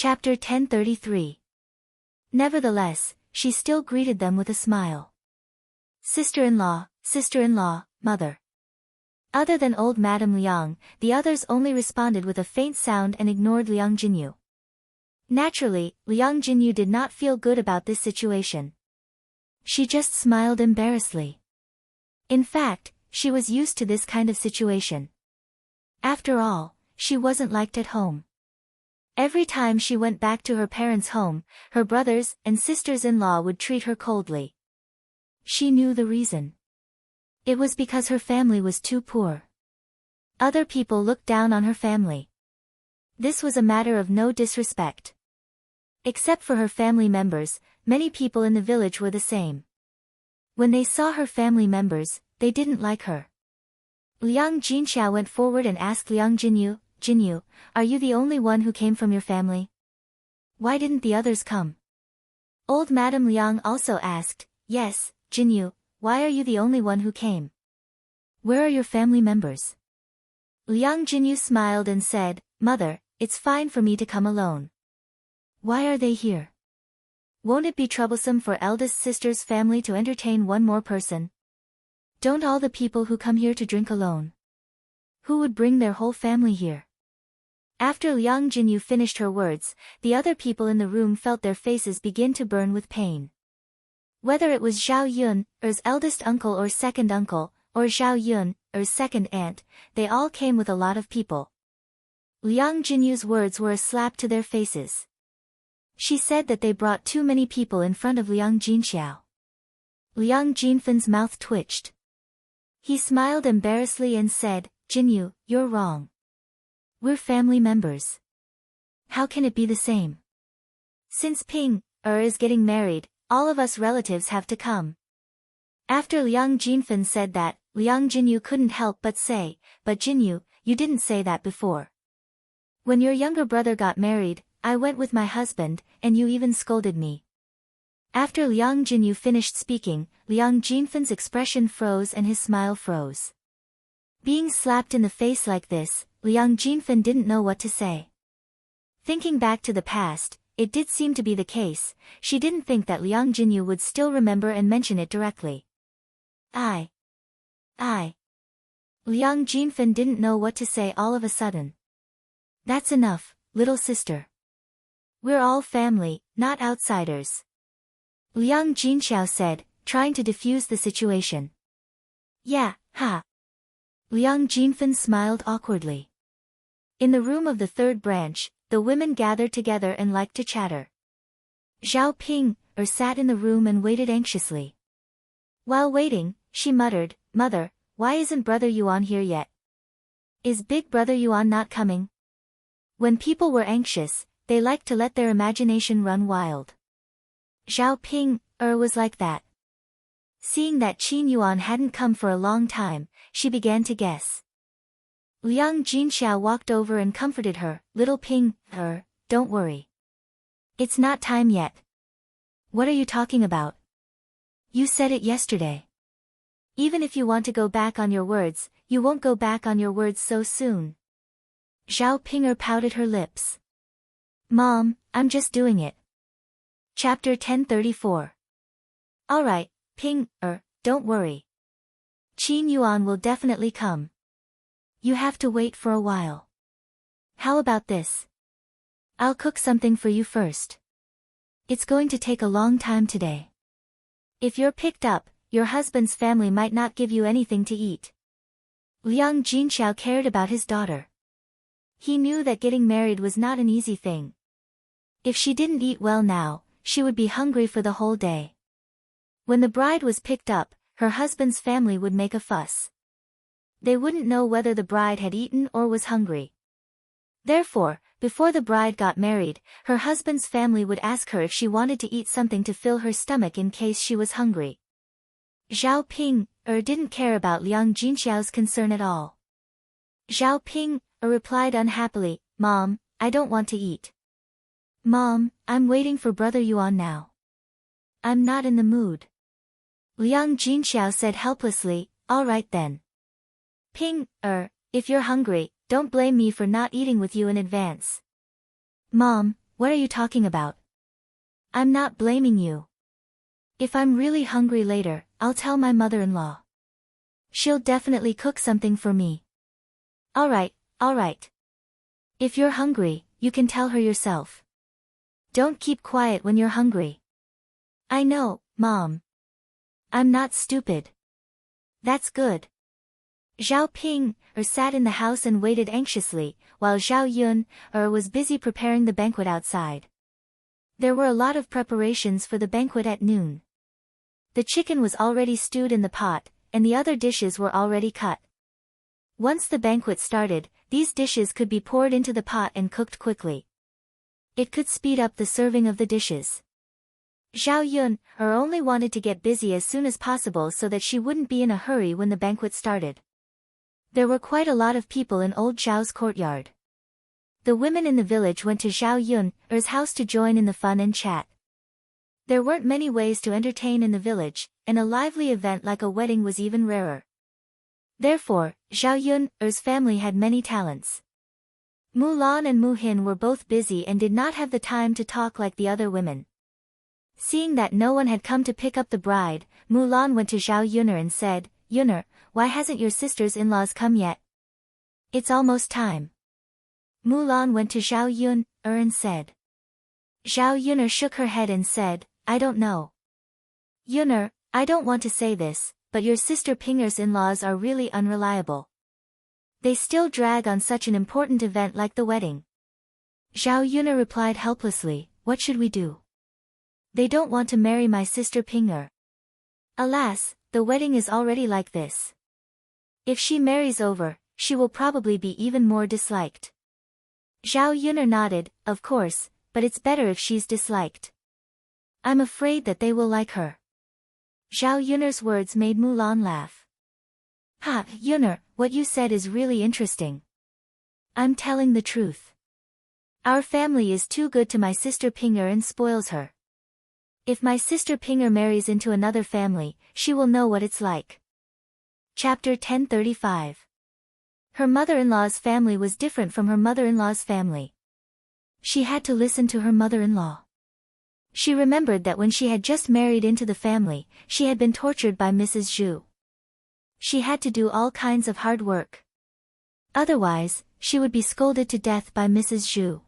Chapter 1033. Nevertheless, she still greeted them with a smile. Sister-in-law, mother. Other than old Madame Liang, the others only responded with a faint sound and ignored Liang Jinyu. Naturally, Liang Jinyu did not feel good about this situation. She just smiled embarrassedly. In fact, she was used to this kind of situation. After all, she wasn't liked at home. Every time she went back to her parents' home, her brothers and sisters-in-law would treat her coldly. She knew the reason. It was because her family was too poor. Other people looked down on her family. This was a matter of no disrespect. Except for her family members, many people in the village were the same. When they saw her family members, they didn't like her. Liang Jinxiao went forward and asked Liang Jinyu, "Jinyu, are you the only one who came from your family? Why didn't the others come?" Old Madame Liang also asked, "Yes, Jinyu, why are you the only one who came? Where are your family members?" Liang Jinyu smiled and said, "Mother, it's fine for me to come alone." "Why are they here? Won't it be troublesome for eldest sister's family to entertain one more person? Don't all the people who come here to drink alone? Who would bring their whole family here?" After Liang Jinyu finished her words, the other people in the room felt their faces begin to burn with pain. Whether it was Zhao Yun, Er's eldest uncle or second uncle, or Zhao Yun, Er's second aunt, they all came with a lot of people. Liang Jinyu's words were a slap to their faces. She said that they brought too many people in front of Liang Jinxiao. Liang Jinfan's mouth twitched. He smiled embarrassedly and said, "Jinyu, you're wrong. We're family members. How can it be the same? Since Ping is getting married, all of us relatives have to come." After Liang Jinfan said that, Liang Jinyu couldn't help but say, "But Jinyu, you didn't say that before. When your younger brother got married, I went with my husband, and you even scolded me." After Liang Jinyu finished speaking, Liang Jinfan's expression froze and his smile froze. Being slapped in the face like this, Liang Jinfan didn't know what to say. Thinking back to the past, it did seem to be the case. She didn't think that Liang Jinyu would still remember and mention it directly. I. Liang Jinfan didn't know what to say all of a sudden. "That's enough, little sister. We're all family, not outsiders," Liang Jinxiao said, trying to defuse the situation. "Yeah, ha." Liang Jinfan smiled awkwardly. In the room of the third branch, the women gathered together and liked to chatter. Zhao Ping sat in the room and waited anxiously. While waiting, she muttered, "Mother, why isn't Brother Yuan here yet? Is Big Brother Yuan not coming?" When people were anxious, they liked to let their imagination run wild. Zhao Ping was like that. Seeing that Qin Yuan hadn't come for a long time, she began to guess. Liang Jinxiao walked over and comforted her, "Little Ping, don't worry. It's not time yet." "What are you talking about? You said it yesterday. Even if you want to go back on your words, you won't go back on your words so soon." Zhao Ping pouted her lips. "Mom, I'm just doing it." Chapter 1034. "Alright, Ping, don't worry. Qin Yuan will definitely come. You have to wait for a while. How about this? I'll cook something for you first. It's going to take a long time today. If you're picked up, your husband's family might not give you anything to eat." Liang Jinxiao cared about his daughter. He knew that getting married was not an easy thing. If she didn't eat well now, she would be hungry for the whole day. When the bride was picked up, her husband's family would make a fuss. They wouldn't know whether the bride had eaten or was hungry. Therefore, before the bride got married, her husband's family would ask her if she wanted to eat something to fill her stomach in case she was hungry. Zhao Ping didn't care about Liang Jinxiao's concern at all. Zhao Ping replied unhappily, "Mom, I don't want to eat. Mom, I'm waiting for Brother Yuan now. I'm not in the mood." Liang Jinxiao said helplessly, "All right then. Ping, if you're hungry, don't blame me for not eating with you in advance." "Mom, What are you talking about? I'm not blaming you. If I'm really hungry later, I'll tell my mother-in-law. She'll definitely cook something for me. Alright, alright. If you're hungry, you can tell her yourself. Don't keep quiet when you're hungry. I know, Mom. I'm not stupid. That's good. Zhao Ping sat in the house and waited anxiously, while Zhao Yun was busy preparing the banquet outside. There were a lot of preparations for the banquet at noon. The chicken was already stewed in the pot, and the other dishes were already cut. Once the banquet started, these dishes could be poured into the pot and cooked quickly. It could speed up the serving of the dishes. Zhao Yun only wanted to get busy as soon as possible so that she wouldn't be in a hurry when the banquet started. There were quite a lot of people in old Zhao's courtyard. The women in the village went to Zhao Yun's house to join in the fun and chat. There weren't many ways to entertain in the village, and a lively event like a wedding was even rarer. Therefore, Zhao Yun's family had many talents. Mu Lan and Mu Hin were both busy and did not have the time to talk like the other women. Seeing that no one had come to pick up the bride, Mu Lan went to Zhao Yun'er and said, "Yun'er, why hasn't your sister's-in-laws come yet? It's almost time." Mu Lan went to Zhao Yun'er and said. Zhao Yun'er shook her head and said, "I don't know. Yun'er, I don't want to say this, but your sister Pinger's in-laws are really unreliable. They still drag on such an important event like the wedding." Zhao Yun'er replied helplessly, "What should we do? They don't want to marry my sister Pinger. Alas, the wedding is already like this. If she marries over, she will probably be even more disliked." Zhao Yun'er nodded, "Of course, but it's better if she's disliked. I'm afraid that they will like her." Zhao Yun'er's words made Mulan laugh. "Ha, Yun'er, what you said is really interesting. I'm telling the truth. Our family is too good to my sister Pinger and spoils her. If my sister Pinger marries into another family, she will know what it's like." Chapter 1035. Her mother-in-law's family was different from her mother-in-law's family. She had to listen to her mother-in-law. She remembered that when she had just married into the family, she had been tortured by Mrs. Zhu. She had to do all kinds of hard work. Otherwise, she would be scolded to death by Mrs. Zhu.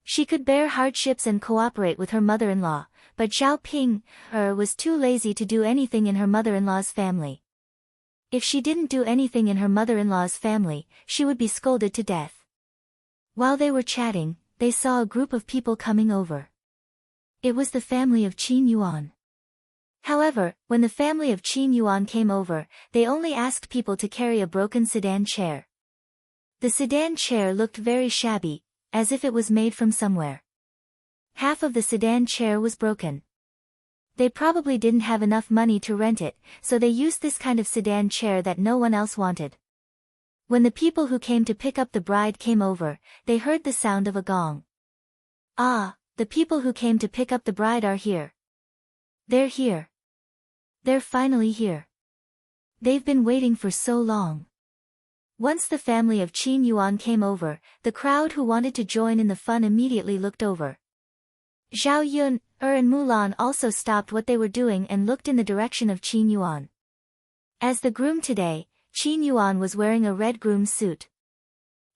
She could bear hardships and cooperate with her mother-in-law, but Zhao Ping was too lazy to do anything in her mother-in-law's family. If she didn't do anything in her mother-in-law's family, she would be scolded to death. While they were chatting, they saw a group of people coming over. It was the family of Qin Yuan. However, when the family of Qin Yuan came over, they only asked people to carry a broken sedan chair. The sedan chair looked very shabby, as if it was made from somewhere. Half of the sedan chair was broken. They probably didn't have enough money to rent it, so they used this kind of sedan chair that no one else wanted. When the people who came to pick up the bride came over, they heard the sound of a gong. "Ah, the people who came to pick up the bride are here. They're here. They're finally here. They've been waiting for so long." Once the family of Qin Yuan came over, the crowd who wanted to join in the fun immediately looked over. Zhao Yun'er and Mulan also stopped what they were doing and looked in the direction of Qin Yuan. As the groom today, Qin Yuan was wearing a red groom's suit.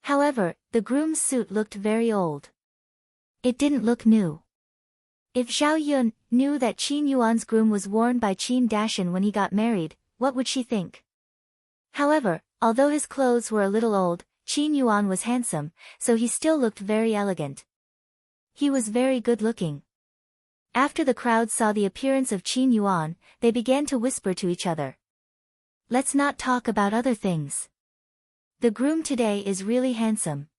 However, the groom's suit looked very old. It didn't look new. If Zhao Yun knew that Qin Yuan's groom was worn by Qin Dashan when he got married, what would she think? However, although his clothes were a little old, Qin Yuan was handsome, so he still looked very elegant. He was very good-looking. After the crowd saw the appearance of Qin Yuan, they began to whisper to each other. "Let's not talk about other things. The groom today is really handsome.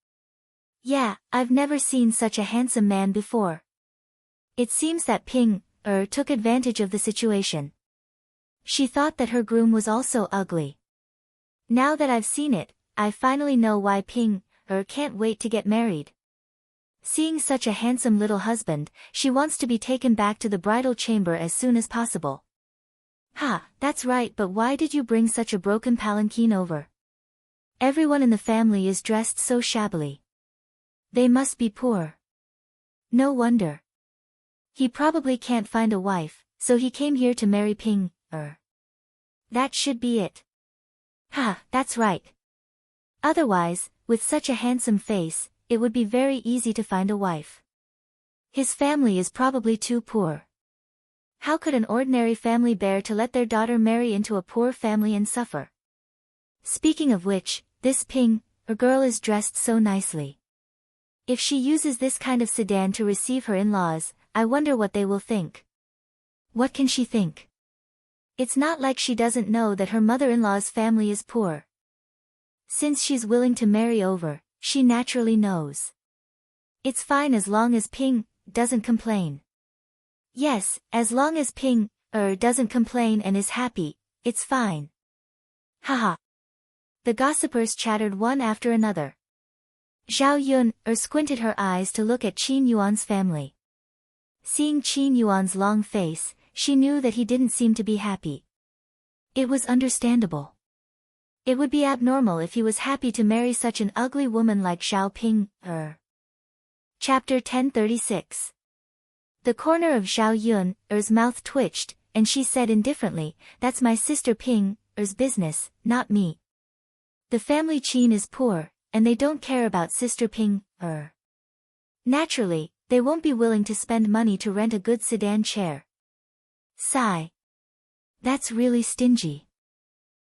Yeah, I've never seen such a handsome man before." It seems that Ping took advantage of the situation. She thought that her groom was also ugly. Now that I've seen it, I finally know why Ping can't wait to get married. Seeing such a handsome little husband, she wants to be taken back to the bridal chamber as soon as possible. "Ha, that's right, but why did you bring such a broken palanquin over? Everyone in the family is dressed so shabbily. They must be poor." No wonder. He probably can't find a wife, so he came here to marry Ping. That should be it. Ha, that's right. Otherwise, with such a handsome face, it would be very easy to find a wife. His family is probably too poor. How could an ordinary family bear to let their daughter marry into a poor family and suffer? Speaking of which, this Ping, girl is dressed so nicely. If she uses this kind of sedan to receive her in-laws, I wonder what they will think. What can she think? It's not like she doesn't know that her mother-in-law's family is poor. Since she's willing to marry over, she naturally knows. It's fine as long as Ping doesn't complain. Yes, as long as Ping doesn't complain and is happy, it's fine. Haha. The gossipers chattered one after another. Zhao Yun squinted her eyes to look at Qin Yuan's family. Seeing Qin Yuan's long face, she knew that he didn't seem to be happy. It was understandable. It would be abnormal if he was happy to marry such an ugly woman like Zhao Ping. Chapter 1036. The corner of Zhao Yun's mouth twitched, and she said indifferently, "That's my sister Ping's business, not me. The family Qin is poor, and they don't care about sister Ping. Naturally, they won't be willing to spend money to rent a good sedan chair." Sigh. That's really stingy.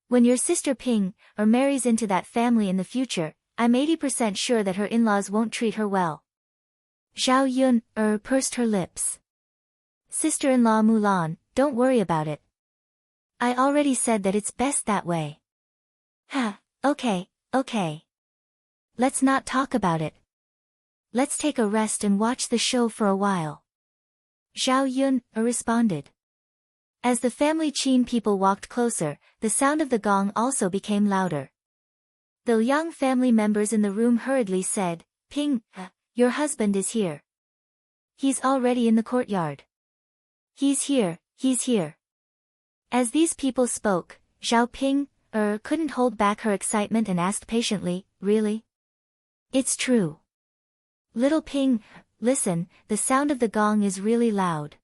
When your sister Ping marries into that family in the future, I'm 80% sure that her in-laws won't treat her well. Zhao Yun pursed her lips. Sister-in-law Mulan, don't worry about it. I already said that it's best that way. Okay. Let's not talk about it. Let's take a rest and watch the show for a while. Zhao Yun responded. As the family Qin people walked closer, the sound of the gong also became louder. The young family members in the room hurriedly said, "Ping, your husband is here. He's already in the courtyard. He's here. As these people spoke, Zhao Ping couldn't hold back her excitement and asked patiently, "Really? It's true. Little Ping, listen, the sound of the gong is really loud."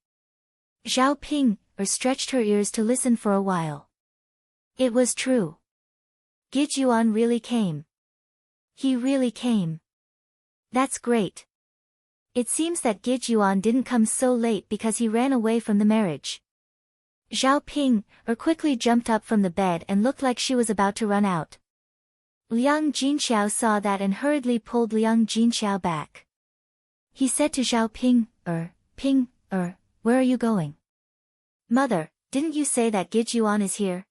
Zhao Ping stretched her ears to listen for a while. It was true. Gijuan really came. He really came. That's great. It seems that Gijuan didn't come so late because he ran away from the marriage. Zhao Ping quickly jumped up from the bed and looked like she was about to run out. Liang Jinxiao saw that and hurriedly pulled Liang Jinxiao back. He said to Zhao Ping, Ping, where are you going? Mother, didn't you say that Gijuan is here?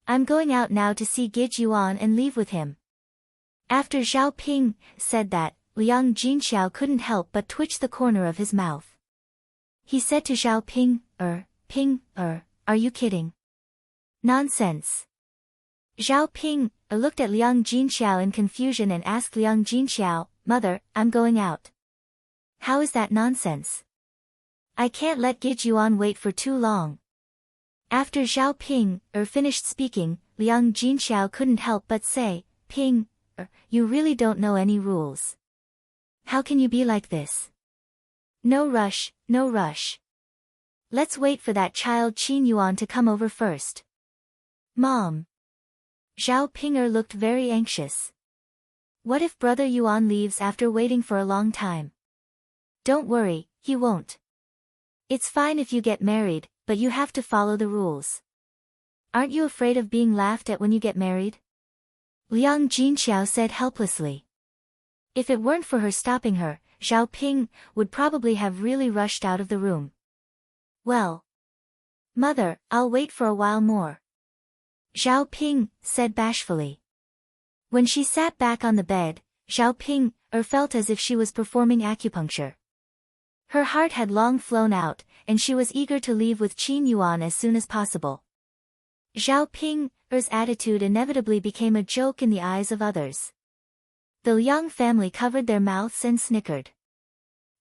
I'm going out now to see Gijuan and leave with him. After Zhao Ping said that, Liang Jinxiao couldn't help but twitch the corner of his mouth. He said to Zhao Ping, Ping, are you kidding? Nonsense. Zhao Ping looked at Liang Jinxiao in confusion and asked Liang Jinxiao, Mother, I'm going out. How is that nonsense? I can't let Gijuan wait for too long. After Zhao Ping finished speaking, Liang Jinxiao couldn't help but say, Ping, you really don't know any rules. How can you be like this? No rush. Let's wait for that child Qin Yuan to come over first. Mom. Zhao Pinger looked very anxious. What if Brother Yuan leaves after waiting for a long time? Don't worry, he won't. It's fine if you get married, but you have to follow the rules. Aren't you afraid of being laughed at when you get married? Liang Jinxiao said helplessly. If it weren't for her stopping her, Zhao Ping would probably have really rushed out of the room. Well. Mother, I'll wait for a while more. Zhao Ping said bashfully. When she sat back on the bed, Zhao Ping felt as if she was performing acupuncture. Her heart had long flown out, and she was eager to leave with Qin Yuan as soon as possible. Zhao Ping's attitude inevitably became a joke in the eyes of others. The Liang family covered their mouths and snickered.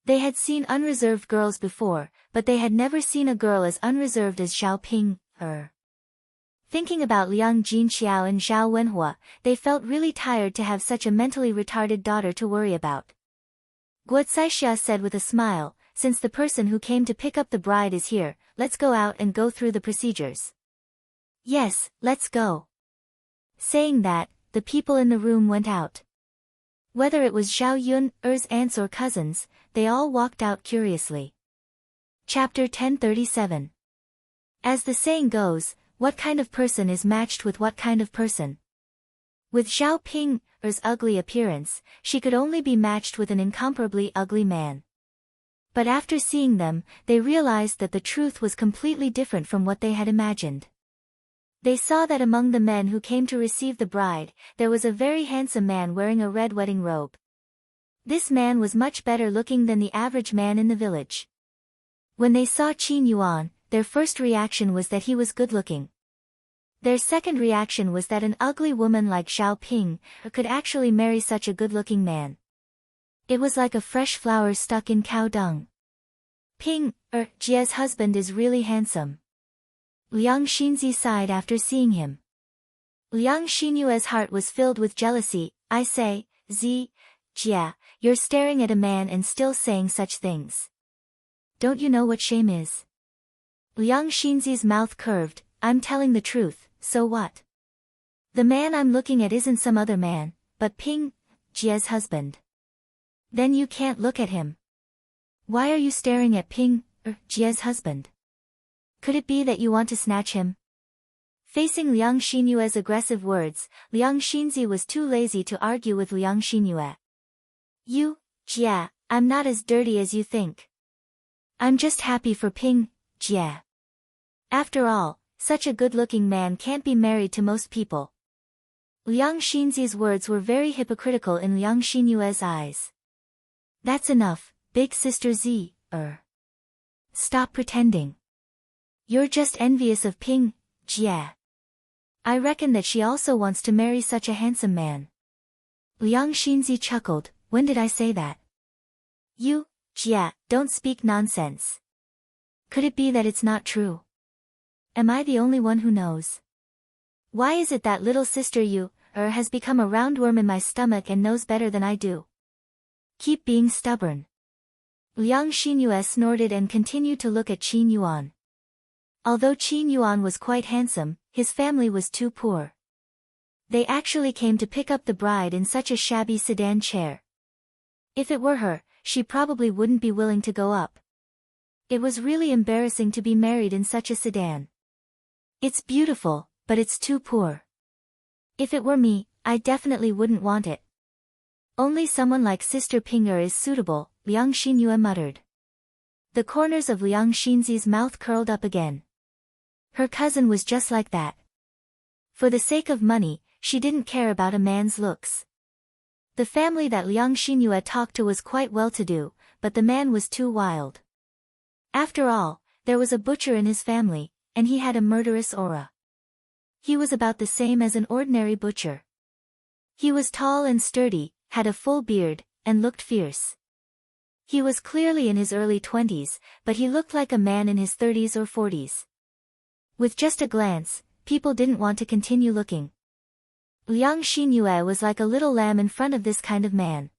They had seen unreserved girls before, but they had never seen a girl as unreserved as Zhao Ping. Thinking about Liang Jinxiao and Zhao Wenhua, they felt really tired to have such a mentally retarded daughter to worry about. Guocaixia said with a smile, since the person who came to pick up the bride is here, let's go out and go through the procedures. Yes, let's go. Saying that, the people in the room went out. Whether it was Zhao Yun, Er's aunts or cousins, they all walked out curiously. Chapter 1037. As the saying goes, what kind of person is matched with what kind of person? With Zhao Ping, Er's ugly appearance, she could only be matched with an incomparably ugly man. But after seeing them, they realized that the truth was completely different from what they had imagined. They saw that among the men who came to receive the bride, there was a very handsome man wearing a red wedding robe. This man was much better looking than the average man in the village. When they saw Qin Yuan, their first reaction was that he was good-looking. Their second reaction was that an ugly woman like Zhao Ping could actually marry such a good-looking man. It was like a fresh flower stuck in cow dung. Ping, Jie's husband is really handsome. Liang Xinzi sighed after seeing him. Liang Xinyue's heart was filled with jealousy. I say, Jia, you're staring at a man and still saying such things. Don't you know what shame is? Liang Xinzi's mouth curved. I'm telling the truth, so what? The man I'm looking at isn't some other man, but Ping, Jie's husband. Then you can't look at him. Why are you staring at Ping, Jie's husband? Could it be that you want to snatch him? Facing Liang Xinyue's aggressive words, Liang Xinzi was too lazy to argue with Liang Xinyue. You, Jia, I'm not as dirty as you think. I'm just happy for Ping, Jia. After all, such a good-looking man can't be married to most people. Liang Xinzi's words were very hypocritical in Liang Xinyue's eyes. That's enough, big sister Z, Stop pretending. You're just envious of Ping, Jia. I reckon that she also wants to marry such a handsome man. Liang Xinzi chuckled, when did I say that? You, Jia, don't speak nonsense. Could it be that it's not true? Am I the only one who knows? Why is it that little sister you, has become a roundworm in my stomach and knows better than I do? Keep being stubborn. Liang Xinyue snorted and continued to look at Qin Yuan. Although Qin Yuan was quite handsome, his family was too poor. They actually came to pick up the bride in such a shabby sedan chair. If it were her, she probably wouldn't be willing to go up. It was really embarrassing to be married in such a sedan. It's beautiful, but it's too poor. If it were me, I definitely wouldn't want it. Only someone like Sister Pinger is suitable, Liang Xinyue muttered. The corners of Liang Xinzi's mouth curled up again. Her cousin was just like that. For the sake of money, she didn't care about a man's looks. The family that Liang Xinyue talked to was quite well-to-do, but the man was too wild. After all, there was a butcher in his family, and he had a murderous aura. He was about the same as an ordinary butcher. He was tall and sturdy, had a full beard, and looked fierce. He was clearly in his early 20s, but he looked like a man in his 30s or 40s. With just a glance, people didn't want to continue looking. Liang Xinyue was like a little lamb in front of this kind of man.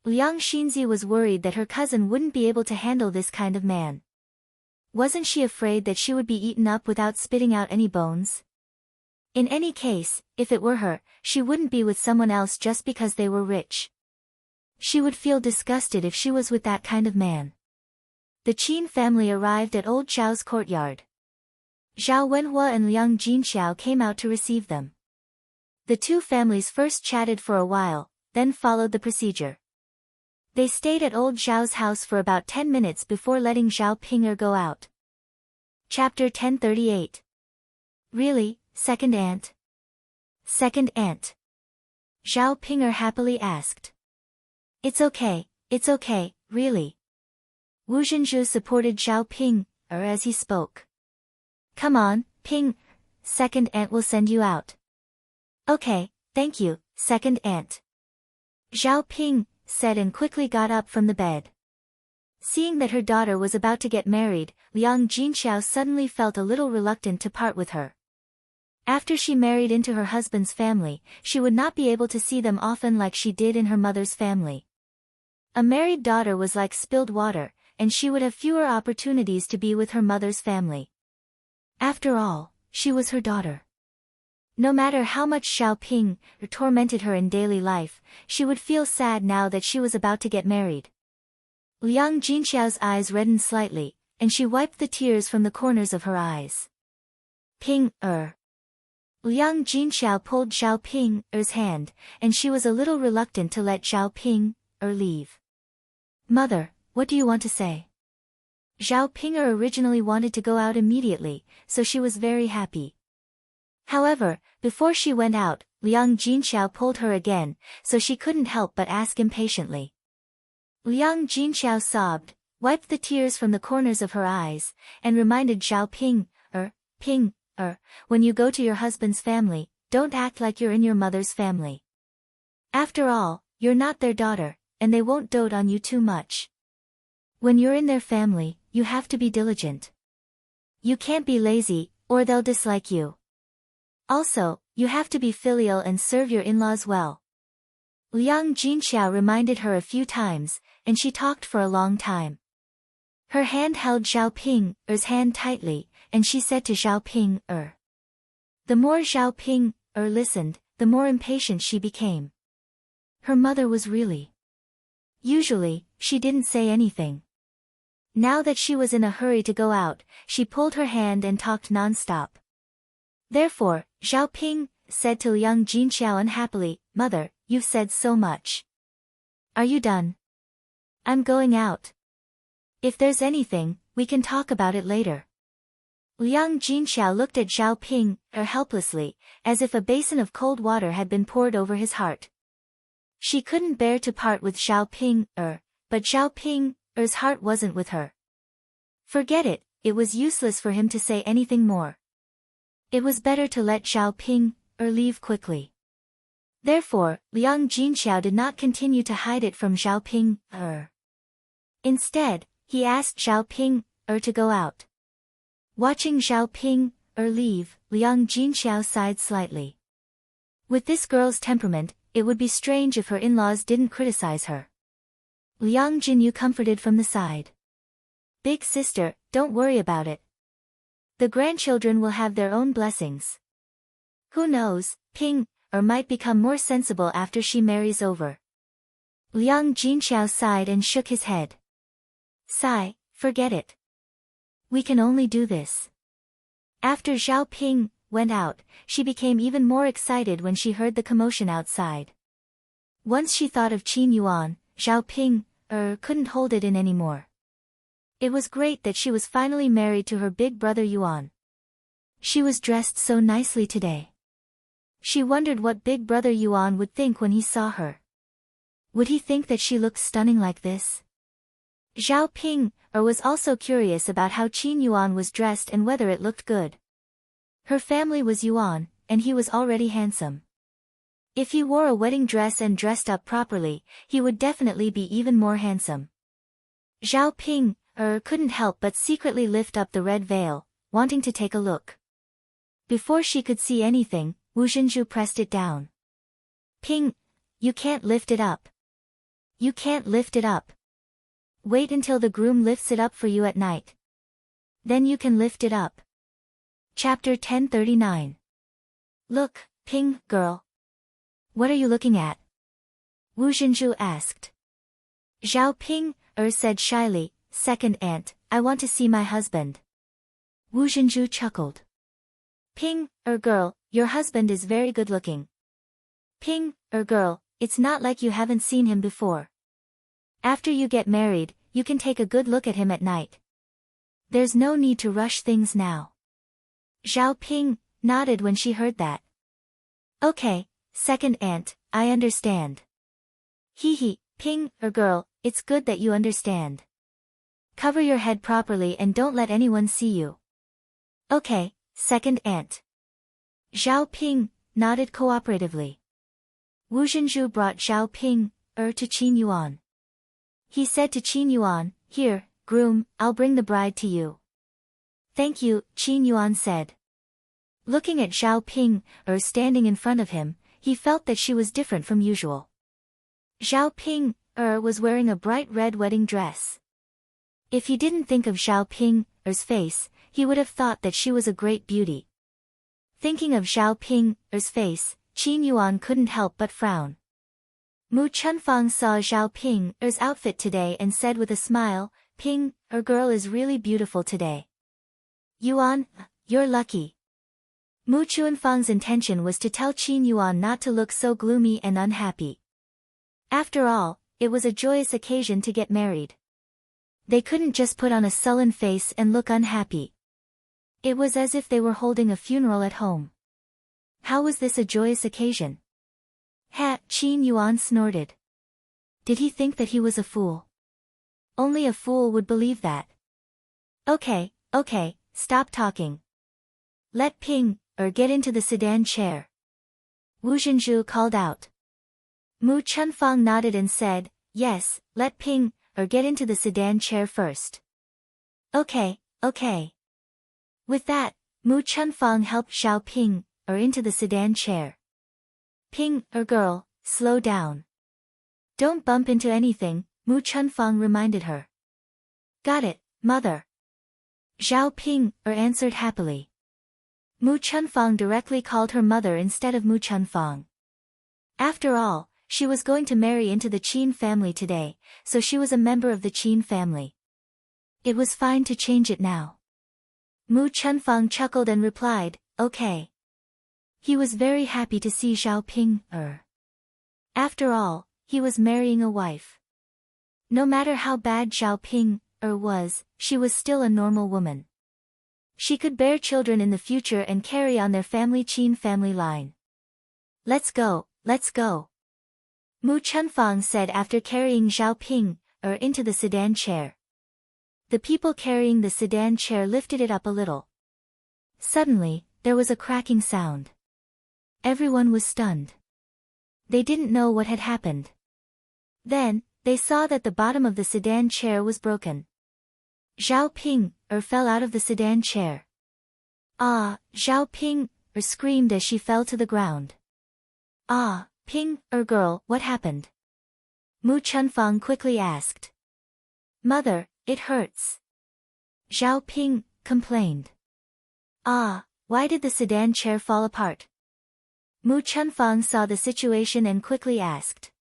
Liang Xinzi was worried that her cousin wouldn't be able to handle this kind of man. Wasn't she afraid that she would be eaten up without spitting out any bones? In any case, if it were her, she wouldn't be with someone else just because they were rich. She would feel disgusted if she was with that kind of man. The Qin family arrived at old Zhao's courtyard. Zhao Wenhua and Liang Jinxiao came out to receive them. The two families first chatted for a while, then followed the procedure. They stayed at old Zhao's house for about 10 minutes before letting Zhao Pinger go out. Chapter 1038. Really, second aunt? Second aunt? Zhao Pinger happily asked. It's okay, really. Wu Zhenzhu supported Zhao Ping, as he spoke. Come on, Ping, second aunt will send you out. Okay, thank you, second aunt. Zhao Ping said and quickly got up from the bed. Seeing that her daughter was about to get married, Liang Jinxiao suddenly felt a little reluctant to part with her. After she married into her husband's family, she would not be able to see them often like she did in her mother's family. A married daughter was like spilled water, and she would have fewer opportunities to be with her mother's family. After all, she was her daughter. No matter how much Xiaoping tormented her in daily life, she would feel sad now that she was about to get married. Liang Jinxiao's eyes reddened slightly, and she wiped the tears from the corners of her eyes. Liang Jinxiao pulled Xiaoping's hand, and she was a little reluctant to let Xiaoping leave. Mother, what do you want to say? Xiaoping originally wanted to go out immediately, so she was very happy. However, before she went out, Liang Jinxiao pulled her again, so she couldn't help but ask impatiently. Liang Jinxiao sobbed, wiped the tears from the corners of her eyes, and reminded Xiaoping, when you go to your husband's family, don't act like you're in your mother's family. After all, you're not their daughter, and they won't dote on you too much. When you're in their family, you have to be diligent. You can't be lazy, or they'll dislike you. Also, you have to be filial and serve your in-laws well. Liang Jinxiao reminded her a few times, and she talked for a long time. Her hand held Xiaoping's hand tightly, and she said to Xiaoping. The more Xiaoping listened, the more impatient she became. Her mother was really. Usually, she didn't say anything. Now that she was in a hurry to go out, she pulled her hand and talked non-stop. Therefore, Xiaoping said to Liang Jinxiao unhappily, Mother, you've said so much. Are you done? I'm going out. If there's anything, we can talk about it later. Liang Jinxiao looked at Xiaoping helplessly, as if a basin of cold water had been poured over his heart. She couldn't bear to part with Xiaoping, but Xiaoping's heart wasn't with her. Forget it, it was useless for him to say anything more. It was better to let Xiaoping leave quickly. Therefore, Liang Jinxiao did not continue to hide it from Xiaoping. Instead, he asked Xiaoping to go out. Watching Xiaoping leave, Liang Jinxiao sighed slightly. With this girl's temperament, it would be strange if her in-laws didn't criticize her. Liang Jinyu comforted from the side. Big sister, don't worry about it. The grandchildren will have their own blessings. Who knows, Ping might become more sensible after she marries over. Liang Jinxiao sighed and shook his head. Sigh, forget it. We can only do this. After Xiaoping went out, she became even more excited when she heard the commotion outside. Once she thought of Qin Yuan, Xiaoping couldn't hold it in anymore. It was great that she was finally married to her big brother Yuan. She was dressed so nicely today. She wondered what big brother Yuan would think when he saw her. Would he think that she looked stunning like this? Xiaoping was also curious about how Qin Yuan was dressed and whether it looked good. Her family was Yuan, and he was already handsome. If he wore a wedding dress and dressed up properly, he would definitely be even more handsome. Xiaoping couldn't help but secretly lift up the red veil, wanting to take a look. Before she could see anything, Wu Zhenju pressed it down. Ping, you can't lift it up. You can't lift it up. Wait until the groom lifts it up for you at night. Then you can lift it up. Chapter 1039. Look, Ping, girl. What are you looking at? Wu Zhenju asked. Xiaoping said shyly, Second aunt, I want to see my husband. Wu Zhenju chuckled. Ping, girl, your husband is very good looking. Ping, girl, it's not like you haven't seen him before. After you get married, you can take a good look at him at night. There's no need to rush things now. Xiaoping nodded when she heard that. Okay, second aunt, I understand. Hee, Ping, girl, it's good that you understand. Cover your head properly and don't let anyone see you. Okay, second aunt. Xiaoping nodded cooperatively. Wu Zhenju brought Xiaoping to Qin Yuan. He said to Qin Yuan, Here, groom, I'll bring the bride to you. Thank you, Qin Yuan said. Looking at Xiaoping standing in front of him, he felt that she was different from usual. Xiaoping was wearing a bright red wedding dress. If he didn't think of Xiao Ping's face, he would have thought that she was a great beauty. Thinking of Xiao Ping's face, Qin Yuan couldn't help but frown. Mu Chunfang saw Xiao Ping's outfit today and said with a smile, Girl is really beautiful today. Yuan, you're lucky. Mu Chunfang's intention was to tell Qin Yuan not to look so gloomy and unhappy. After all, it was a joyous occasion to get married. They couldn't just put on a sullen face and look unhappy. It was as if they were holding a funeral at home. How was this a joyous occasion? Ha! Qin Yuan snorted. Did he think that he was a fool? Only a fool would believe that. Okay, stop talking. Let get into the sedan chair. Wu Zhenzhu called out. Mu Chunfang nodded and said, yes, let get into the sedan chair first. Okay. With that, Mu Chunfang helped Xiao into the sedan chair. Girl, slow down. Don't bump into anything, Mu Chunfang reminded her. Got it, mother. Xiao answered happily. Mu Chunfang directly called her mother instead of Mu Chunfang. After all, she was going to marry into the Qin family today, so she was a member of the Qin family. It was fine to change it now. Mu Chunfang chuckled and replied, okay. He was very happy to see Xiao After all, he was marrying a wife. No matter how bad Xiao was, she was still a normal woman. She could bear children in the future and carry on their family Qin family line. Let's go. Mu Chunfang said after carrying Xiao into the sedan chair. The people carrying the sedan chair lifted it up a little. Suddenly, there was a cracking sound. Everyone was stunned. They didn't know what had happened. Then, they saw that the bottom of the sedan chair was broken. Xiao fell out of the sedan chair. Ah! Xiao screamed as she fell to the ground. Ah! Girl, what happened? Mu Chunfang quickly asked. Mother, it hurts. Xiao complained. Ah! Why did the sedan chair fall apart? Mu Chunfang saw the situation and quickly asked.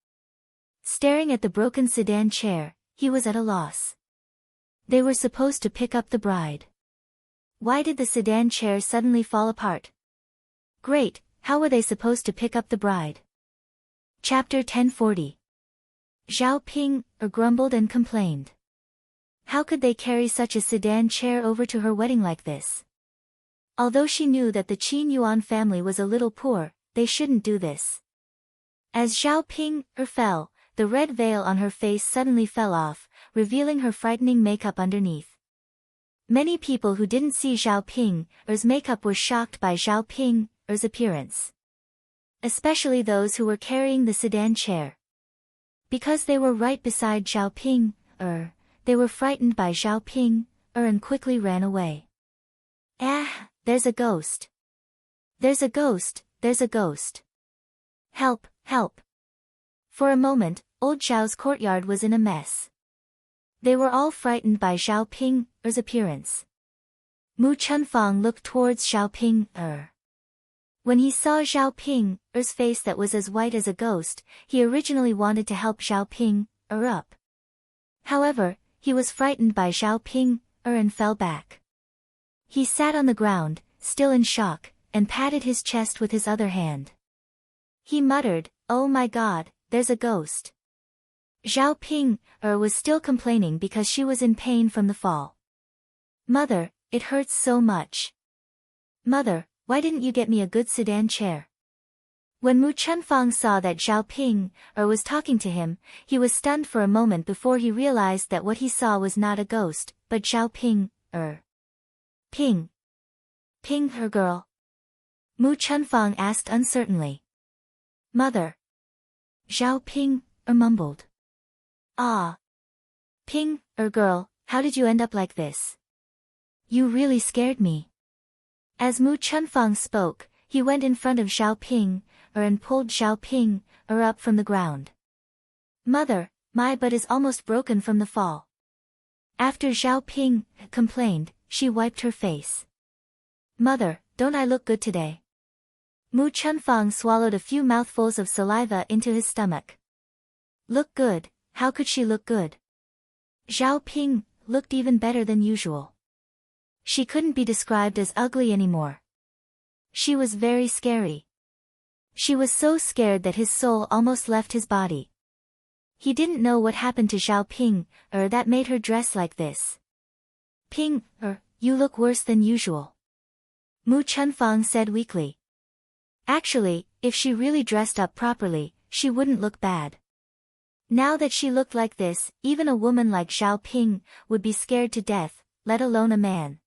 Staring at the broken sedan chair, he was at a loss. They were supposed to pick up the bride. Why did the sedan chair suddenly fall apart? Great, how were they supposed to pick up the bride? Chapter 1040. Xiao grumbled and complained. How could they carry such a sedan chair over to her wedding like this? Although she knew that the Qin Yuan family was a little poor, they shouldn't do this. As Xiao fell, the red veil on her face suddenly fell off, revealing her frightening makeup underneath. Many people who didn't see Xiao makeup were shocked by Xiao appearance. Especially those who were carrying the sedan chair. Because they were right beside Xiao they were frightened by Xiao and quickly ran away. Ah, there's a ghost. There's a ghost. Help. For a moment, Old Xiao's courtyard was in a mess. They were all frightened by Xiao appearance. Mu Chunfang looked towards Xiao When he saw Xiao face that was as white as a ghost, he originally wanted to help Xiao up. However, he was frightened by Xiao and fell back. He sat on the ground, still in shock, and patted his chest with his other hand. He muttered, oh my god, there's a ghost. Xiao was still complaining because she was in pain from the fall. Mother, it hurts so much. Mother, why didn't you get me a good sedan chair? When Mu Chunfang saw that Xiao was talking to him, he was stunned for a moment before he realized that what he saw was not a ghost, but Xiao her girl. Mu Chunfang asked uncertainly. Mother. Xiao mumbled. Ah. Girl, how did you end up like this? You really scared me. As Mu Chunfang spoke, he went in front of Xiao and pulled Xiao up from the ground. Mother, My butt is almost broken from the fall. After Zhao Ping complained, she wiped her face. Mother, don't I look good today? Mu Chunfang swallowed a few mouthfuls of saliva into his stomach. Look good, how could she look good? Zhao Ping looked even better than usual. She couldn't be described as ugly anymore. She was very scary. She was so scared that his soul almost left his body. He didn't know what happened to Zhao Ping, that made her dress like this. Ping, you look worse than usual. Mu Chunfang said weakly. Actually, if she really dressed up properly, she wouldn't look bad. Now that she looked like this, even a woman like Zhao Ping would be scared to death, let alone a man.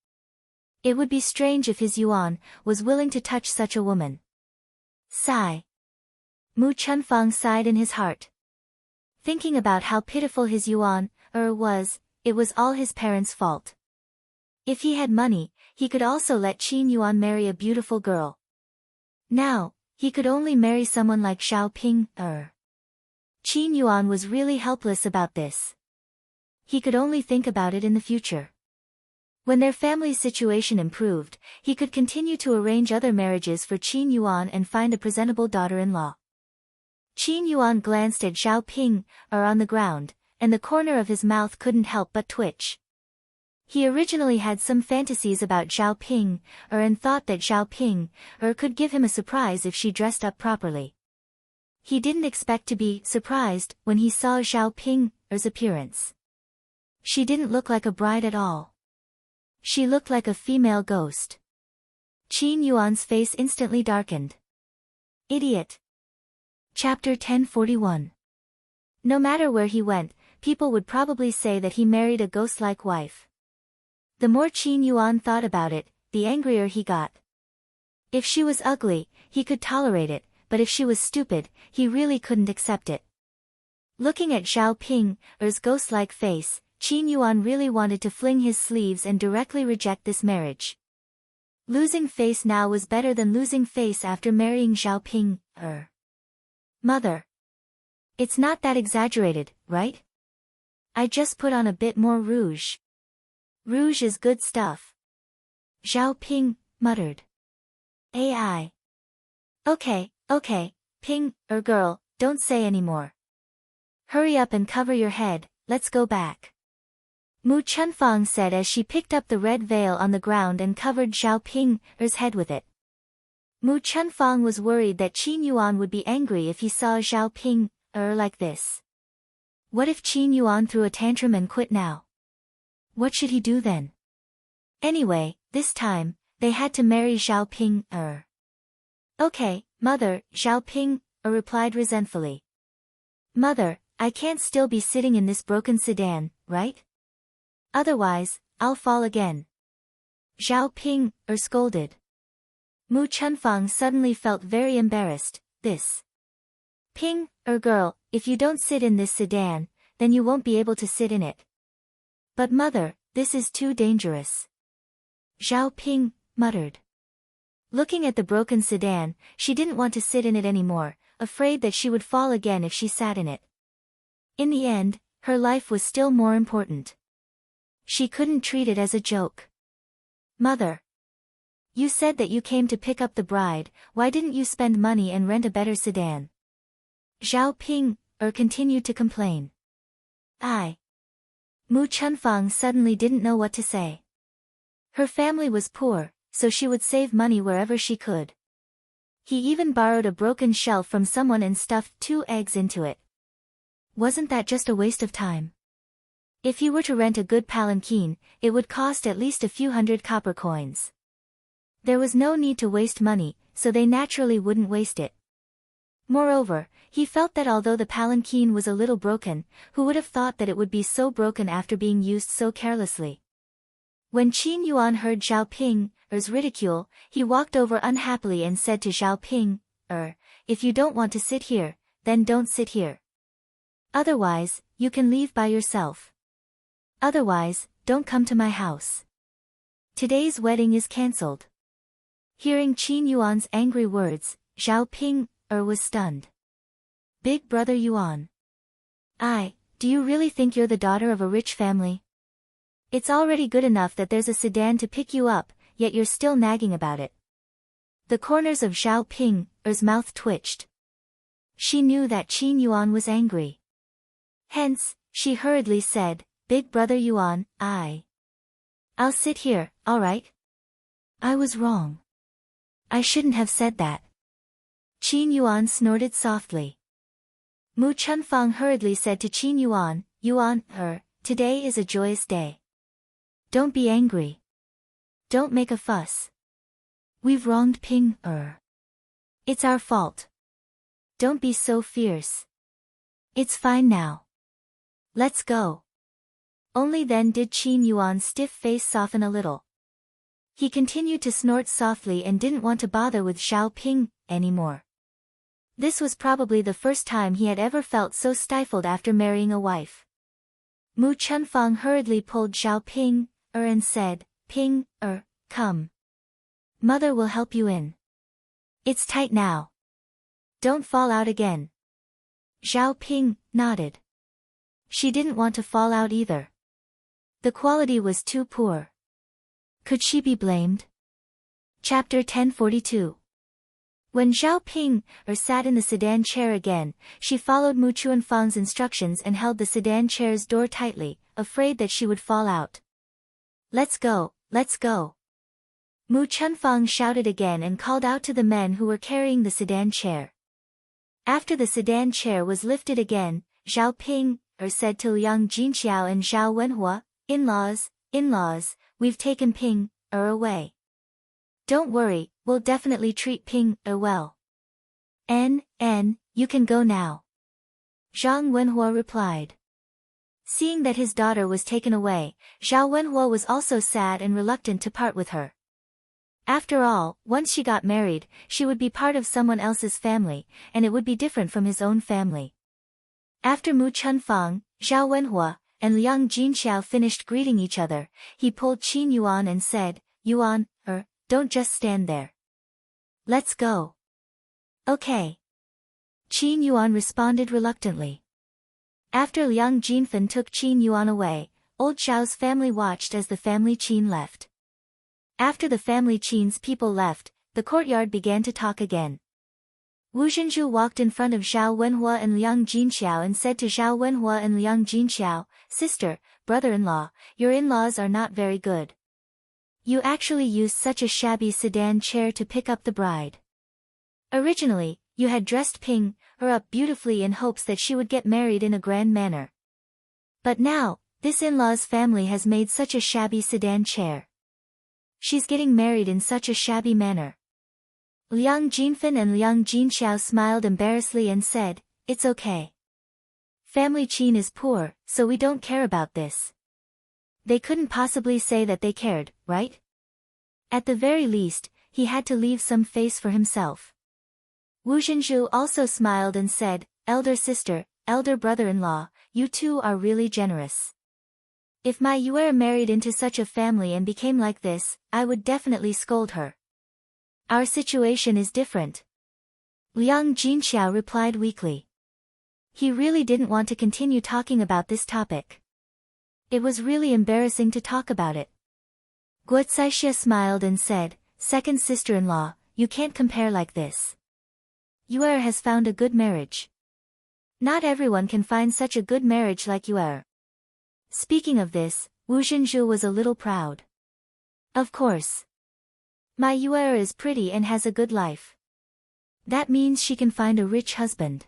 It would be strange if his Yuan was willing to touch such a woman. Sigh. Mu Chunfang sighed in his heart. Thinking about how pitiful his Yuan was, it was all his parents' fault. If he had money, he could also let Qin Yuan marry a beautiful girl. Now, he could only marry someone like Zhao Ping. Qin Yuan was really helpless about this. He could only think about it in the future. When their family's situation improved, he could continue to arrange other marriages for Qin Yuan and find a presentable daughter-in-law. Qin Yuan glanced at Zhao Ping on the ground, and the corner of his mouth couldn't help but twitch. He originally had some fantasies about Zhao Ping and thought that Zhao Ping could give him a surprise if she dressed up properly. He didn't expect to be surprised when he saw Zhao Ping's appearance. She didn't look like a bride at all. She looked like a female ghost. Qin Yuan's face instantly darkened. Idiot. Chapter 1041. No matter where he went, people would probably say that he married a ghost-like wife. The more Qin Yuan thought about it, the angrier he got. If she was ugly, he could tolerate it, but if she was stupid, he really couldn't accept it. Looking at Zhao Ping's ghost-like face, Qin Yuan really wanted to fling his sleeves and directly reject this marriage. Losing face now was better than losing face after marrying Zhao Ping. Mother. It's not that exaggerated, right? I just put on a bit more rouge. Rouge is good stuff. Zhao Ping muttered. AI. Okay, Ping, girl, don't say anymore. Hurry up and cover your head, let's go back. Mu Chunfang said as she picked up the red veil on the ground and covered Zhao Ping's head with it. Mu Chunfang was worried that Qin Yuan would be angry if he saw Zhao Ping like this. What if Qin Yuan threw a tantrum and quit now? What should he do then? Anyway, this time, they had to marry Zhao Ping. Okay, mother, Zhao Ping replied resentfully. Mother, I can't still be sitting in this broken sedan, right? Otherwise, I'll fall again. Zhao Ping scolded. Mu Chunfang suddenly felt very embarrassed. This Ping, girl, if you don't sit in this sedan, then you won't be able to sit in it. But mother, this is too dangerous. Zhao Ping muttered. Looking at the broken sedan, she didn't want to sit in it anymore, afraid that she would fall again if she sat in it. In the end, her life was still more important. She couldn't treat it as a joke. Mother. You said that you came to pick up the bride, why didn't you spend money and rent a better sedan? Zhao Ping continued to complain. Mu Chunfang suddenly didn't know what to say. Her family was poor, so she would save money wherever she could. He even borrowed a broken shelf from someone and stuffed 2 eggs into it. Wasn't that just a waste of time? If he were to rent a good palanquin, it would cost at least a few hundred copper coins. There was no need to waste money, so they naturally wouldn't waste it. Moreover, he felt that although the palanquin was a little broken, who would have thought that it would be so broken after being used so carelessly? When Qin Yuan heard Zhao Ping's ridicule, he walked over unhappily and said to Zhao Ping, if you don't want to sit here, then don't sit here. Otherwise, you can leave by yourself. Otherwise, don't come to my house. Today's wedding is cancelled. Hearing Qin Yuan's angry words, Zhao Ping was stunned. Big brother Yuan. Do you really think you're the daughter of a rich family? It's already good enough that there's a sedan to pick you up, yet you're still nagging about it. The corners of Zhao Ping's mouth twitched. She knew that Qin Yuan was angry. Hence, she hurriedly said, Big brother Yuan, I'll sit here, all right? I was wrong. I shouldn't have said that. Qin Yuan snorted softly. Mu Chunfang hurriedly said to Qin Yuan, today is a joyous day. Don't be angry. Don't make a fuss. We've wronged Ping. It's our fault. Don't be so fierce. It's fine now. Let's go. Only then did Qin Yuan's stiff face soften a little. He continued to snort softly and didn't want to bother with Zhao Ping anymore. This was probably the first time he had ever felt so stifled after marrying a wife. Mu Chunfang hurriedly pulled Zhao Ping and said, Ping, come. Mother will help you in. It's tight now. Don't fall out again. Zhao Ping nodded. She didn't want to fall out either. The quality was too poor. Could she be blamed? Chapter 1042. When Zhao Ping sat in the sedan chair again, she followed Mu Chunfang's instructions and held the sedan chair's door tightly, afraid that she would fall out. Let's go, let's go. Mu Chunfang shouted again and called out to the men who were carrying the sedan chair. After the sedan chair was lifted again, Zhao Ping said to Liang Jinxiao and Zhao Wenhua, In-laws, we've taken Ping away. Don't worry, we'll definitely treat Ping well. You can go now. Zhang Wenhua replied. Seeing that his daughter was taken away, Zhao Wenhua was also sad and reluctant to part with her. After all, once she got married, she would be part of someone else's family, and it would be different from his own family. After Mu Chunfang, Zhao Wenhua, and Liang Jinxiao finished greeting each other, he pulled Qin Yuan and said, Yuan, don't just stand there. Let's go. Okay. Qin Yuan responded reluctantly. After Liang Jinfen took Qin Yuan away, old Zhao's family watched as the family Qin left. After the family Qin's people left, the courtyard began to talk again. Wu Zhenju walked in front of Zhao Wenhua and Liang Jinxiao and said to Zhao Wenhua and Liang Jinxiao, Sister, brother-in-law, your in-laws are not very good. You actually used such a shabby sedan chair to pick up the bride. Originally, you had dressed Ping up beautifully in hopes that she would get married in a grand manner. But now, this in-law's family has made such a shabby sedan chair. She's getting married in such a shabby manner. Liang Jinfen and Liang Jinxiao smiled embarrassedly and said, It's okay. Family Qin is poor, so we don't care about this. They couldn't possibly say that they cared, right? At the very least, he had to leave some face for himself. Wu Zhenju also smiled and said, Elder sister, elder brother-in-law, you two are really generous. If my Yuer married into such a family and became like this, I would definitely scold her. Our situation is different. Liang Jinxiao replied weakly. He really didn't want to continue talking about this topic. It was really embarrassing to talk about it. Guo Caixia smiled and said, Second sister-in-law, you can't compare like this. Yuer has found a good marriage. Not everyone can find such a good marriage like Yuer. Speaking of this, Wu Zhenju was a little proud. Of course. My Yuer is pretty and has a good life. That means she can find a rich husband.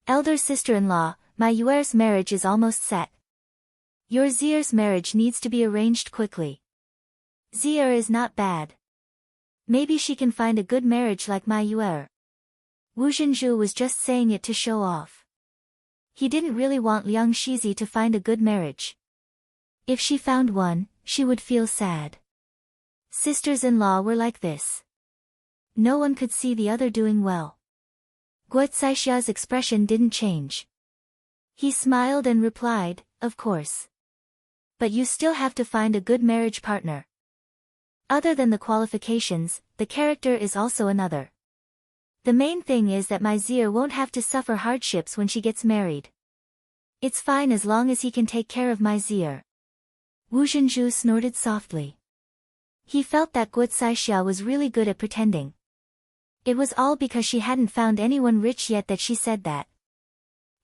Elder sister-in-law, my Yuer's marriage is almost set. Your Zier's marriage needs to be arranged quickly. Zier is not bad. Maybe she can find a good marriage like my Yuer. Wu Zhenju was just saying it to show off. He didn't really want Liang Shizi to find a good marriage. If she found one, she would feel sad. Sisters-in-law were like this. No one could see the other doing well. Guo Caixia's expression didn't change. He smiled and replied, Of course. But you still have to find a good marriage partner. Other than the qualifications, the character is also another. The main thing is that my Zier won't have to suffer hardships when she gets married. It's fine as long as he can take care of my Zier. Wu Zhenju snorted softly. He felt that Guo Caixia was really good at pretending. It was all because she hadn't found anyone rich yet that she said that.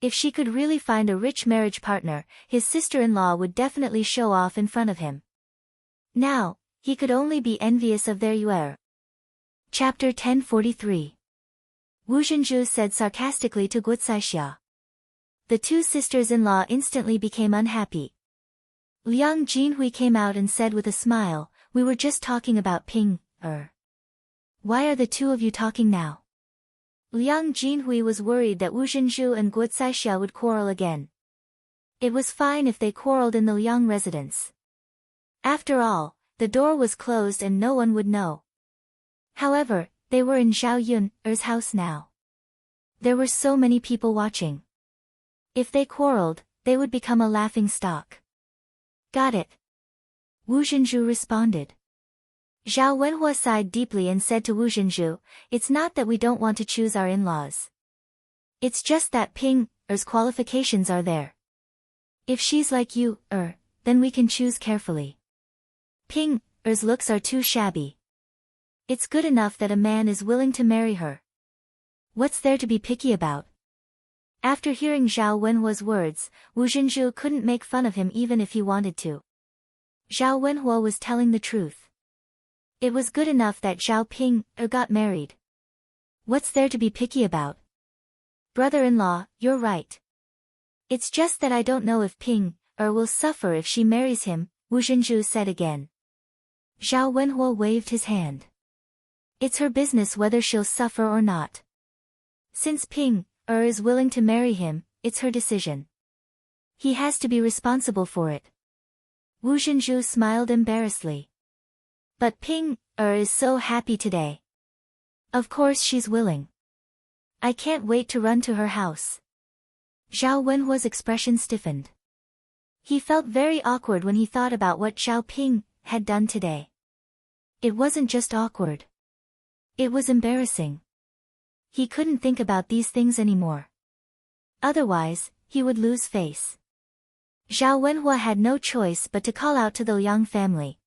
If she could really find a rich marriage partner, his sister-in-law would definitely show off in front of him. Now, he could only be envious of their Yuer. Chapter 1043. Wu Zhenju said sarcastically to Guo Caixia. The two sisters-in-law instantly became unhappy. Liang Jinhui came out and said with a smile, "We were just talking about Ping, Why are the two of you talking now?" Liang Jinhui was worried that Wu Zhenju and Guo Caixia would quarrel again. It was fine if they quarreled in the Liang residence. After all, the door was closed and no one would know. However, they were in Zhao Yun's house now. There were so many people watching. If they quarreled, they would become a laughing stock. Got it. Wu Zhenju responded. Zhao Wenhua sighed deeply and said to Wu Zhenju, "It's not that we don't want to choose our in-laws. It's just that Ping's qualifications are there. If she's like you, then we can choose carefully. Ping's looks are too shabby. It's good enough that a man is willing to marry her. What's there to be picky about?" After hearing Zhao Wenhua's words, Wu Zhenju couldn't make fun of him even if he wanted to. Zhao Wenhua was telling the truth. It was good enough that Zhao Ping got married. What's there to be picky about? Brother-in-law, you're right. It's just that I don't know if Ping will suffer if she marries him, Wu Zhenju said again. Zhao Wenhua waved his hand. It's her business whether she'll suffer or not. Since Ping is willing to marry him, it's her decision. He has to be responsible for it. Wu Zhenju smiled embarrassedly. But Ping is so happy today. Of course she's willing. I can't wait to run to her house. Zhao Wenhua's expression stiffened. He felt very awkward when he thought about what Zhao Ping had done today. It wasn't just awkward. It was embarrassing. He couldn't think about these things anymore. Otherwise, he would lose face. Zhao Wenhua had no choice but to call out to the Liang family.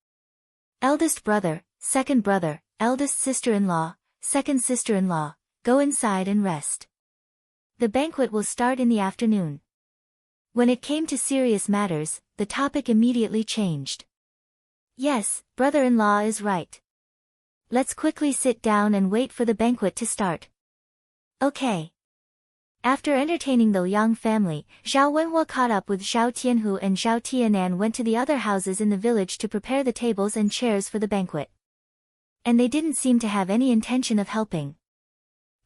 Eldest brother, second brother, eldest sister-in-law, second sister-in-law, go inside and rest. The banquet will start in the afternoon. When it came to serious matters, the topic immediately changed. Yes, brother-in-law is right. Let's quickly sit down and wait for the banquet to start. Okay. After entertaining the Liang family, Zhao Wenhua caught up with Zhao Tianhu and Zhao Tianan went to the other houses in the village to prepare the tables and chairs for the banquet. And they didn't seem to have any intention of helping.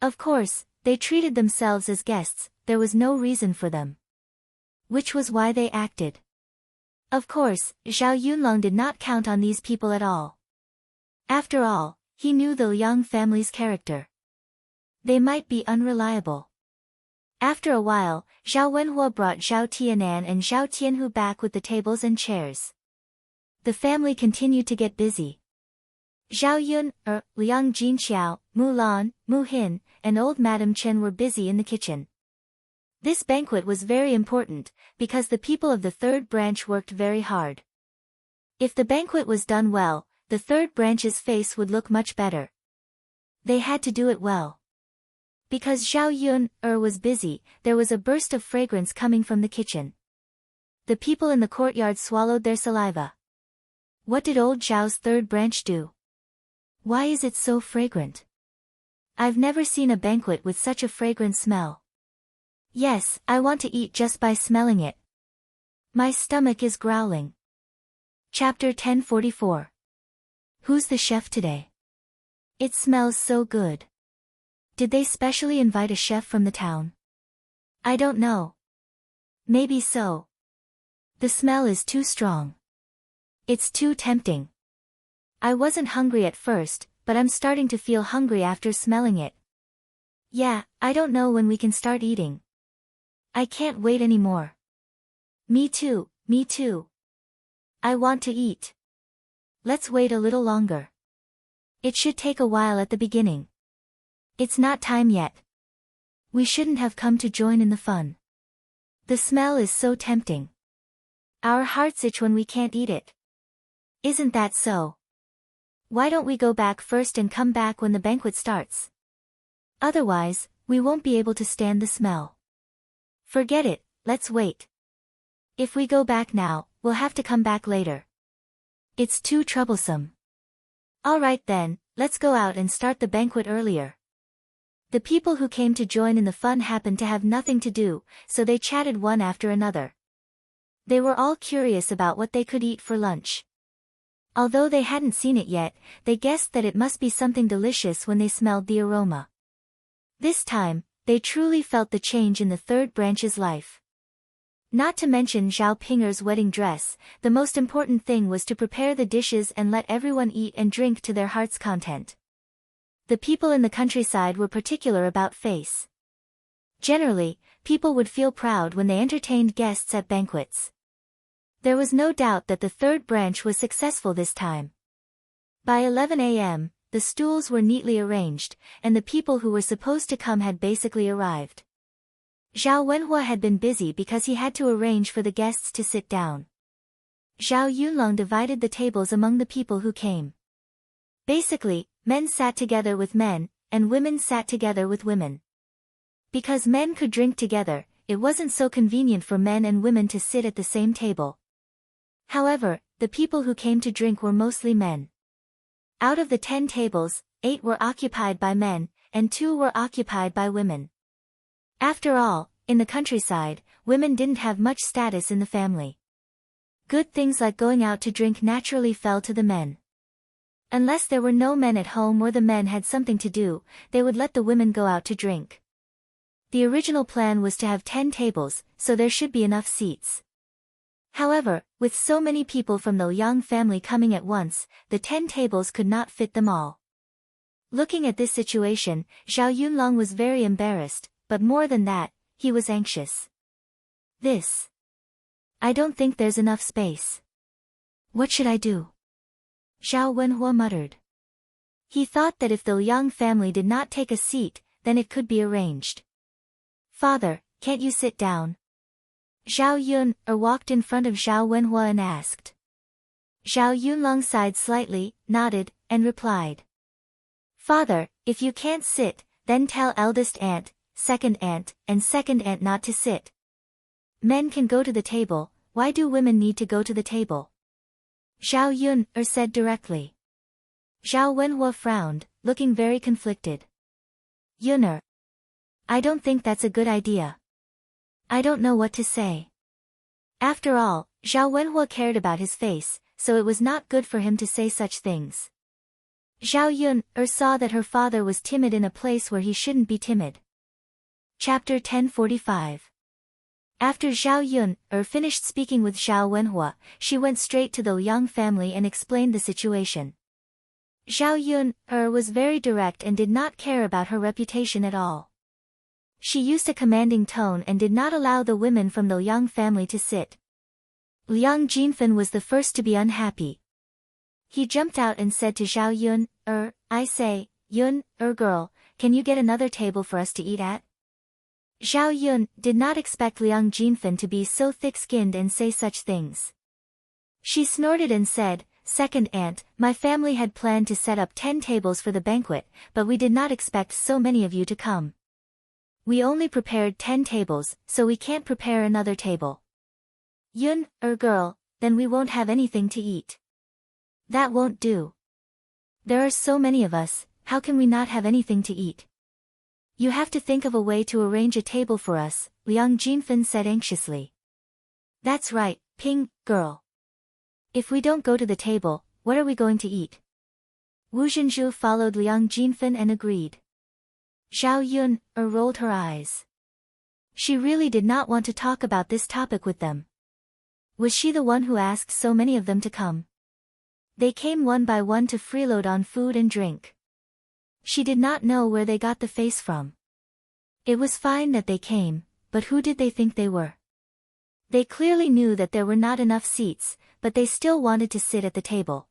Of course, they treated themselves as guests, there was no reason for them. Which was why they acted. Of course, Zhao Yunlong did not count on these people at all. After all, he knew the Liang family's character. They might be unreliable. After a while, Zhao Wenhua brought Zhao Tianan and Zhao Tianhu back with the tables and chairs. The family continued to get busy. Zhao Yun, Liang Jinqiao, Mu Lan, Mu Hin, and old Madame Chen were busy in the kitchen. This banquet was very important, because the people of the third branch worked very hard. If the banquet was done well, the third branch's face would look much better. They had to do it well. Because Zhao Yun was busy, there was a burst of fragrance coming from the kitchen. The people in the courtyard swallowed their saliva. What did old Zhao's third branch do? Why is it so fragrant? I've never seen a banquet with such a fragrant smell. Yes, I want to eat just by smelling it. My stomach is growling. Chapter 1044. Who's the chef today? It smells so good. Did they specially invite a chef from the town? I don't know. Maybe so. The smell is too strong. It's too tempting. I wasn't hungry at first, but I'm starting to feel hungry after smelling it. Yeah, I don't know when we can start eating. I can't wait anymore. Me too, me too. I want to eat. Let's wait a little longer. It should take a while at the beginning. It's not time yet. We shouldn't have come to join in the fun. The smell is so tempting. Our hearts itch when we can't eat it. Isn't that so? Why don't we go back first and come back when the banquet starts? Otherwise, we won't be able to stand the smell. Forget it, let's wait. If we go back now, we'll have to come back later. It's too troublesome. All right then, let's go out and start the banquet earlier. The people who came to join in the fun happened to have nothing to do, so they chatted one after another. They were all curious about what they could eat for lunch. Although they hadn't seen it yet, they guessed that it must be something delicious when they smelled the aroma. This time, they truly felt the change in the third branch's life. Not to mention Zhao Pinger's wedding dress, the most important thing was to prepare the dishes and let everyone eat and drink to their heart's content. The people in the countryside were particular about face. Generally, people would feel proud when they entertained guests at banquets. There was no doubt that the third branch was successful this time. By 11 a.m., the stools were neatly arranged, and the people who were supposed to come had basically arrived. Zhao Wenhua had been busy because he had to arrange for the guests to sit down. Zhao Yunlong divided the tables among the people who came. Basically, men sat together with men, and women sat together with women. Because men could drink together, it wasn't so convenient for men and women to sit at the same table. However, the people who came to drink were mostly men. Out of the 10 tables, 8 were occupied by men, and 2 were occupied by women. After all, in the countryside, women didn't have much status in the family. Good things like going out to drink naturally fell to the men. Unless there were no men at home or the men had something to do, they would let the women go out to drink. The original plan was to have 10 tables, so there should be enough seats. However, with so many people from the Liang family coming at once, the 10 tables could not fit them all. Looking at this situation, Zhao Yunlong was very embarrassed, but more than that, he was anxious. I don't think there's enough space. What should I do? Zhao Wenhua muttered. He thought that if the Liang family did not take a seat, then it could be arranged. Father, can't you sit down? Zhao Yun walked in front of Zhao Wenhua and asked. Zhao Yunlong sighed slightly, nodded, and replied. Father, if you can't sit, then tell eldest aunt, second aunt, and second aunt not to sit. Men can go to the table, why do women need to go to the table? Zhao Yun said directly. Zhao Wenhua frowned, looking very conflicted. Yun I don't think that's a good idea. I don't know what to say. After all, Zhao Wenhua cared about his face, so it was not good for him to say such things. Zhao Yun saw that her father was timid in a place where he shouldn't be timid. Chapter 1045. After Zhao Yun finished speaking with Zhao Wenhua, she went straight to the Liang family and explained the situation. Zhao Yun was very direct and did not care about her reputation at all. She used a commanding tone and did not allow the women from the Liang family to sit. Liang Jinfen was the first to be unhappy. He jumped out and said to Zhao Yun, I say, Yun, girl, can you get another table for us to eat at? Zhao Yun did not expect Liang Jinfen to be so thick-skinned and say such things. She snorted and said, Second aunt, my family had planned to set up 10 tables for the banquet, but we did not expect so many of you to come. We only prepared 10 tables, so we can't prepare another table. Yun, girl, then we won't have anything to eat. That won't do. There are so many of us, how can we not have anything to eat? You have to think of a way to arrange a table for us, Liang Jinfen said anxiously. That's right, Ping, girl. If we don't go to the table, what are we going to eat? Wu Zhenzhu followed Liang Jinfen and agreed. Zhao Yun rolled her eyes. She really did not want to talk about this topic with them. Was she the one who asked so many of them to come? They came one by one to freeload on food and drink. She did not know where they got the face from. It was fine that they came, but who did they think they were? They clearly knew that there were not enough seats, but they still wanted to sit at the table.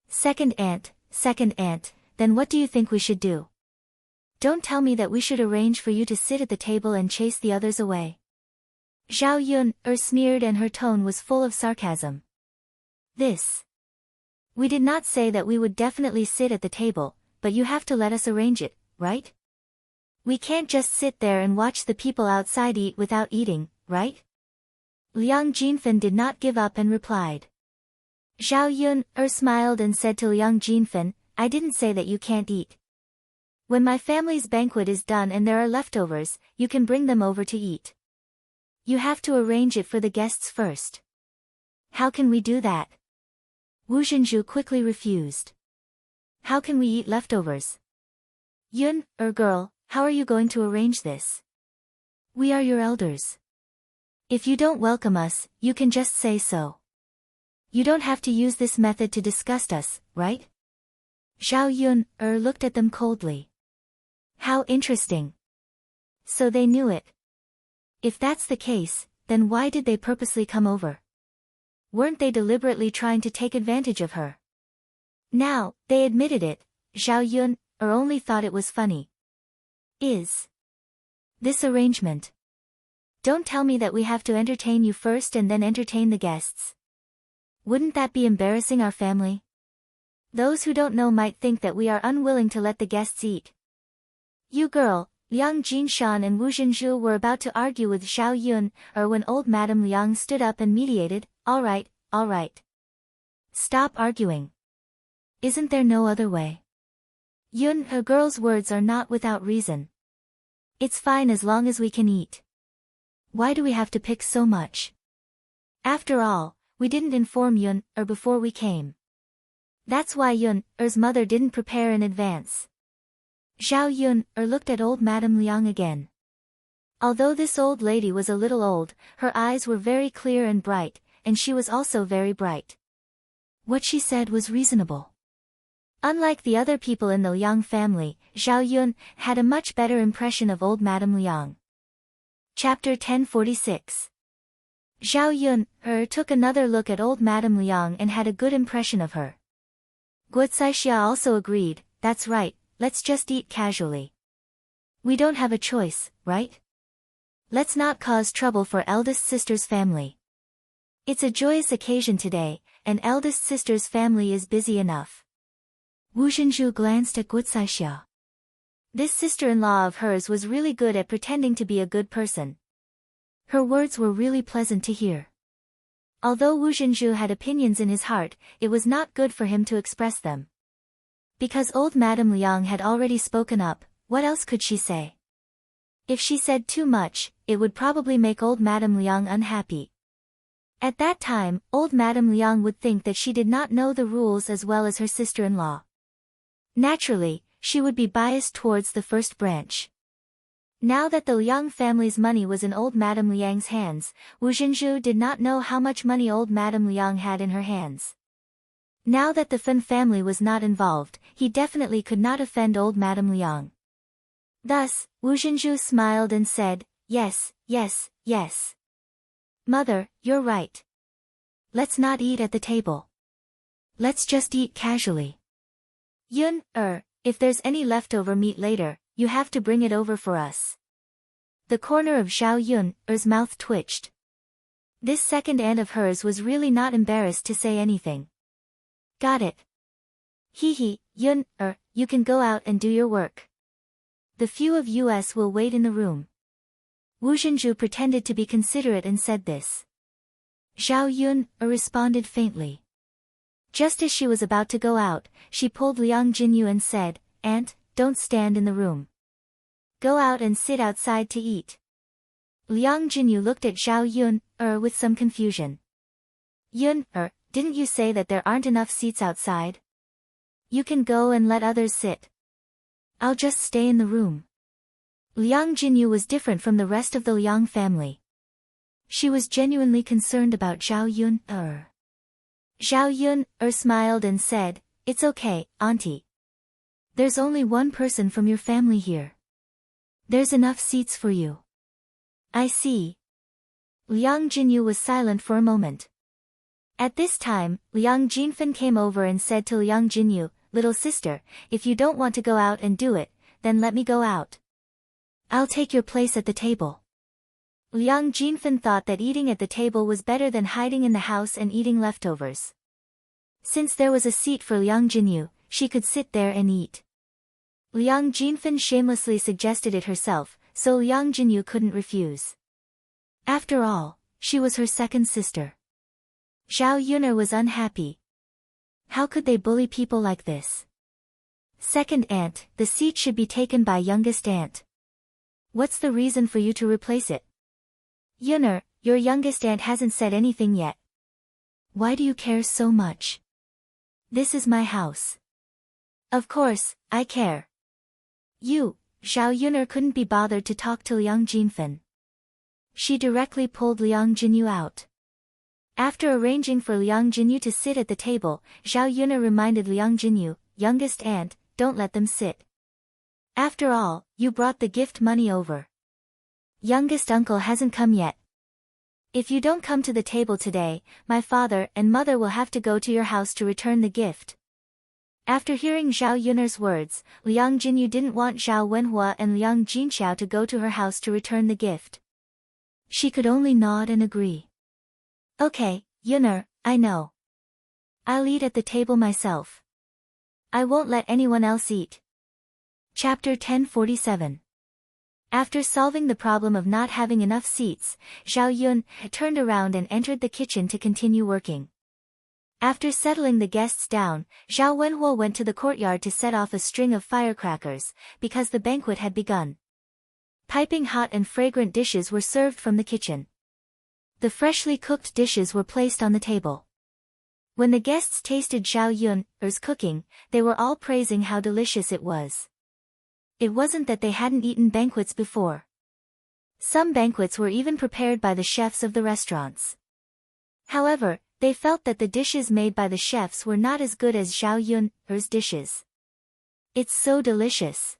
Second aunt, then what do you think we should do? Don't tell me that we should arrange for you to sit at the table and chase the others away. Zhao Yun sneered and her tone was full of sarcasm. We did not say that we would definitely sit at the table, but you have to let us arrange it, right? We can't just sit there and watch the people outside eat without eating, right? Liang Jinfen did not give up and replied. Zhao Yun smiled and said to Liang Jinfen, I didn't say that you can't eat. When my family's banquet is done and there are leftovers, you can bring them over to eat. You have to arrange it for the guests first. How can we do that? Wu Zhenju quickly refused. How can we eat leftovers? Yun, girl, how are you going to arrange this? We are your elders. If you don't welcome us, you can just say so. You don't have to use this method to disgust us, right? Zhao Yun looked at them coldly. How interesting. So they knew it. If that's the case, then why did they purposely come over? Weren't they deliberately trying to take advantage of her? Now, they admitted it, Zhao Yun only thought it was funny. Is this arrangement? Don't tell me that we have to entertain you first and then entertain the guests. Wouldn't that be embarrassing our family? Those who don't know might think that we are unwilling to let the guests eat. You girl, Liang Jinshan and Wu Zhenju were about to argue with Zhao Yun when old Madame Liang stood up and mediated, all right. Stop arguing. Isn't there no other way? Yun, a girl's words are not without reason. It's fine as long as we can eat. Why do we have to pick so much? After all, we didn't inform Yun before we came. That's why Yun's mother didn't prepare in advance. Zhao Yun looked at old Madame Liang again. Although this old lady was a little old, her eyes were very clear and bright, and she was also very bright. What she said was reasonable. Unlike the other people in the Liang family, Zhao Yun had a much better impression of old Madame Liang. Chapter 1046. Zhao Yun took another look at old Madame Liang and had a good impression of her. Guo Caixia also agreed, that's right, let's just eat casually. We don't have a choice, right? Let's not cause trouble for eldest sister's family. It's a joyous occasion today, and eldest sister's family is busy enough. Wu Zhenju glanced at Guo Caixia. This sister-in-law of hers was really good at pretending to be a good person. Her words were really pleasant to hear. Although Wu Zhenju had opinions in his heart, it was not good for him to express them. Because old Madame Liang had already spoken up, what else could she say? If she said too much, it would probably make old Madame Liang unhappy. At that time, old Madame Liang would think that she did not know the rules as well as her sister-in-law. Naturally, she would be biased towards the first branch. Now that the Liang family's money was in old Madame Liang's hands, Wu Zhenju did not know how much money old Madame Liang had in her hands. Now that the Fen family was not involved, he definitely could not offend old Madame Liang. Thus, Wu Zhenju smiled and said, yes. Mother, you're right. Let's not eat at the table. Let's just eat casually. Yun, if there's any leftover meat later, you have to bring it over for us. The corner of Zhao Yun's mouth twitched. This second aunt of hers was really not embarrassed to say anything. Got it. Hee, Yun, you can go out and do your work. The few of us will wait in the room. Wu Zhenju pretended to be considerate and said this. Zhao Yun responded faintly. Just as she was about to go out, she pulled Liang Jinyu and said, Aunt, don't stand in the room. Go out and sit outside to eat. Liang Jinyu looked at Zhao Yun with some confusion. Yun, didn't you say that there aren't enough seats outside? You can go and let others sit. I'll just stay in the room. Liang Jinyu was different from the rest of the Liang family. She was genuinely concerned about Zhao Yun. Zhao Yun smiled and said, It's okay, Auntie. There's only one person from your family here. There's enough seats for you. I see. Liang Jinyu was silent for a moment. At this time, Liang Jinfen came over and said to Liang Jinyu, Little sister, if you don't want to go out and do it, then let me go out. I'll take your place at the table. Liang Jinfen thought that eating at the table was better than hiding in the house and eating leftovers. Since there was a seat for Liang Jinyu, she could sit there and eat. Liang Jinfen shamelessly suggested it herself, so Liang Jinyu couldn't refuse. After all, she was her second sister. Zhao Yun'er was unhappy. How could they bully people like this? Second aunt, the seat should be taken by youngest aunt. What's the reason for you to replace it? Yun'er, your youngest aunt hasn't said anything yet. Why do you care so much? This is my house. Of course, I care. Zhao Yun'er couldn't be bothered to talk to Liang Jinfen. She directly pulled Liang Jinyu out. After arranging for Liang Jinyu to sit at the table, Zhao Yun'er reminded Liang Jinyu, youngest aunt, don't let them sit. After all, you brought the gift money over. Youngest uncle hasn't come yet. If you don't come to the table today, my father and mother will have to go to your house to return the gift. After hearing Zhao Yun'er's words, Liang Jinyu didn't want Zhao Wenhua and Liang Jinxiao to go to her house to return the gift. She could only nod and agree. Okay, Yun'er, I know. I'll eat at the table myself. I won't let anyone else eat. Chapter 1047. After solving the problem of not having enough seats, Zhao Yun turned around and entered the kitchen to continue working. After settling the guests down, Zhao Wenhua went to the courtyard to set off a string of firecrackers, because the banquet had begun. Piping hot and fragrant dishes were served from the kitchen. The freshly cooked dishes were placed on the table. When the guests tasted Zhao Yun'er's cooking, they were all praising how delicious it was. It wasn't that they hadn't eaten banquets before. Some banquets were even prepared by the chefs of the restaurants. However, they felt that the dishes made by the chefs were not as good as Zhao Yun'er's dishes. It's so delicious.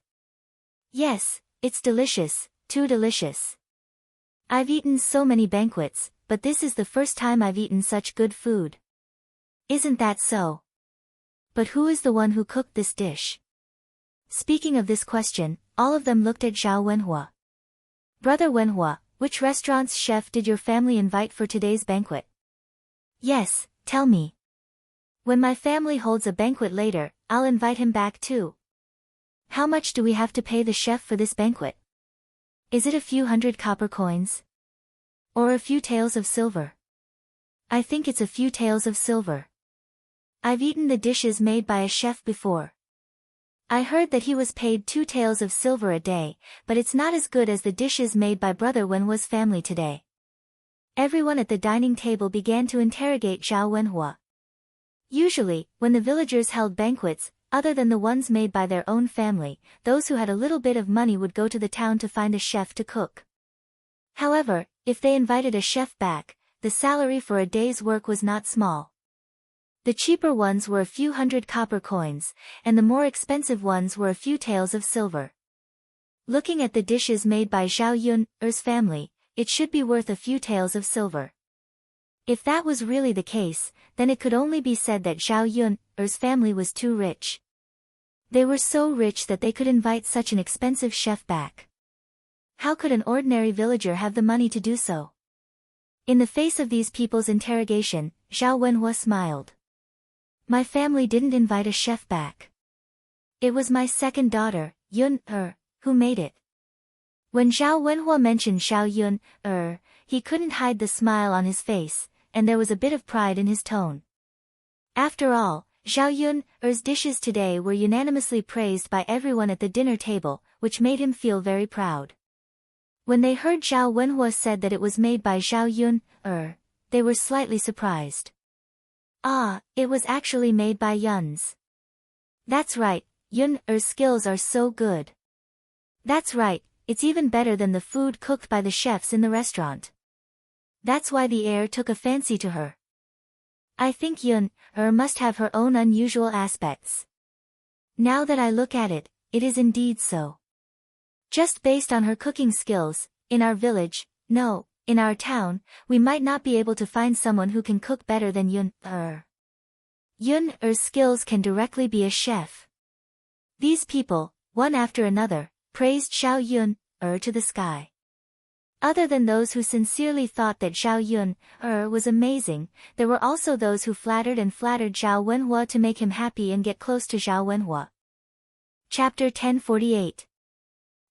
Yes, it's delicious, too delicious. I've eaten so many banquets, but this is the first time I've eaten such good food. Isn't that so? But who is the one who cooked this dish? Speaking of this question, all of them looked at Zhao Wenhua. Brother Wenhua, which restaurant's chef did your family invite for today's banquet? Yes, tell me. When my family holds a banquet later, I'll invite him back too. How much do we have to pay the chef for this banquet? Is it a few hundred copper coins? Or a few taels of silver? I think it's a few taels of silver. I've eaten the dishes made by a chef before. I heard that he was paid 2 taels of silver a day, but it's not as good as the dishes made by Brother Wenhua's family today. Everyone at the dining table began to interrogate Zhao Wenhua. Usually, when the villagers held banquets, other than the ones made by their own family, those who had a little bit of money would go to the town to find a chef to cook. However, if they invited a chef back, the salary for a day's work was not small. The cheaper ones were a few hundred copper coins, and the more expensive ones were a few taels of silver. Looking at the dishes made by Zhao Yun'er's family, it should be worth a few taels of silver. If that was really the case, then it could only be said that Zhao Yun'er's family was too rich. They were so rich that they could invite such an expensive chef back. How could an ordinary villager have the money to do so? In the face of these people's interrogation, Zhao Wenhua smiled. My family didn't invite a chef back. It was my second daughter, Yun'er, who made it. When Zhao Wenhua mentioned Zhao Yun'er, he couldn't hide the smile on his face, and there was a bit of pride in his tone. After all, Zhao Yun'er's dishes today were unanimously praised by everyone at the dinner table, which made him feel very proud. When they heard Zhao Wenhua said that it was made by Zhao Yun'er, they were slightly surprised. Ah, it was actually made by Yun's. That's right, Yun'er's skills are so good. That's right, it's even better than the food cooked by the chefs in the restaurant. That's why the heir took a fancy to her. I think Yun'er must have her own unusual aspects. Now that I look at it, it is indeed so. Just based on her cooking skills, in our village, no, in our town, we might not be able to find someone who can cook better than Yun'er. Yun'er's skills can directly be a chef. These people, one after another, praised Zhao Yun'er to the sky. Other than those who sincerely thought that Zhao Yun was amazing, there were also those who flattered Zhao Wenhua to make him happy and get close to Zhao Wenhua. Chapter 1048.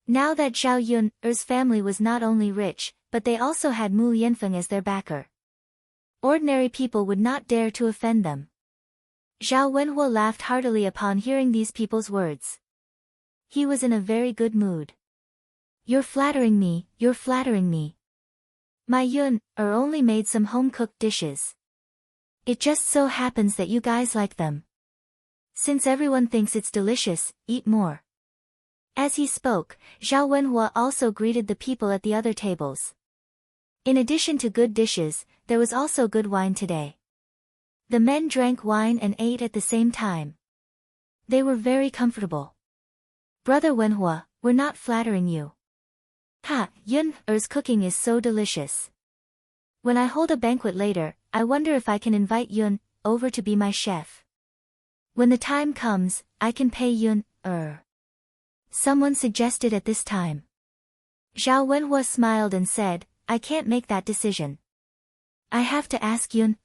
Now that Zhao Yun's family was not only rich, but they also had Mu Yanfeng as their backer. Ordinary people would not dare to offend them. Zhao Wenhua laughed heartily upon hearing these people's words. He was in a very good mood. You're flattering me, you're flattering me. My Yun only made some home-cooked dishes. It just so happens that you guys like them. Since everyone thinks it's delicious, eat more. As he spoke, Zhao Wenhua also greeted the people at the other tables. In addition to good dishes, there was also good wine today. The men drank wine and ate at the same time. They were very comfortable. Brother Wenhua, we're not flattering you. Yun's cooking is so delicious. When I hold a banquet later, I wonder if I can invite Yun over to be my chef. When the time comes, I can pay Yun. Someone suggested at this time. Zhao Wenhua smiled and said, I can't make that decision. I have to ask Yun.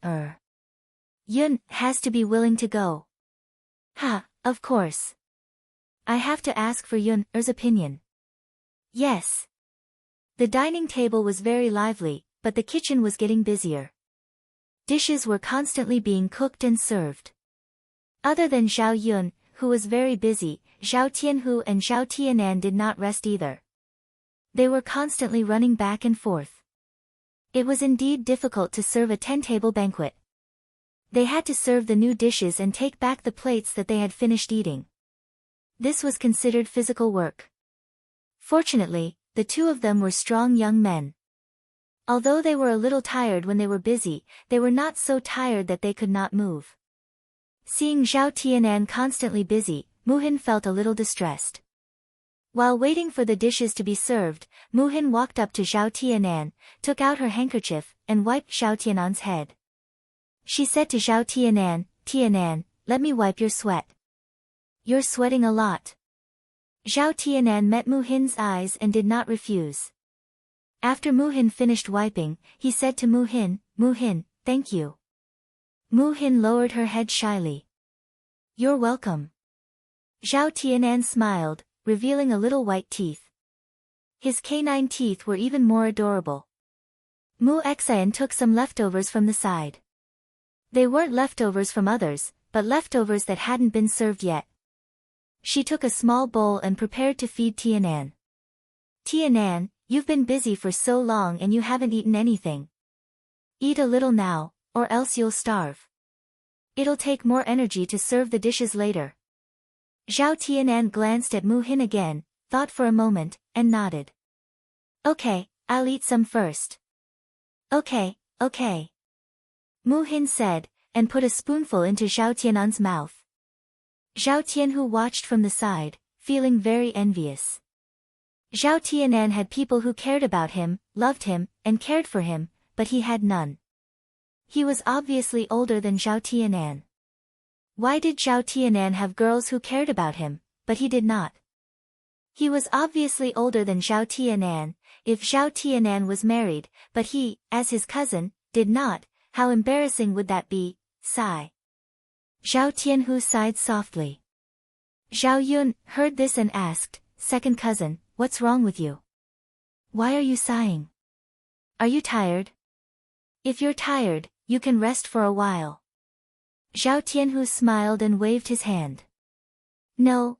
Yun has to be willing to go. Of course. I have to ask for Yun's opinion. Yes. The dining table was very lively, but the kitchen was getting busier. Dishes were constantly being cooked and served. Other than Zhao Yun, who was very busy, Zhao Tianhu and Zhao Tianan did not rest either. They were constantly running back and forth. It was indeed difficult to serve a 10-table banquet. They had to serve the new dishes and take back the plates that they had finished eating. This was considered physical work. Fortunately, the two of them were strong young men. Although they were a little tired when they were busy, they were not so tired that they could not move. Seeing Zhao Tianan constantly busy, Muhin felt a little distressed. While waiting for the dishes to be served, Muhin walked up to Zhao Tianan, took out her handkerchief, and wiped Zhao Tianan's head. She said to Zhao Tianan, Tianan, let me wipe your sweat. You're sweating a lot. Zhao Tianan met Muhin's eyes and did not refuse. After Muhin finished wiping, he said to Muhin, Muhin, thank you. Muhin lowered her head shyly. You're welcome. Zhao Tianan smiled, revealing a little white teeth. His canine teeth were even more adorable. Mu Xian took some leftovers from the side. They weren't leftovers from others, but leftovers that hadn't been served yet. She took a small bowl and prepared to feed Tianan. Tianan, you've been busy for so long and you haven't eaten anything. Eat a little now, or else you'll starve. It'll take more energy to serve the dishes later. Zhao Tianan glanced at Muhin again, thought for a moment, and nodded. Okay, I'll eat some first. Okay. Muhin said, and put a spoonful into Zhao Tianan's mouth. Zhao Tianhu watched from the side, feeling very envious. Zhao Tianan had people who cared about him, loved him, and cared for him, but he had none. He was obviously older than Zhao Tianan. Why did Zhao Tianan have girls who cared about him, but he did not? He was obviously older than Zhao Tianan. If Zhao Tianan was married, but he, as his cousin, did not, how embarrassing would that be? Sigh. Zhao Tianhu sighed softly. Zhao Yun heard this and asked, Second cousin, what's wrong with you? Why are you sighing? Are you tired? If you're tired, you can rest for a while. Zhao Tianhu smiled and waved his hand. No.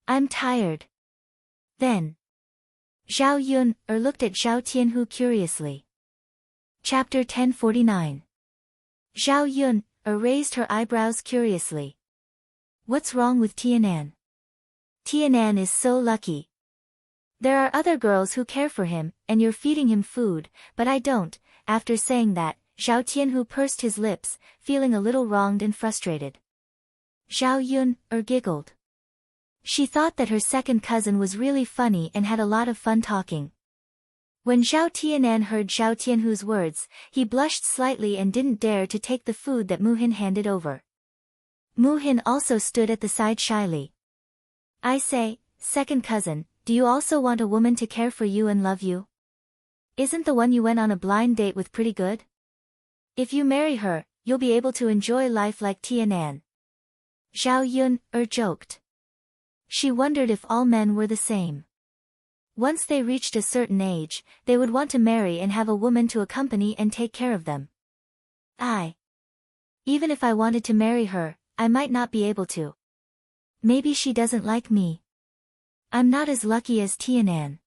I'm tired. Then. Zhao Yun looked at Zhao Tianhu curiously. Chapter 1049. Zhao Yun raised her eyebrows curiously. What's wrong with Tianan? Tianan is so lucky. There are other girls who care for him, and you're feeding him food, but I don't. After saying that, Zhao Tianhu pursed his lips, feeling a little wronged and frustrated. Zhao Yun giggled. She thought that her second cousin was really funny and had a lot of fun talking. When Zhao Tianan heard Zhao Tianhu's words, he blushed slightly and didn't dare to take the food that Muhin handed over. Muhin also stood at the side shyly. I say, second cousin, do you also want a woman to care for you and love you? Isn't the one you went on a blind date with pretty good? If you marry her, you'll be able to enjoy life like Tianan. Zhao Yun joked. She wondered if all men were the same. Once they reached a certain age, they would want to marry and have a woman to accompany and take care of them. Even if I wanted to marry her, I might not be able to. Maybe she doesn't like me. I'm not as lucky as Tianan.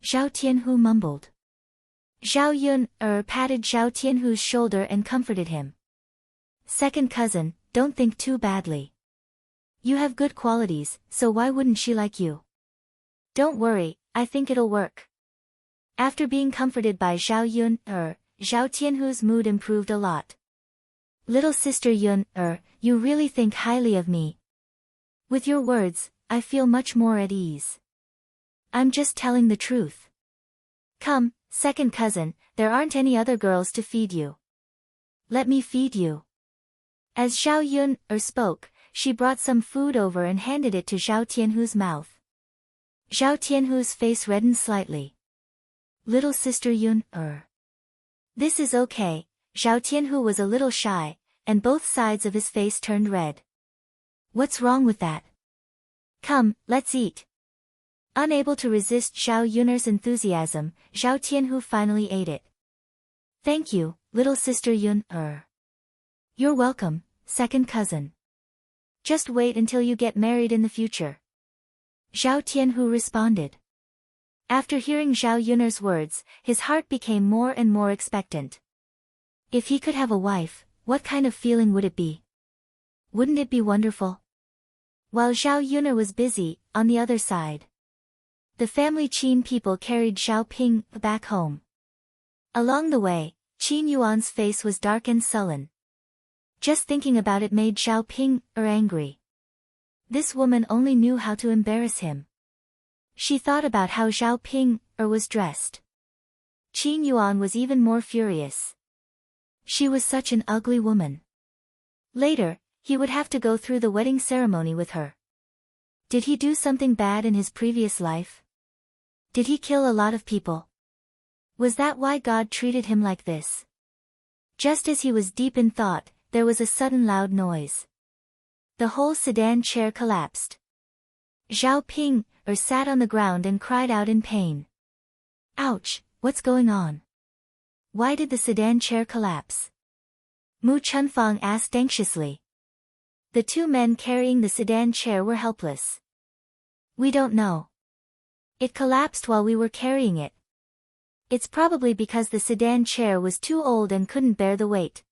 Zhao Tianhu mumbled. Zhao Yun patted Zhao Tianhu's shoulder and comforted him. Second cousin, don't think too badly. You have good qualities, so why wouldn't she like you? Don't worry, I think it'll work. After being comforted by Zhao Yun Zhao Tianhu's mood improved a lot. Little sister Yun you really think highly of me. With your words, I feel much more at ease. I'm just telling the truth. Come, second cousin, there aren't any other girls to feed you. Let me feed you. As Zhao Yun spoke, she brought some food over and handed it to Zhao Tianhu's mouth. Zhao Tianhu's face reddened slightly. Little sister Yun This is okay. Zhao Tianhu was a little shy, and both sides of his face turned red. What's wrong with that? Come, let's eat. Unable to resist Zhao Yun's enthusiasm, Zhao Tianhu finally ate it. Thank you, little sister Yun You're welcome, second cousin. Just wait until you get married in the future. Zhao Tianhu responded. After hearing Zhao Yun's words, his heart became more and more expectant. If he could have a wife, what kind of feeling would it be? Wouldn't it be wonderful? While Zhao Yun was busy, on the other side, the family Qin people carried Zhao Ping back home. Along the way, Qin Yuan's face was dark and sullen. Just thinking about it made Zhao Ping angry. This woman only knew how to embarrass him. She thought about how Zhao Ping was dressed. Qin Yuan was even more furious. She was such an ugly woman. Later, he would have to go through the wedding ceremony with her. Did he do something bad in his previous life? Did he kill a lot of people? Was that why God treated him like this? Just as he was deep in thought, there was a sudden loud noise. The whole sedan chair collapsed. Zhao Ping sat on the ground and cried out in pain. Ouch, what's going on? Why did the sedan chair collapse? Mu Chunfang asked anxiously. The two men carrying the sedan chair were helpless. We don't know. It collapsed while we were carrying it. It's probably because the sedan chair was too old and couldn't bear the weight.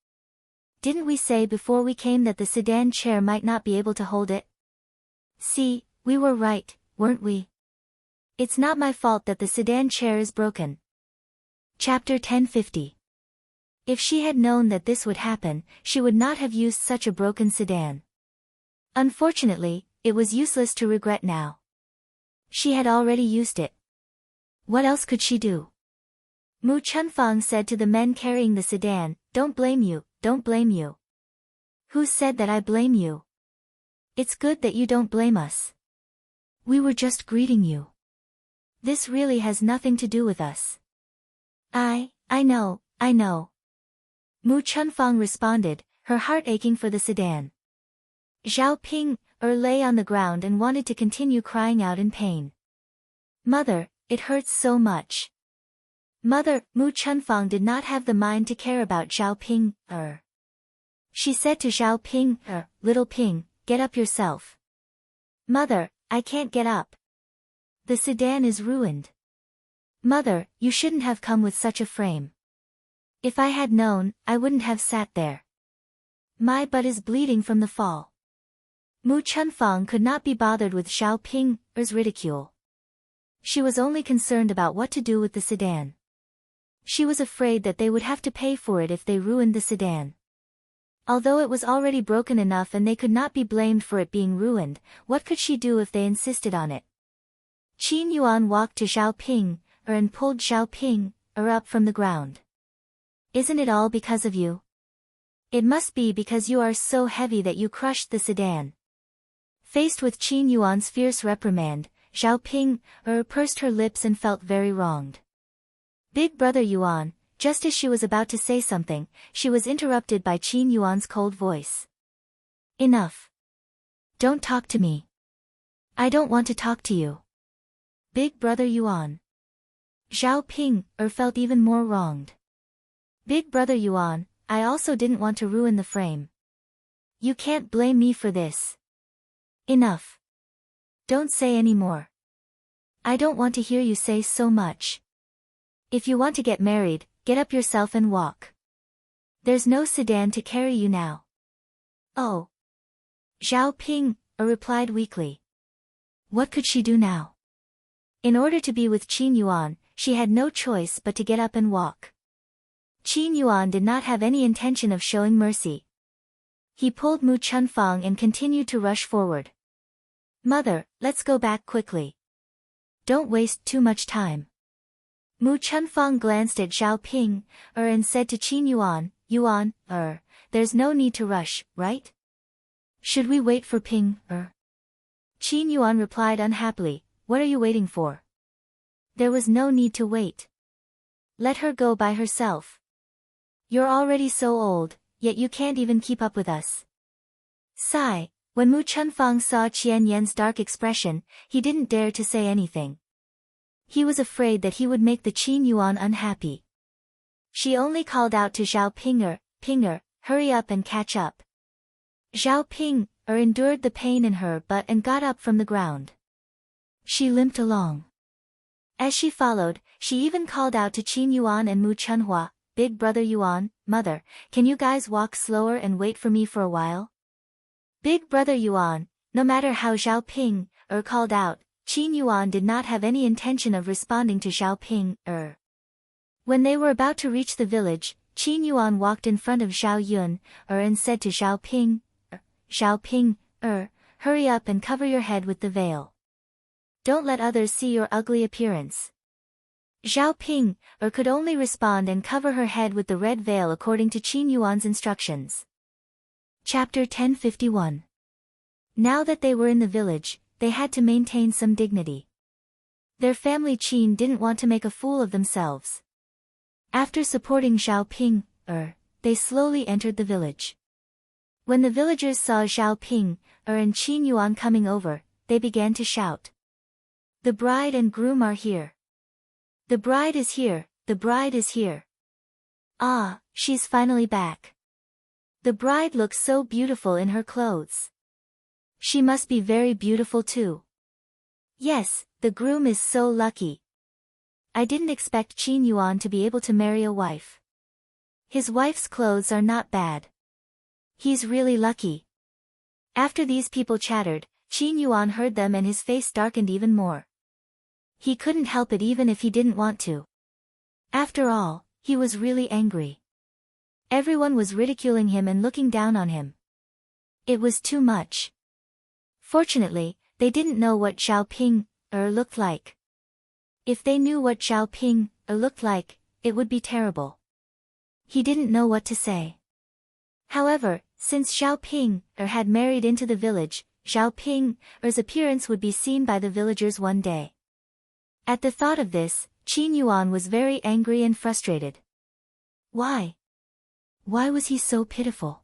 Didn't we say before we came that the sedan chair might not be able to hold it? See, we were right, weren't we? It's not my fault that the sedan chair is broken. Chapter 1050. If she had known that this would happen, she would not have used such a broken sedan. Unfortunately, it was useless to regret now. She had already used it. What else could she do? Mu Chunfang said to the men carrying the sedan, Don't blame you, don't blame you. Who said that I blame you? It's good that you don't blame us. We were just greeting you. This really has nothing to do with us. I know. Mu Chunfang responded, her heart aching for the sedan. Zhao Ping lay on the ground and wanted to continue crying out in pain. Mother, it hurts so much. Mother, Mu Chunfang did not have the mind to care about Zhao Ping She said to Zhao Ping Little Ping, get up yourself. Mother, I can't get up. The sedan is ruined. Mother, you shouldn't have come with such a frame. If I had known, I wouldn't have sat there. My butt is bleeding from the fall. Mu Chunfang could not be bothered with Zhao Ping's ridicule. She was only concerned about what to do with the sedan. She was afraid that they would have to pay for it if they ruined the sedan. Although it was already broken enough and they could not be blamed for it being ruined, what could she do if they insisted on it? Qin Yuan walked to Zhao Ping and pulled Zhao Ping up from the ground. Isn't it all because of you? It must be because you are so heavy that you crushed the sedan. Faced with Qin Yuan's fierce reprimand, Zhao Ping pursed her lips and felt very wronged. Big Brother Yuan, just as she was about to say something, she was interrupted by Qin Yuan's cold voice. Enough. Don't talk to me. I don't want to talk to you. Big Brother Yuan. Zhao Ping felt even more wronged. Big Brother Yuan, I also didn't want to ruin the frame. You can't blame me for this. Enough. Don't say any more. I don't want to hear you say so much. If you want to get married, get up yourself and walk. There's no sedan to carry you now. Oh. Zhao Ping replied weakly. What could she do now? In order to be with Qin Yuan, she had no choice but to get up and walk. Qin Yuan did not have any intention of showing mercy. He pulled Mu Chunfang and continued to rush forward. Mother, let's go back quickly. Don't waste too much time. Mu Chunfang glanced at Zhao Ping and said to Qin Yuan, Yuan, there's no need to rush, right? Should we wait for Ping, Qin Yuan replied unhappily, what are you waiting for? There was no need to wait. Let her go by herself. You're already so old, yet you can't even keep up with us. Sigh, when Mu Chunfang saw Qian Yan's dark expression, he didn't dare to say anything. He was afraid that he would make the Qin Yuan unhappy. She only called out to Zhao Pinger, hurry up and catch up. Zhao Ping endured the pain in her butt and got up from the ground. She limped along. As she followed, she even called out to Qin Yuan and Mu Chunhua, Big Brother Yuan, Mother, can you guys walk slower and wait for me for a while? Big Brother Yuan, no matter how Zhao Ping called out, Qin Yuan did not have any intention of responding to Zhao Ping When they were about to reach the village, Qin Yuan walked in front of Zhao Yun and said to Zhao Ping, hurry up and cover your head with the veil. Don't let others see your ugly appearance. Zhao Ping could only respond and cover her head with the red veil according to Qin Yuan's instructions. Chapter 1051. Now that they were in the village, they had to maintain some dignity. Their family Qin didn't want to make a fool of themselves. After supporting Zhao Ping they slowly entered the village. When the villagers saw Zhao Ping and Qin Yuan coming over, they began to shout. The bride and groom are here. The bride is here, the bride is here. Ah, she's finally back. The bride looks so beautiful in her clothes. She must be very beautiful too. Yes, the groom is so lucky. I didn't expect Qin Yuan to be able to marry a wife. His wife's clothes are not bad. He's really lucky. After these people chattered, Qin Yuan heard them and his face darkened even more. He couldn't help it even if he didn't want to. After all, he was really angry. Everyone was ridiculing him and looking down on him. It was too much. Fortunately, they didn't know what Zhao Ping looked like. If they knew what Zhao Ping looked like, it would be terrible. He didn't know what to say. However, since Zhao Ping had married into the village, Zhao Ping's appearance would be seen by the villagers one day. At the thought of this, Qin Yuan was very angry and frustrated. Why? Why was he so pitiful?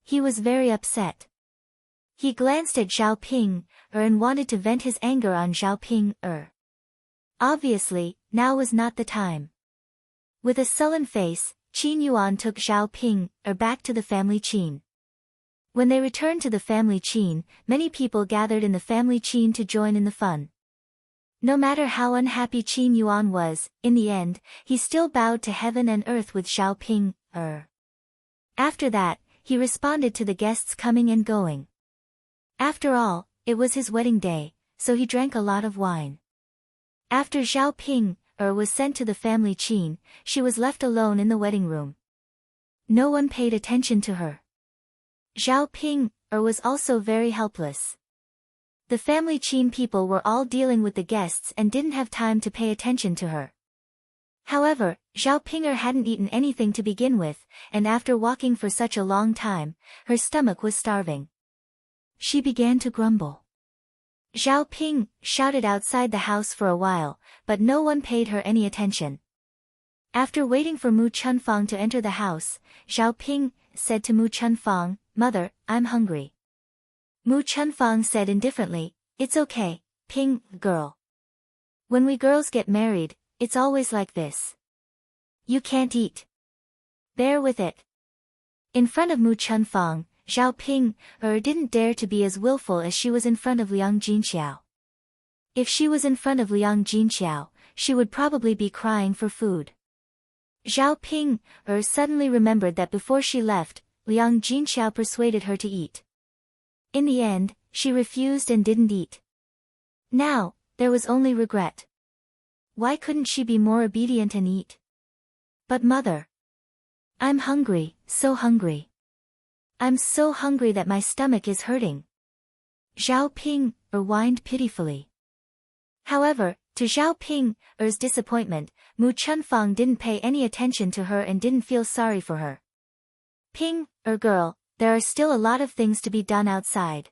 He was very upset. He glanced at Zhao Ping and wanted to vent his anger on Zhao Ping Obviously, now was not the time. With a sullen face, Qin Yuan took Zhao Ping back to the family Qin. When they returned to the family Qin, many people gathered in the family Qin to join in the fun. No matter how unhappy Qin Yuan was, in the end, he still bowed to heaven and earth with Zhao Ping After that, he responded to the guests coming and going. After all, it was his wedding day, so he drank a lot of wine. After Zhao Ping was sent to the family Qin, she was left alone in the wedding room. No one paid attention to her. Zhao Ping was also very helpless. The family Qin people were all dealing with the guests and didn't have time to pay attention to her. However, Zhao Pinger hadn't eaten anything to begin with, and after walking for such a long time, her stomach was starving. She began to grumble. Zhao Ping shouted outside the house for a while, but no one paid her any attention. After waiting for Mu Chunfang to enter the house, Zhao Ping said to Mu Chunfang, "Mother, I'm hungry." Mu Chunfang said indifferently, "It's okay, Ping, girl. When we girls get married, it's always like this. You can't eat. Bear with it." In front of Mu Chunfang, Zhao Ping didn't dare to be as willful as she was in front of Liang Jinxiao. If she was in front of Liang Jinxiao, she would probably be crying for food. Zhao Ping suddenly remembered that before she left, Liang Jinxiao persuaded her to eat. In the end, she refused and didn't eat. Now, there was only regret. Why couldn't she be more obedient and eat? "But mother, I'm hungry, so hungry. I'm so hungry that my stomach is hurting." Zhao Ping whined pitifully. However, to Zhao Ping's disappointment, Mu Chunfang didn't pay any attention to her and didn't feel sorry for her. "Ping, girl, there are still a lot of things to be done outside.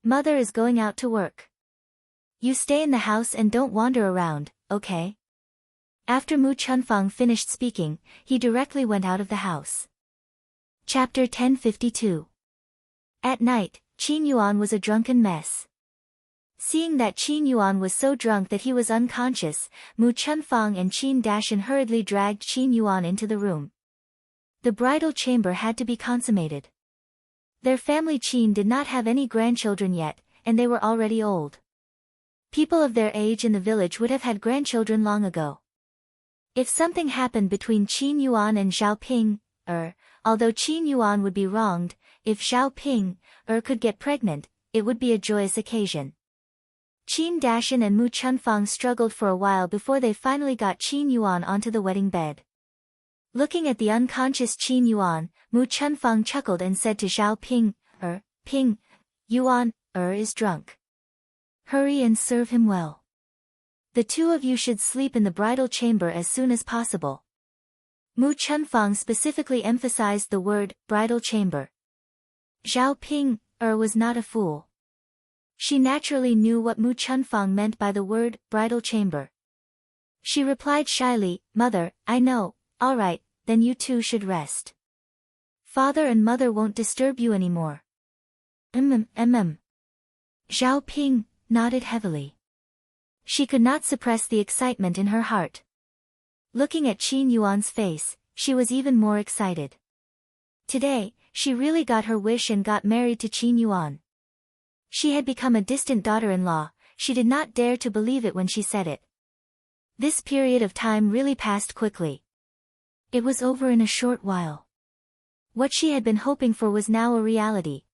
Mother is going out to work. You stay in the house and don't wander around, okay?" After Mu Chunfang finished speaking, he directly went out of the house. Chapter 1052. At night, Qin Yuan was a drunken mess. Seeing that Qin Yuan was so drunk that he was unconscious, Mu Chunfang and Qin Dashan hurriedly dragged Qin Yuan into the room. The bridal chamber had to be consummated. Their family Qin did not have any grandchildren yet, and they were already old. People of their age in the village would have had grandchildren long ago. If something happened between Qin Yuan and Zhao Ping, although Qin Yuan would be wronged, if Zhao Ping could get pregnant, it would be a joyous occasion. Qin Dashan and Mu Chunfang struggled for a while before they finally got Qin Yuan onto the wedding bed. Looking at the unconscious Qin Yuan, Mu Chunfang chuckled and said to Zhao Ping, "Ping, Yuan is drunk. Hurry and serve him well. The two of you should sleep in the bridal chamber as soon as possible." Mu Chunfang specifically emphasized the word, bridal chamber. Zhao Ping was not a fool. She naturally knew what Mu Chunfang meant by the word, bridal chamber. She replied shyly, "Mother, I know, all right, then you two should rest. Father and mother won't disturb you anymore." Zhao Ping nodded heavily. She could not suppress the excitement in her heart. Looking at Qin Yuan's face, she was even more excited. Today, she really got her wish and got married to Qin Yuan. She had become a distant daughter-in-law. She did not dare to believe it when she said it. This period of time really passed quickly. It was over in a short while. What she had been hoping for was now a reality.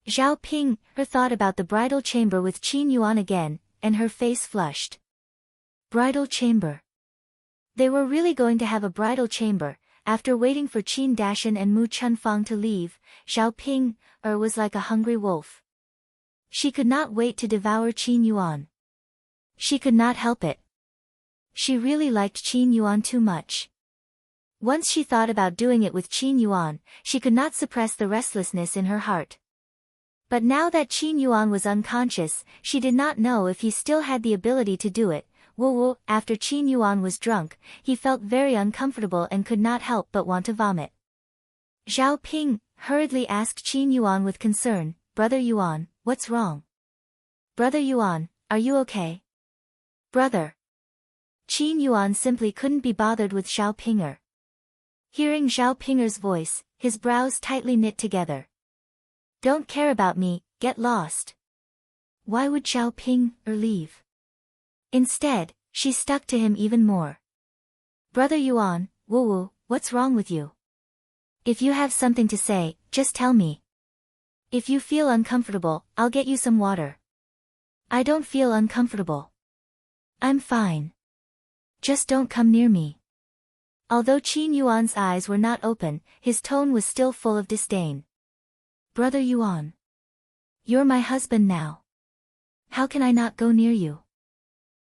Zhao Ping thought about the bridal chamber with Qin Yuan again, and her face flushed. Bridal chamber. They were really going to have a bridal chamber. After waiting for Qin Dashan and Mu Chunfang to leave, Zhao Ping was like a hungry wolf. She could not wait to devour Qin Yuan. She could not help it. She really liked Qin Yuan too much. Once she thought about doing it with Qin Yuan, she could not suppress the restlessness in her heart. But now that Qin Yuan was unconscious, she did not know if he still had the ability to do it. After Qin Yuan was drunk, he felt very uncomfortable and could not help but want to vomit. Zhao Ping hurriedly asked Qin Yuan with concern, "Brother Yuan, what's wrong? Brother Yuan, are you okay?" "Brother." Qin Yuan simply couldn't be bothered with Zhao Pinger. Hearing Zhao Pinger's voice, his brows tightly knit together. "Don't care about me, get lost." Why would Zhao Ping leave? Instead, she stuck to him even more. "Brother Yuan, what's wrong with you? If you have something to say, just tell me. If you feel uncomfortable, I'll get you some water." "I don't feel uncomfortable. I'm fine. Just don't come near me." Although Qin Yuan's eyes were not open, his tone was still full of disdain. "Brother Yuan. You're my husband now. How can I not go near you?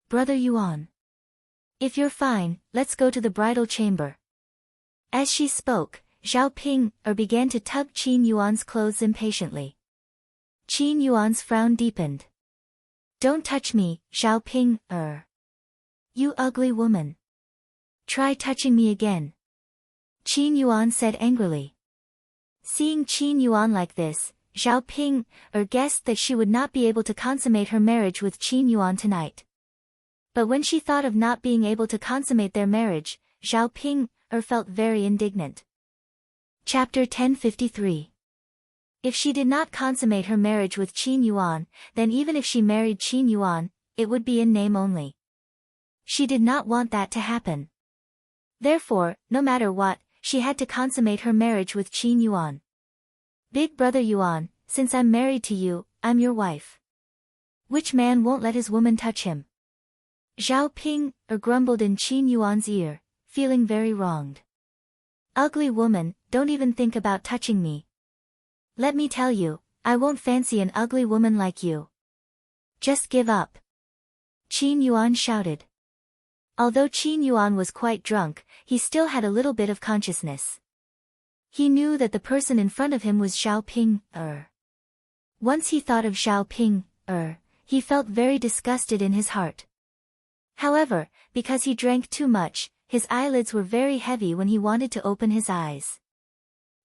Brother Yuan. If you're fine, let's go to the bridal chamber." As she spoke, Zhao Ping began to tug Qin Yuan's clothes impatiently. Qin Yuan's frown deepened. Don't touch me, Zhao Ping, You ugly woman. Try touching me again. Qin Yuan said angrily. Seeing Qin Yuan like this, Zhao Ping, guessed that she would not be able to consummate her marriage with Qin Yuan tonight. But when she thought of not being able to consummate their marriage, Zhao Ping, felt very indignant. Chapter 1053. If she did not consummate her marriage with Qin Yuan, then even if she married Qin Yuan, it would be in name only. She did not want that to happen. Therefore, no matter what, she had to consummate her marriage with Qin Yuan. Big brother Yuan, since I'm married to you, I'm your wife. Which man won't let his woman touch him? Zhao Ping, grumbled in Qin Yuan's ear, feeling very wronged. Ugly woman, don't even think about touching me. Let me tell you, I won't fancy an ugly woman like you. Just give up. Qin Yuan shouted. Although Qin Yuan was quite drunk, he still had a little bit of consciousness. He knew that the person in front of him was Zhao Ping, Once he thought of Zhao Ping, he felt very disgusted in his heart. However, because he drank too much, his eyelids were very heavy when he wanted to open his eyes.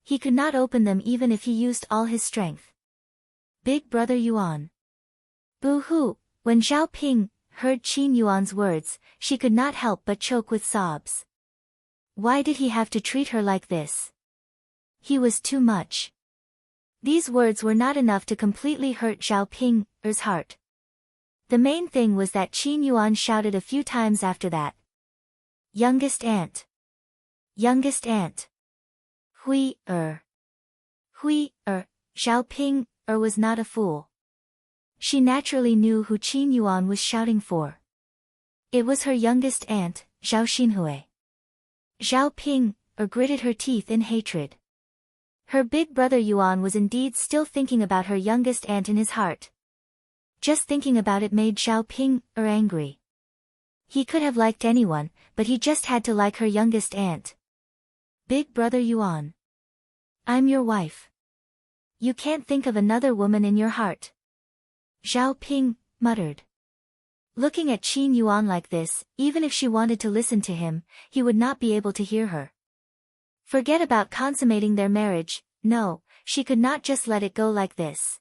He could not open them even if he used all his strength. Big brother Yuan. Boo-hoo, when Zhao Ping heard Qin Yuan's words, she could not help but choke with sobs. Why did he have to treat her like this? He was too much. These words were not enough to completely hurt Zhao Ping's heart. The main thing was that Qin Yuan shouted a few times after that. Youngest aunt. Youngest aunt. Hui, Zhao Ping, was not a fool. She naturally knew who Qin Yuan was shouting for. It was her youngest aunt, Zhao Xinhui. Zhao Ping, gritted her teeth in hatred. Her big brother Yuan was indeed still thinking about her youngest aunt in his heart. Just thinking about it made Zhao Ping, angry. He could have liked anyone, but he just had to like her youngest aunt. Big brother Yuan. I'm your wife. You can't think of another woman in your heart. Zhao Ping muttered. Looking at Qin Yuan like this, even if she wanted to listen to him, he would not be able to hear her. Forget about consummating their marriage, no, she could not just let it go like this.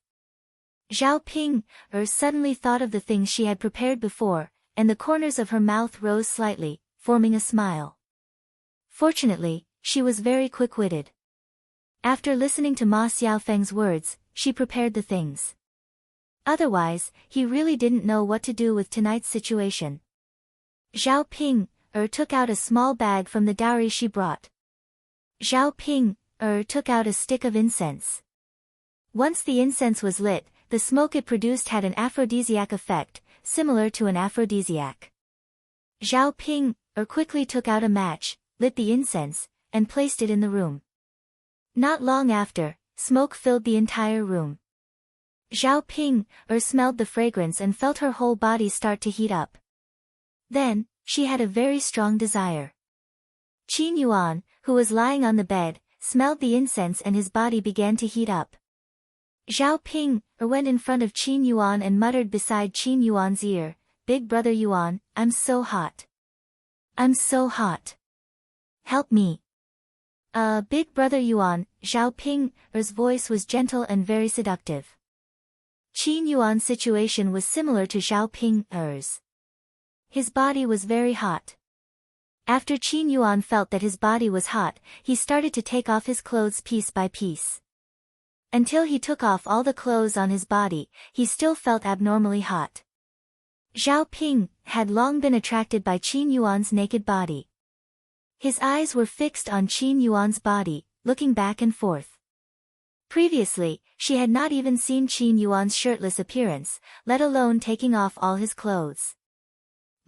Zhao Ping, suddenly thought of the things she had prepared before, and the corners of her mouth rose slightly, forming a smile. Fortunately, she was very quick-witted. After listening to Ma Xiaofeng's words, she prepared the things. Otherwise, he really didn't know what to do with tonight's situation. Zhao Ping, took out a small bag from the dowry she brought. Zhao Ping, took out a stick of incense. Once the incense was lit, the smoke it produced had an aphrodisiac effect, similar to an aphrodisiac. Zhao Ping, quickly took out a match, lit the incense, and placed it in the room. Not long after, smoke filled the entire room. Zhao Ping, smelled the fragrance and felt her whole body start to heat up. Then, she had a very strong desire. Qin Yuan, who was lying on the bed, smelled the incense and his body began to heat up. Zhao Ping, went in front of Qin Yuan and muttered beside Qin Yuan's ear, Big brother Yuan, I'm so hot. I'm so hot. Help me. Big brother Yuan, Zhao Ping's voice was gentle and very seductive. Qin Yuan's situation was similar to Zhao Ping's. His body was very hot. After Qin Yuan felt that his body was hot, he started to take off his clothes piece by piece. Until he took off all the clothes on his body, he still felt abnormally hot. Zhao Ping had long been attracted by Qin Yuan's naked body. His eyes were fixed on Qin Yuan's body, looking back and forth. Previously, she had not even seen Qin Yuan's shirtless appearance, let alone taking off all his clothes.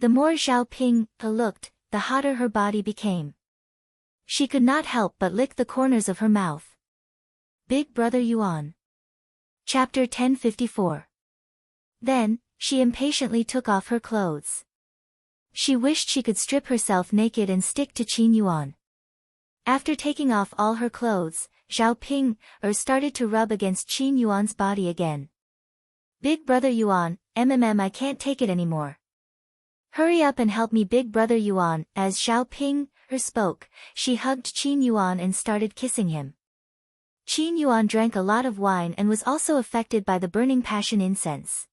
The more Zhao Ping looked, the hotter her body became. She could not help but lick the corners of her mouth. Big brother Yuan. Chapter 1054. Then, she impatiently took off her clothes. She wished she could strip herself naked and stick to Qin Yuan. After taking off all her clothes, Zhao Ping started to rub against Qin Yuan's body again. Big brother Yuan, I can't take it anymore. Hurry up and help me big brother Yuan. As Xiao Ping spoke, she hugged Qin Yuan and started kissing him. Qin Yuan drank a lot of wine and was also affected by the burning passion incense.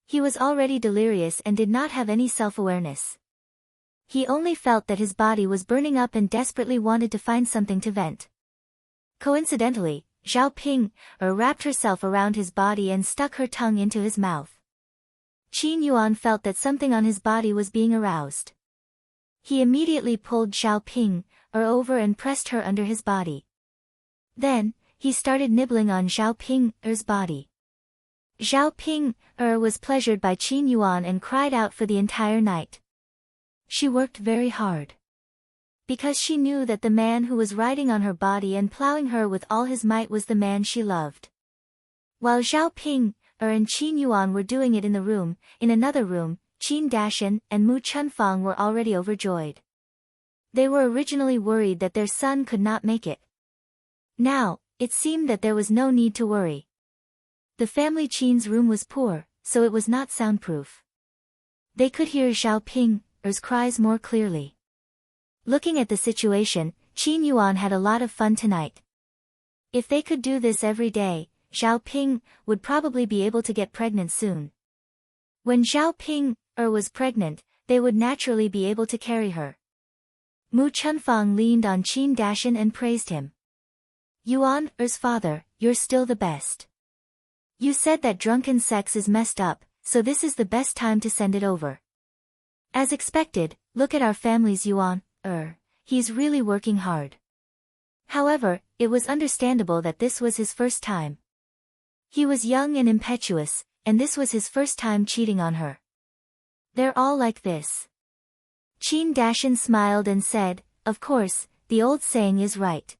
He was already delirious and did not have any self-awareness. He only felt that his body was burning up and desperately wanted to find something to vent. Coincidentally, Xiao Ping wrapped herself around his body and stuck her tongue into his mouth. Qin Yuan felt that something on his body was being aroused. He immediately pulled Xiao Ping over and pressed her under his body. Then, he started nibbling on Xiao Ping's body. Xiao Ping was pleasured by Qin Yuan and cried out for the entire night. She worked very hard. Because she knew that the man who was riding on her body and plowing her with all his might was the man she loved. While Xiao Ping and Qin Yuan were doing it in another room, Qin Dashan and Mu Chunfang were already overjoyed. They were originally worried that their son could not make it. Now, it seemed that there was no need to worry. The family Qin's room was poor, so it was not soundproof. They could hear Xiao Ping's cries more clearly. Looking at the situation, Qin Yuan had a lot of fun tonight. If they could do this every day, Xiao Ping would probably be able to get pregnant soon. When Xiao Ping was pregnant, they would naturally be able to carry her. Mu Chunfang leaned on Qin Dashan and praised him. Yuan's father, you're still the best. You said that drunken sex is messed up, so this is the best time to send it over. As expected, look at our family's Yuan, he's really working hard. However, it was understandable that this was his first time. He was young and impetuous, and this was his first time cheating on her. They're all like this. Qin Dashan smiled and said, of course, the old saying is right.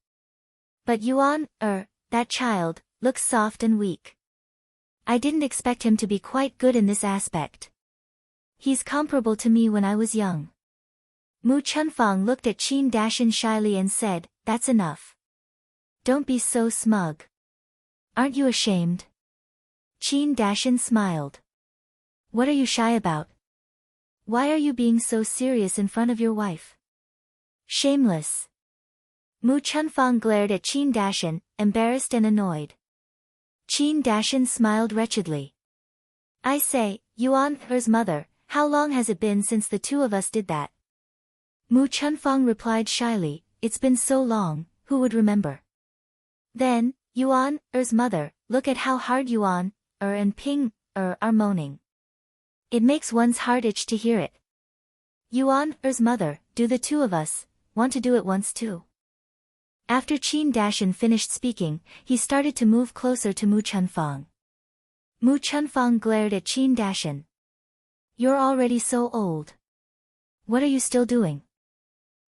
But Yuan, that child, looks soft and weak. I didn't expect him to be quite good in this aspect. He's comparable to me when I was young. Mu Chunfang looked at Qin Dashan shyly and said, that's enough. Don't be so smug. Aren't you ashamed? Qin Dashan smiled. What are you shy about? Why are you being so serious in front of your wife? Shameless. Mu Chunfang glared at Qin Dashan, embarrassed and annoyed. Qin Dashan smiled wretchedly. I say, Yuan's mother, how long has it been since the two of us did that? Mu Chunfang replied shyly, it's been so long, who would remember? Then, Yuan's mother, look at how hard Yuan and Ping are moaning. It makes one's heart itch to hear it. Yuan's mother, do the two of us want to do it once too? After Qin Dashan finished speaking, he started to move closer to Mu Chunfang. Mu Chunfang glared at Qin Dashan. You're already so old. What are you still doing?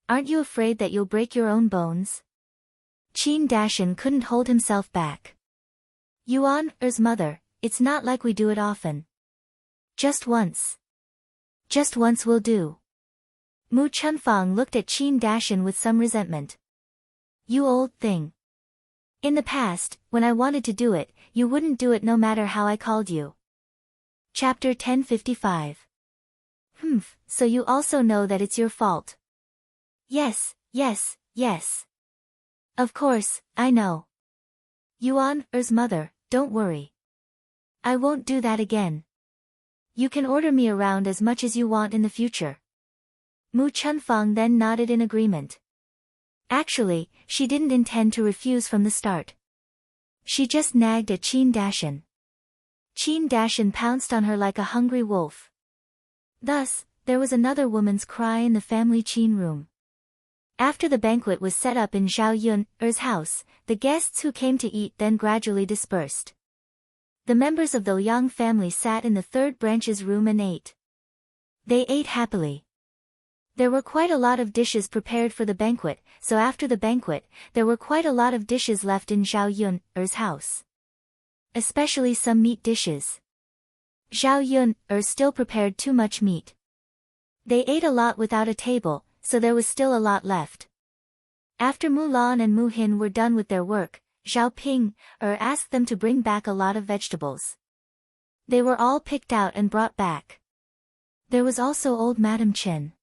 Aren't you afraid that you'll break your own bones? Qin Dashan couldn't hold himself back. Yuan's mother, it's not like we do it often. Just once. Just once will do. Mu Chunfang looked at Qin Dashan with some resentment. You old thing. In the past, when I wanted to do it, you wouldn't do it no matter how I called you. Chapter 1055. So you also know that it's your fault. Yes. Of course, I know. Yuan's mother, don't worry. I won't do that again. You can order me around as much as you want in the future. Mu Chunfang then nodded in agreement. Actually, she didn't intend to refuse from the start. She just nagged at Qin Dashan. Qin Dashan pounced on her like a hungry wolf. Thus, there was another woman's cry in the family Qin room. After the banquet was set up in Zhao Yun's house, the guests who came to eat then gradually dispersed. The members of the Liang family sat in the third branch's room and ate. They ate happily. There were quite a lot of dishes prepared for the banquet, so after the banquet, there were quite a lot of dishes left in Zhao Yun's house. Especially some meat dishes. Zhao Yun still prepared too much meat. They ate a lot without a table, so there was still a lot left. After Mu Lan and Mu Hin were done with their work, Zhao Ping asked them to bring back a lot of vegetables. They were all picked out and brought back. There was also old Madam Chen.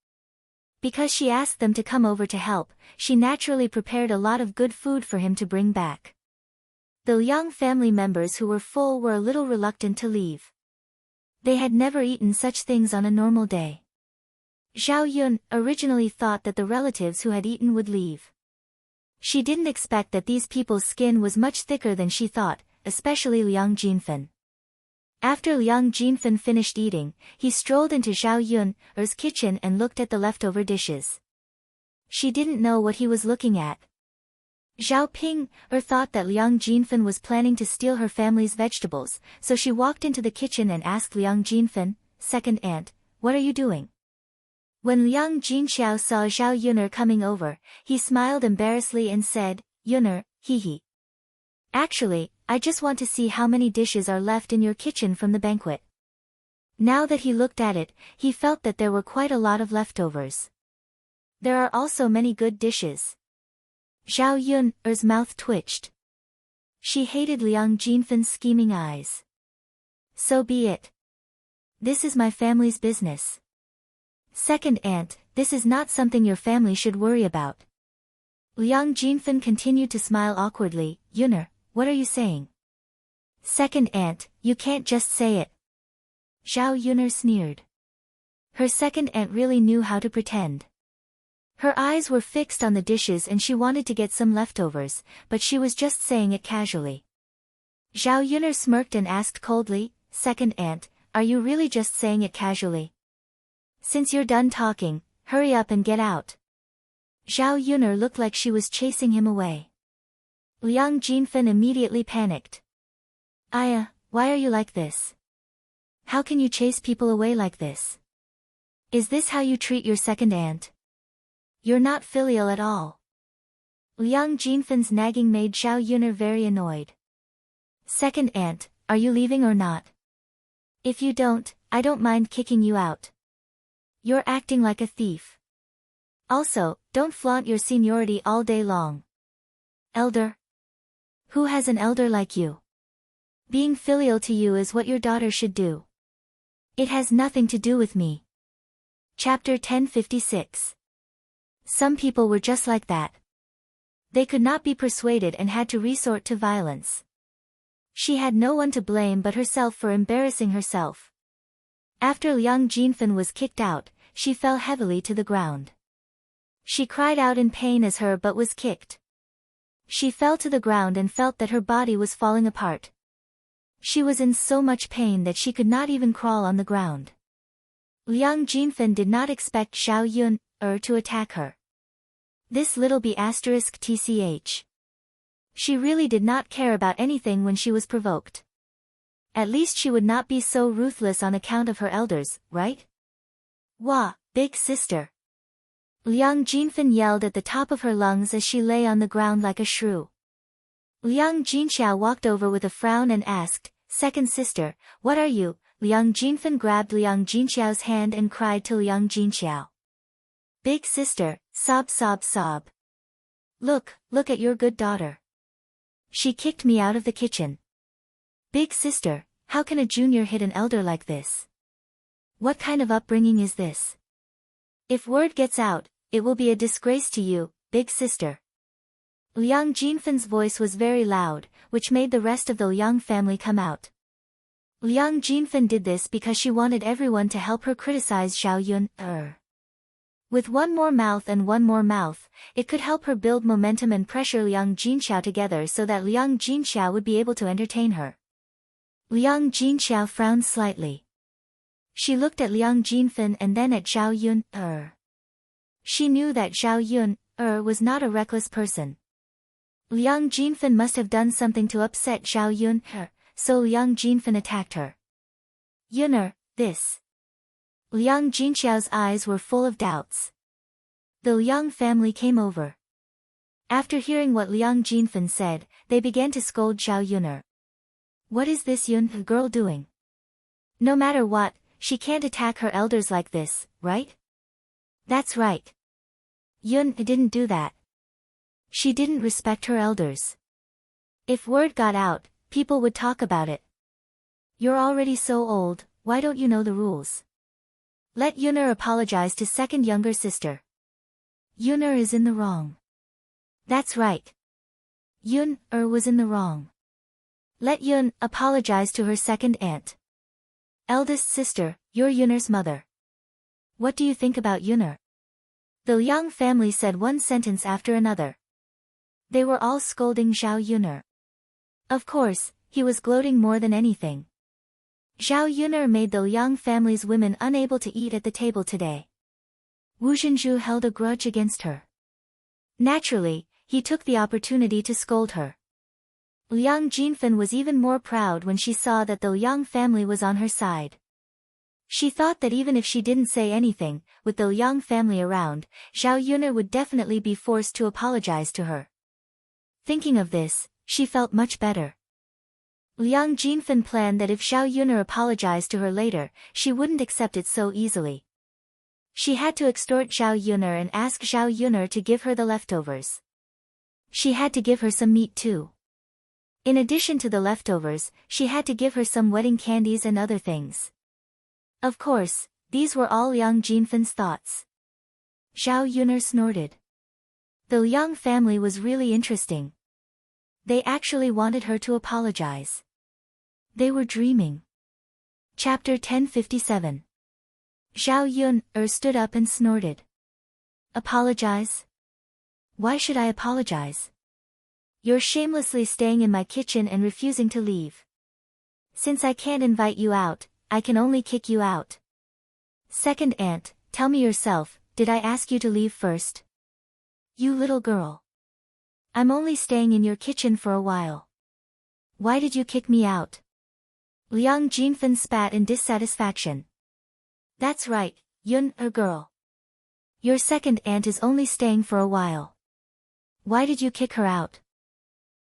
Because she asked them to come over to help, she naturally prepared a lot of good food for him to bring back. The Liang family members who were full were a little reluctant to leave. They had never eaten such things on a normal day. Zhao Yun originally thought that the relatives who had eaten would leave. She didn't expect that these people's skin was much thicker than she thought, especially Liang Jinfen. After Liang Jinfen finished eating, he strolled into Zhao Yun's kitchen and looked at the leftover dishes. She didn't know what he was looking at. Zhao Ping thought that Liang Jinfen was planning to steal her family's vegetables, so she walked into the kitchen and asked Liang Jinfen, "Second aunt, what are you doing?" When Liang Jinxiao saw Zhao Yun'er coming over, he smiled embarrassedly and said, "Yun'er, hee. Actually, I just want to see how many dishes are left in your kitchen from the banquet." Now that he looked at it, he felt that there were quite a lot of leftovers. There are also many good dishes. Zhao Yun'er's mouth twitched. She hated Liang Jinfen's scheming eyes. "So be it. This is my family's business. Second aunt, this is not something your family should worry about." Liang Jinfen continued to smile awkwardly. "Yun'er, what are you saying?" "Second aunt, you can't just say it." Zhao Yun'er sneered. Her second aunt really knew how to pretend. Her eyes were fixed on the dishes and she wanted to get some leftovers, but she was just saying it casually. Zhao Yun'er smirked and asked coldly, "Second aunt, are you really just saying it casually? Since you're done talking, hurry up and get out." Zhao Yun'er looked like she was chasing him away. Liang Jinfen immediately panicked. "Aya, why are you like this? How can you chase people away like this? Is this how you treat your second aunt? You're not filial at all." Liang Jinfen's nagging made Zhao Yun'er very annoyed. "Second aunt, are you leaving or not? If you don't, I don't mind kicking you out. You're acting like a thief. Also, don't flaunt your seniority all day long. Elder? Who has an elder like you? Being filial to you is what your daughter should do. It has nothing to do with me." Chapter 1056. Some people were just like that. They could not be persuaded and had to resort to violence. She had no one to blame but herself for embarrassing herself. After Liang Jinfen was kicked out, she fell heavily to the ground. She cried out in pain as her butt was kicked. She fell to the ground and felt that her body was falling apart. She was in so much pain that she could not even crawl on the ground. Liang Jinfen did not expect Zhao Yun'er to attack her. This little b*tch. She really did not care about anything when she was provoked. At least she would not be so ruthless on account of her elders, right? "Wah, big sister!" Liang Jinfen yelled at the top of her lungs as she lay on the ground like a shrew. Liang Jinxiao walked over with a frown and asked, "Second sister, what are you?" Liang Jinfen grabbed Liang Jinxiao's hand and cried to Liang Jinxiao. "Big sister, sob sob sob. Look at your good daughter. She kicked me out of the kitchen. Big sister, how can a junior hit an elder like this? What kind of upbringing is this? If word gets out, it will be a disgrace to you, big sister." Liang Jinfen's voice was very loud, which made the rest of the Liang family come out. Liang Jinfen did this because she wanted everyone to help her criticize Zhao Yun'er. With one more mouth and one more mouth, it could help her build momentum and pressure Liang Jinxiao together so that Liang Jinxiao would be able to entertain her. Liang Jinxiao frowned slightly. She looked at Liang Jinfen and then at Zhao Yun'er. She knew that Zhao Yun'er was not a reckless person. Liang Jinfen must have done something to upset Zhao Yun'er, so Liang Jinfen attacked her. "Yun'er, this." Liang Jinxiao's eyes were full of doubts. The Liang family came over. After hearing what Liang Jinfen said, they began to scold Zhao Yun'er. "What is this Yun girl doing? No matter what, she can't attack her elders like this, right?" "That's right. Yun didn't do that. She didn't respect her elders. If word got out, people would talk about it. You're already so old, why don't you know the rules? Let Yun'er apologize to second younger sister. Yun'er is in the wrong. That's right. Yun'er was in the wrong. Let Yun apologize to her second aunt. Eldest sister, you're Yun'er's mother. What do you think about Yun'er? The Liang family said one sentence after another. They were all scolding Zhao Yun'er. Of course, he was gloating more than anything. Zhao Yun'er made the Liang family's women unable to eat at the table today. Wu Zhenju held a grudge against her. Naturally, he took the opportunity to scold her. Liang Jinfen was even more proud when she saw that the Liang family was on her side. She thought that even if she didn't say anything, with the Liang family around, Zhao Yun'er would definitely be forced to apologize to her. Thinking of this, she felt much better. Liang Jinfen planned that if Zhao Yun'er apologized to her later, she wouldn't accept it so easily. She had to extort Zhao Yun'er and ask Zhao Yun'er to give her the leftovers. She had to give her some meat too. In addition to the leftovers, she had to give her some wedding candies and other things. Of course, these were all Liang Jinfen's thoughts. Zhao Yun'er snorted. The Liang family was really interesting. They actually wanted her to apologize. They were dreaming. Chapter 1057. Zhao Yun'er stood up and snorted. Apologize? Why should I apologize? You're shamelessly staying in my kitchen and refusing to leave. Since I can't invite you out, I can only kick you out. Second aunt, tell me yourself, did I ask you to leave first? You little girl. I'm only staying in your kitchen for a while. Why did you kick me out? Liang Jinfen spat in dissatisfaction. That's right, Yun'er girl. Your second aunt is only staying for a while. Why did you kick her out?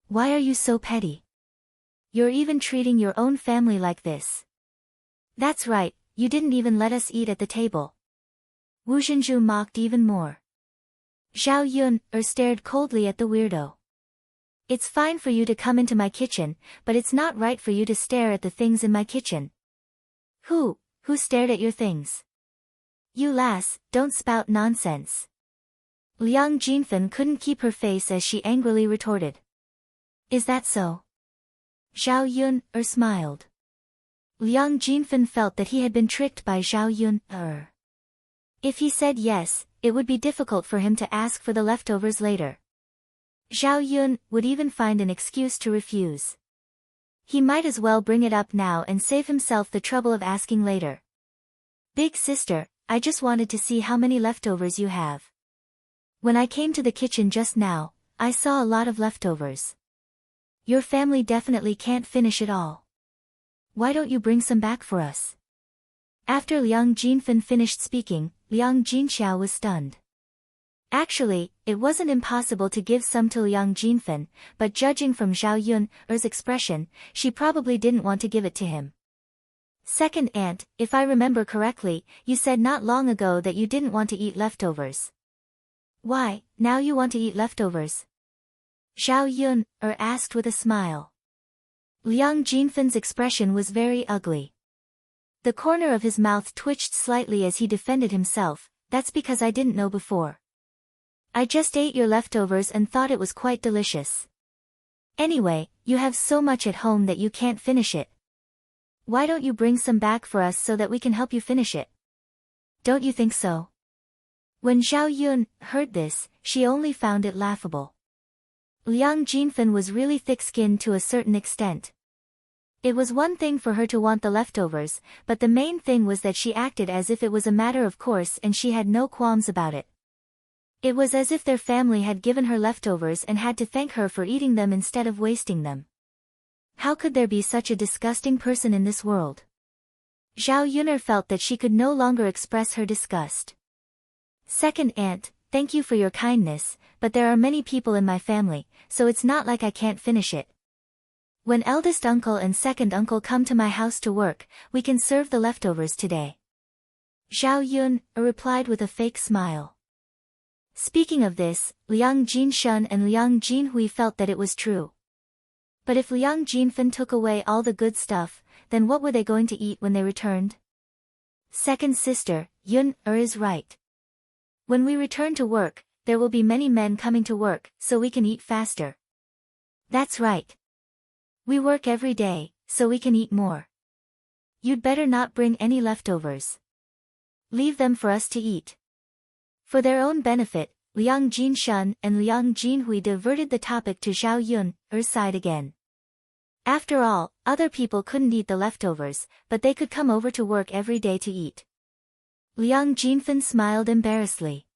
Why are you so petty? You're even treating your own family like this. That's right, you didn't even let us eat at the table. Wu Zhenju mocked even more. Zhao Yun'er stared coldly at the weirdo. It's fine for you to come into my kitchen, but it's not right for you to stare at the things in my kitchen. Who stared at your things? You lass, don't spout nonsense. Liang Jinfen couldn't keep her face as she angrily retorted. Is that so? Zhao Yun'er smiled. Liang Jinfen felt that he had been tricked by Zhao Yun'er. If he said yes, it would be difficult for him to ask for the leftovers later. Zhao Yun would even find an excuse to refuse. He might as well bring it up now and save himself the trouble of asking later. Big sister, I just wanted to see how many leftovers you have. When I came to the kitchen just now, I saw a lot of leftovers. Your family definitely can't finish it all. Why don't you bring some back for us? After Liang Jinfen finished speaking, Liang Jinxiao was stunned. Actually, it wasn't impossible to give some to Liang Jinfen, but judging from Zhao Yun'er's expression, she probably didn't want to give it to him. Second aunt, if I remember correctly, you said not long ago that you didn't want to eat leftovers. Why, now you want to eat leftovers? Zhao Yun'er asked with a smile. Liang Jinfen's expression was very ugly. The corner of his mouth twitched slightly as he defended himself. That's because I didn't know before. I just ate your leftovers and thought it was quite delicious. Anyway, you have so much at home that you can't finish it. Why don't you bring some back for us so that we can help you finish it? Don't you think so? When Zhao Yun heard this, she only found it laughable. Liang Jinfen was really thick-skinned to a certain extent. It was one thing for her to want the leftovers, but the main thing was that she acted as if it was a matter of course and she had no qualms about it. It was as if their family had given her leftovers and had to thank her for eating them instead of wasting them. How could there be such a disgusting person in this world? Zhao Yun'er felt that she could no longer express her disgust. Second aunt, thank you for your kindness, but there are many people in my family, so it's not like I can't finish it. When eldest uncle and second uncle come to my house to work, we can serve the leftovers today. Zhao Yun'er replied with a fake smile. Speaking of this, Liang Jinshun and Liang Jinhui felt that it was true. But if Liang Jinfen took away all the good stuff, then what were they going to eat when they returned? Second sister, Yun is right. When we return to work, there will be many men coming to work, so we can eat faster. That's right. We work every day, so we can eat more. You'd better not bring any leftovers. Leave them for us to eat. For their own benefit, Liang Jinshun and Liang Jinhui diverted the topic to Zhao Yun's side again. After all, other people couldn't eat the leftovers, but they could come over to work every day to eat. Liang Jinfen smiled embarrassedly.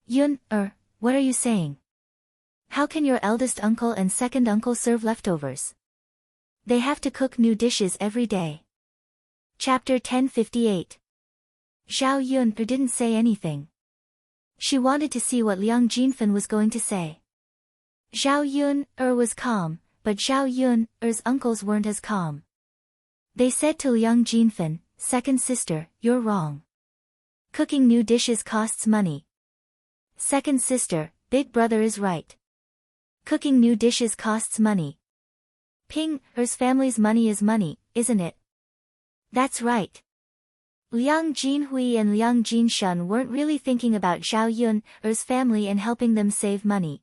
Yun, what are you saying? How can your eldest uncle and second uncle serve leftovers? They have to cook new dishes every day. Chapter 1058. Zhao Yun didn't say anything. She wanted to see what Liang Jinfen was going to say. Zhao Yun was calm, but Zhao Yun's uncles weren't as calm. They said to Liang Jinfen, second sister, you're wrong. Cooking new dishes costs money. Second sister, big brother is right. Cooking new dishes costs money. Ping's family's money is money, isn't it? That's right. Liang Jinhui and Liang Jinshun weren't really thinking about Zhao Yun's family and helping them save money.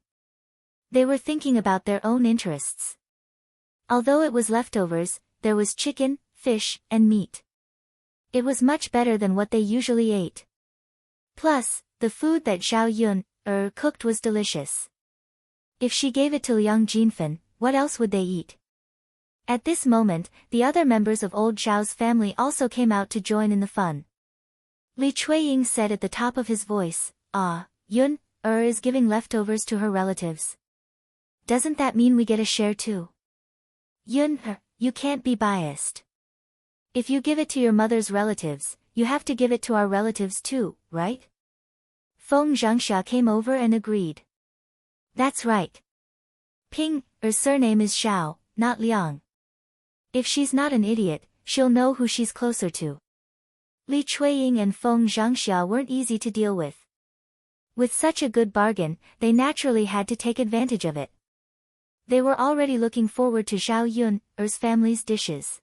They were thinking about their own interests. Although it was leftovers, there was chicken, fish, and meat. It was much better than what they usually ate. Plus, the food that Zhao Yun cooked was delicious. If she gave it to Liang Jinfen, what else would they eat? At this moment, the other members of old Zhao's family also came out to join in the fun. Li Chuiying said at the top of his voice, Yun is giving leftovers to her relatives. Doesn't that mean we get a share too? Yun, you can't be biased. If you give it to your mother's relatives, you have to give it to our relatives too, right? Feng Zhangxia came over and agreed. That's right. Ping's surname is Xiao, not Liang. If she's not an idiot, she'll know who she's closer to. Li Chuiying and Feng Zhangxia weren't easy to deal with. With such a good bargain, they naturally had to take advantage of it. They were already looking forward to Zhao Yun's family's dishes.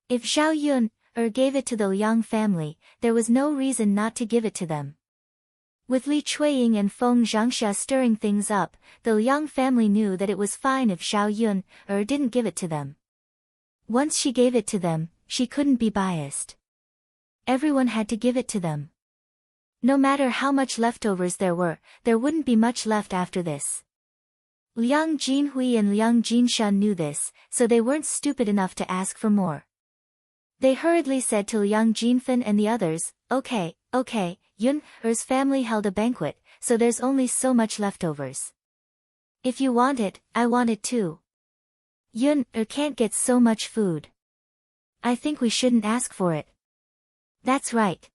If Zhao Yun gave it to the Liang family, there was no reason not to give it to them. With Li Chuiying and Feng Zhangxia stirring things up, the Liang family knew that it was fine if Zhao Yun didn't give it to them. Once she gave it to them, she couldn't be biased. Everyone had to give it to them. No matter how much leftovers there were, there wouldn't be much left after this. Liang Jinhui and Liang Jinshun knew this, so they weren't stupid enough to ask for more. They hurriedly said to Liang Jinfen and the others, Okay, Yun's family held a banquet, so there's only so much leftovers. If you want it, I want it too. Yun can't get so much food. I think we shouldn't ask for it. That's right.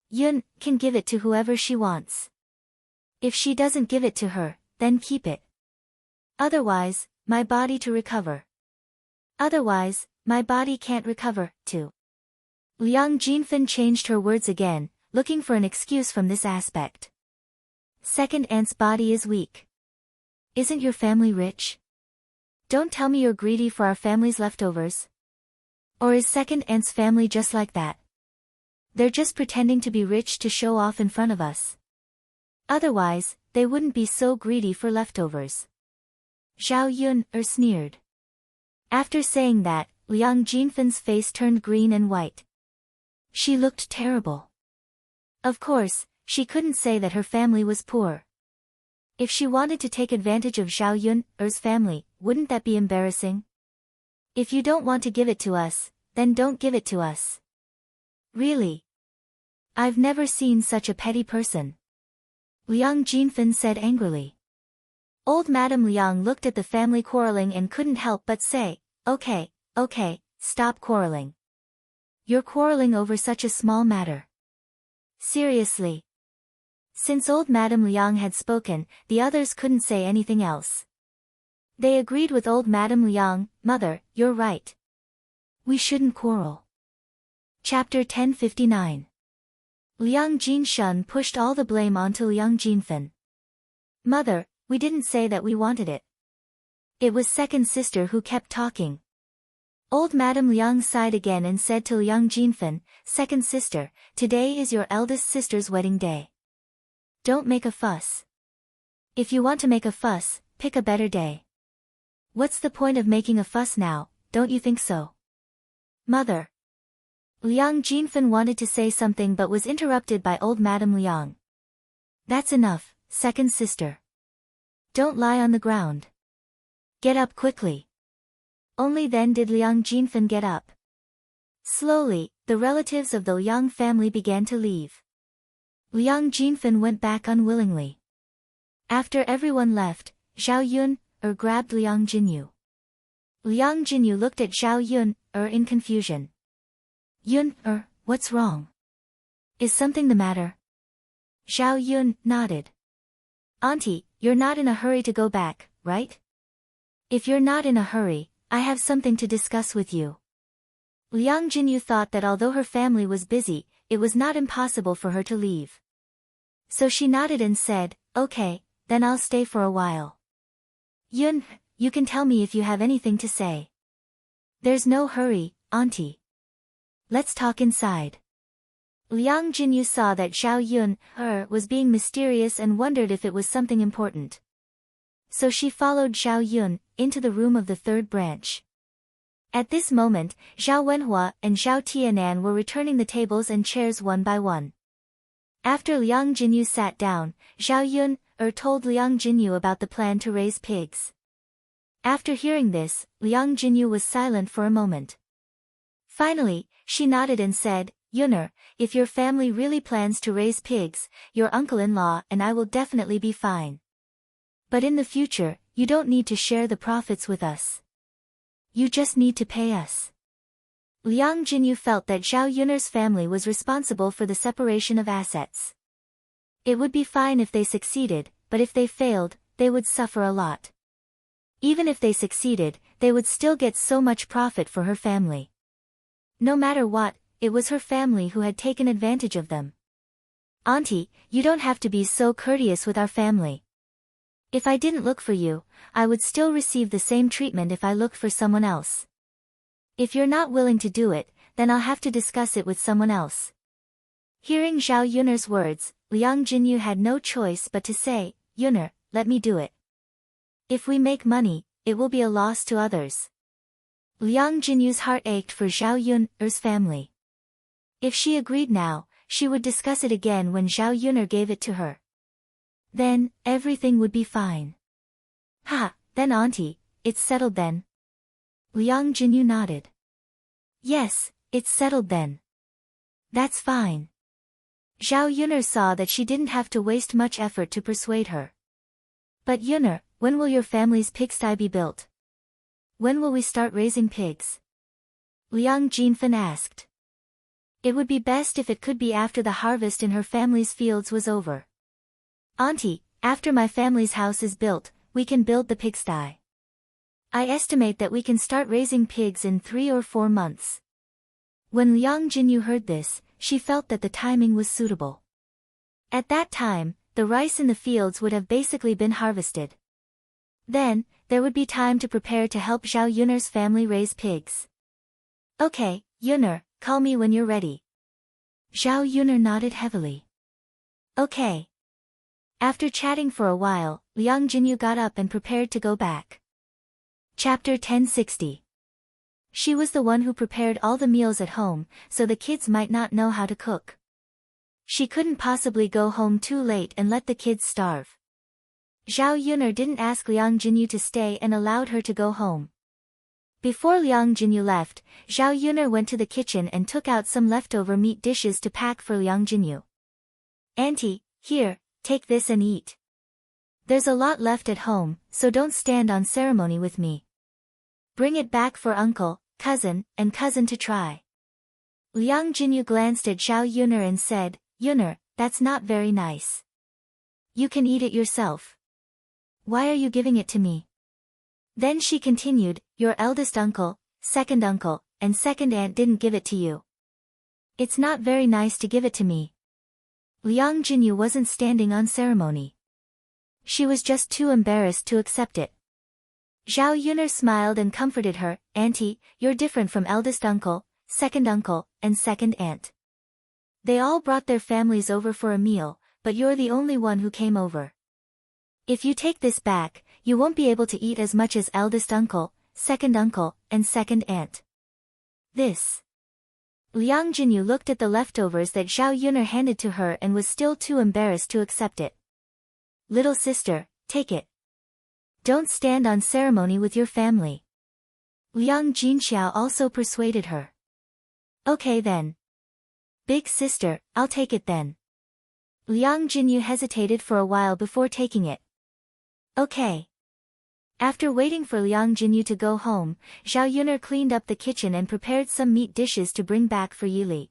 Yun can give it to whoever she wants. If she doesn't give it to her, then keep it. Otherwise, my body to recover. Otherwise, my body can't recover, too. Liang Jinfen changed her words again, looking for an excuse from this aspect. Second aunt's body is weak. Isn't your family rich? Don't tell me you're greedy for our family's leftovers. Or is second aunt's family just like that? They're just pretending to be rich to show off in front of us. Otherwise, they wouldn't be so greedy for leftovers. Zhao Yun sneered. After saying that, Liang Jinfen's face turned green and white. She looked terrible. Of course, she couldn't say that her family was poor. If she wanted to take advantage of Zhao Yun's family, wouldn't that be embarrassing? If you don't want to give it to us, then don't give it to us. Really? I've never seen such a petty person. Liang Jinfen said angrily. Old Madame Liang looked at the family quarreling and couldn't help but say, Okay, stop quarreling. You're quarreling over such a small matter. Seriously. Since old Madame Liang had spoken, the others couldn't say anything else. They agreed with old Madame Liang, Mother, you're right. We shouldn't quarrel. Chapter 1059. Liang Jinshun pushed all the blame onto Liang Jinfen. Mother, we didn't say that we wanted it. It was second sister who kept talking. Old Madame Liang sighed again and said to Liang Jinfen, "Second sister, today is your eldest sister's wedding day. Don't make a fuss. If you want to make a fuss, pick a better day. What's the point of making a fuss now, don't you think so?" "Mother." Liang Jinfen wanted to say something but was interrupted by old Madame Liang. "That's enough, second sister. Don't lie on the ground. Get up quickly." Only then did Liang Jinfen get up. Slowly, the relatives of the Liang family began to leave. Liang Jinfen went back unwillingly. After everyone left, Zhao Yun grabbed Liang Jinyu. Liang Jinyu looked at Zhao Yun in confusion. "Yun what's wrong? Is something the matter?" Zhao Yun nodded. "Auntie, you're not in a hurry to go back, right? If you're not in a hurry, I have something to discuss with you." Liang Jinyu thought that although her family was busy, it was not impossible for her to leave. So she nodded and said, "Okay, then I'll stay for a while." "Yun, you can tell me if you have anything to say." "There's no hurry, Auntie. Let's talk inside." Liang Jinyu saw that Zhao Yun was being mysterious and wondered if it was something important. So she followed Zhao Yun into the room of the third branch. At this moment, Zhao Wenhua and Zhao Tianan were returning the tables and chairs one by one. After Liang Jinyu sat down, Zhao Yun told Liang Jinyu about the plan to raise pigs. After hearing this, Liang Jinyu was silent for a moment. Finally, she nodded and said, "Yuner, if your family really plans to raise pigs, your uncle-in-law and I will definitely be fine. But in the future, you don't need to share the profits with us. You just need to pay us." Liang Jinyu felt that Zhao Yuner's family was responsible for the separation of assets. It would be fine if they succeeded, but if they failed, they would suffer a lot. Even if they succeeded, they would still get so much profit for her family. No matter what, it was her family who had taken advantage of them. "Auntie, you don't have to be so courteous with our family. If I didn't look for you, I would still receive the same treatment if I looked for someone else. If you're not willing to do it, then I'll have to discuss it with someone else." Hearing Zhao Yuner's words, Liang Jinyu had no choice but to say, "Yuner, let me do it. If we make money, it will be a loss to others." Liang Jinyu's heart ached for Zhao Yuner's family. If she agreed now, she would discuss it again when Zhao Yuner gave it to her. Then, everything would be fine. "Ha, then Auntie, it's settled then?" Liang Jinyu nodded. "Yes, it's settled then. That's fine." Zhao Yuner saw that she didn't have to waste much effort to persuade her. "But Yuner, when will your family's pigsty be built? When will we start raising pigs?" Liang Jinfen asked. It would be best if it could be after the harvest in her family's fields was over. "Auntie, after my family's house is built, we can build the pigsty. I estimate that we can start raising pigs in 3 or 4 months." When Liang Jinyu heard this, she felt that the timing was suitable. At that time, the rice in the fields would have basically been harvested. Then, there would be time to prepare to help Zhao Yuner's family raise pigs. "Okay, Yuner, call me when you're ready." Zhao Yuner nodded heavily. "Okay." After chatting for a while, Liang Jinyu got up and prepared to go back. Chapter 1060. She was the one who prepared all the meals at home, so the kids might not know how to cook. She couldn't possibly go home too late and let the kids starve. Zhao Yuner didn't ask Liang Jinyu to stay and allowed her to go home. Before Liang Jinyu left, Zhao Yuner went to the kitchen and took out some leftover meat dishes to pack for Liang Jinyu. "Auntie, here, take this and eat. There's a lot left at home, so don't stand on ceremony with me. Bring it back for uncle, cousin, and cousin to try." Liang Jinyu glanced at Zhao Yuner and said, "Yuner, that's not very nice. You can eat it yourself. Why are you giving it to me?" Then she continued, "Your eldest uncle, second uncle, and second aunt didn't give it to you. It's not very nice to give it to me." Liang Jinyu wasn't standing on ceremony. She was just too embarrassed to accept it. Zhao Yuner smiled and comforted her. Auntie, you're different from eldest uncle, and second aunt. They all brought their families over for a meal, but you're the only one who came over. If you take this back, you won't be able to eat as much as eldest uncle, and second aunt. This. Liang Jinyu looked at the leftovers that Zhao Yuner handed to her and was still too embarrassed to accept it. Little sister, take it. Don't stand on ceremony with your family. Liang Jinxiao also persuaded her. Okay then. Big sister, I'll take it then. Liang Jinyu hesitated for a while before taking it. Okay. After waiting for Liang Jinyu to go home, Zhao Yuner cleaned up the kitchen and prepared some meat dishes to bring back for Yili.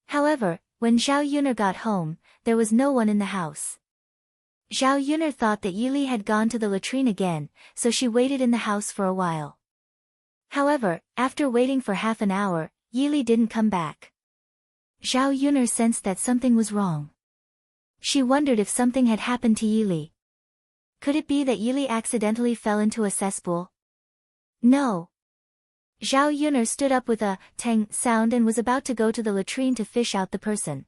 However, when Zhao Yuner got home, there was no one in the house. Zhao Yuner thought that Yili had gone to the latrine again, so she waited in the house for a while. However, after waiting for half an hour, Yili didn't come back. Zhao Yuner sensed that something was wrong. She wondered if something had happened to Yili. Could it be that Yili accidentally fell into a cesspool? No. Zhao Yuner stood up with a tang sound and was about to go to the latrine to fish out the person.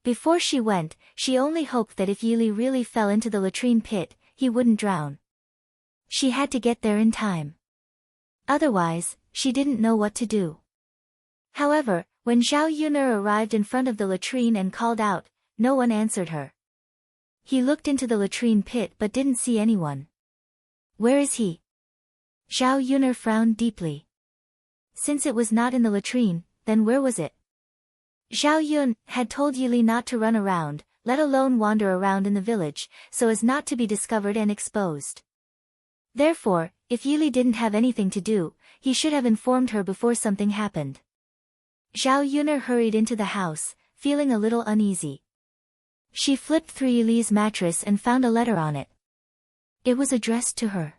Before she went, she only hoped that if Yili really fell into the latrine pit, he wouldn't drown. She had to get there in time. Otherwise, she didn't know what to do. However, when Zhao Yuner arrived in front of the latrine and called out, no one answered her. He looked into the latrine pit but didn't see anyone. Where is he? Zhao Yuner frowned deeply. Since it was not in the latrine, then where was it? Zhao Yun had told Yili not to run around, let alone wander around in the village, so as not to be discovered and exposed. Therefore, if Yili didn't have anything to do, he should have informed her before something happened. Zhao Yuner hurried into the house, feeling a little uneasy. She flipped through Yili's mattress and found a letter on it. It was addressed to her.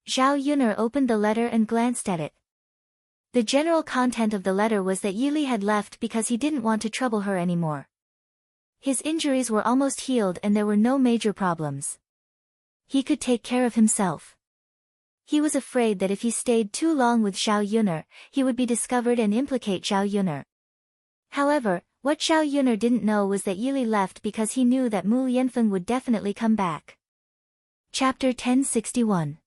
Zhao Yuner opened the letter and glanced at it. The general content of the letter was that Yili had left because he didn't want to trouble her anymore. His injuries were almost healed and there were no major problems. He could take care of himself. He was afraid that if he stayed too long with Zhao Yuner, he would be discovered and implicate Zhao Yuner. However, what Zhao Yuner didn't know was that Yili left because he knew that Mu Lianfeng would definitely come back. Chapter 1061.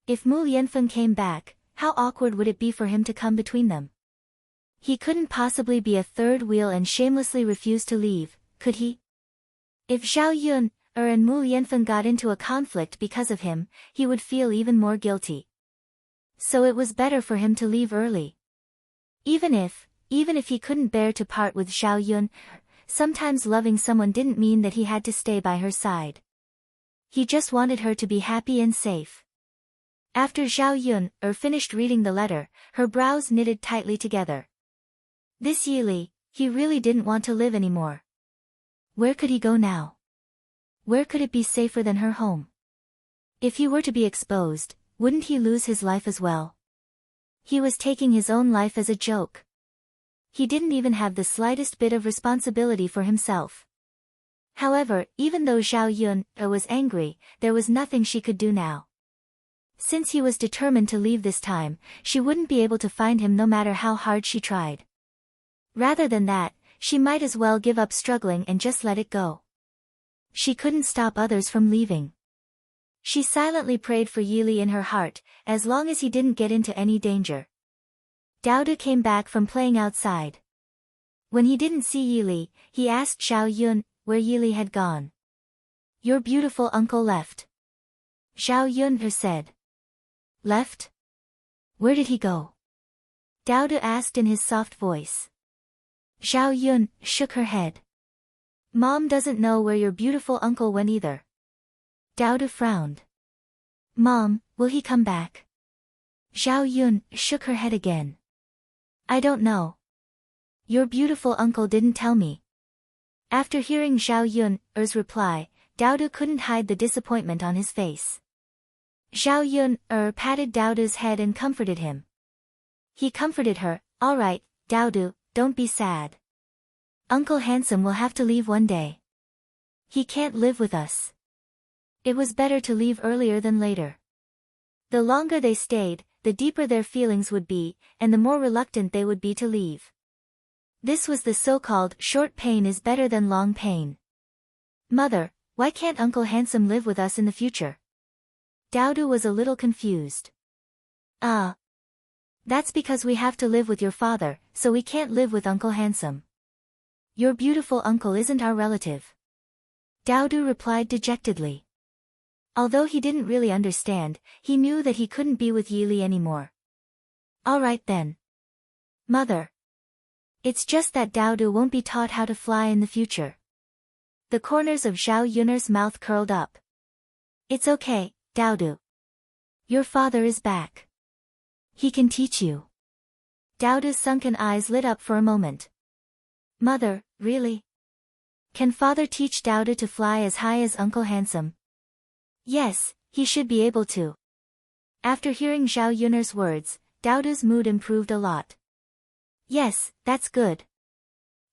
If Mu Lianfeng came back, how awkward would it be for him to come between them? He couldn't possibly be a third wheel and shamelessly refuse to leave, could he? If Zhao Yuner and Mu Lianfeng got into a conflict because of him, he would feel even more guilty. So it was better for him to leave early. Even if he couldn't bear to part with Zhao Yuner, sometimes loving someone didn't mean that he had to stay by her side. He just wanted her to be happy and safe. After Zhao Yuner finished reading the letter, her brows knitted tightly together. This Yili, he really didn't want to live anymore. Where could he go now? Where could it be safer than her home? If he were to be exposed, wouldn't he lose his life as well? He was taking his own life as a joke. He didn't even have the slightest bit of responsibility for himself. However, even though Zhao Yuner was angry, there was nothing she could do now. Since he was determined to leave this time, she wouldn't be able to find him no matter how hard she tried. Rather than that, she might as well give up struggling and just let it go. She couldn't stop others from leaving. She silently prayed for Yili in her heart, as long as he didn't get into any danger. Daodu came back from playing outside. When he didn't see Yili, he asked Zhao Yuner where Yili had gone. Your beautiful uncle left. Zhao Yuner said. Left? Where did he go? Daodu asked in his soft voice. Zhao Yuner shook her head. Mom doesn't know where your beautiful uncle went either. Daodu frowned. Mom, will he come back? Zhao Yuner shook her head again. I don't know. Your beautiful uncle didn't tell me. After hearing Zhao Yuner's reply, Daodu couldn't hide the disappointment on his face. Zhao Yuner patted Daodu's head and comforted him. He comforted her, all right, Daodu, don't be sad. Uncle Handsome will have to leave one day. He can't live with us. It was better to leave earlier than later. The longer they stayed, the deeper their feelings would be, and the more reluctant they would be to leave. This was the so-called short pain is better than long pain. Mother, why can't Uncle Handsome live with us in the future? Dowdu was a little confused. That's because we have to live with your father, so we can't live with Uncle Handsome. Your beautiful uncle isn't our relative. Dowdu replied dejectedly. Although he didn't really understand, he knew that he couldn't be with Yi Li anymore. All right then. Mother. It's just that Dowdu won't be taught how to fly in the future. The corners of Zhao Yun'er's mouth curled up. It's okay, Dowdu. Your father is back. He can teach you. Dowdu's sunken eyes lit up for a moment. Mother, really? Can father teach Dowdu to fly as high as Uncle Handsome? Yes, he should be able to. After hearing Zhao Yun'er's words, Dowdu's mood improved a lot. Yes, that's good.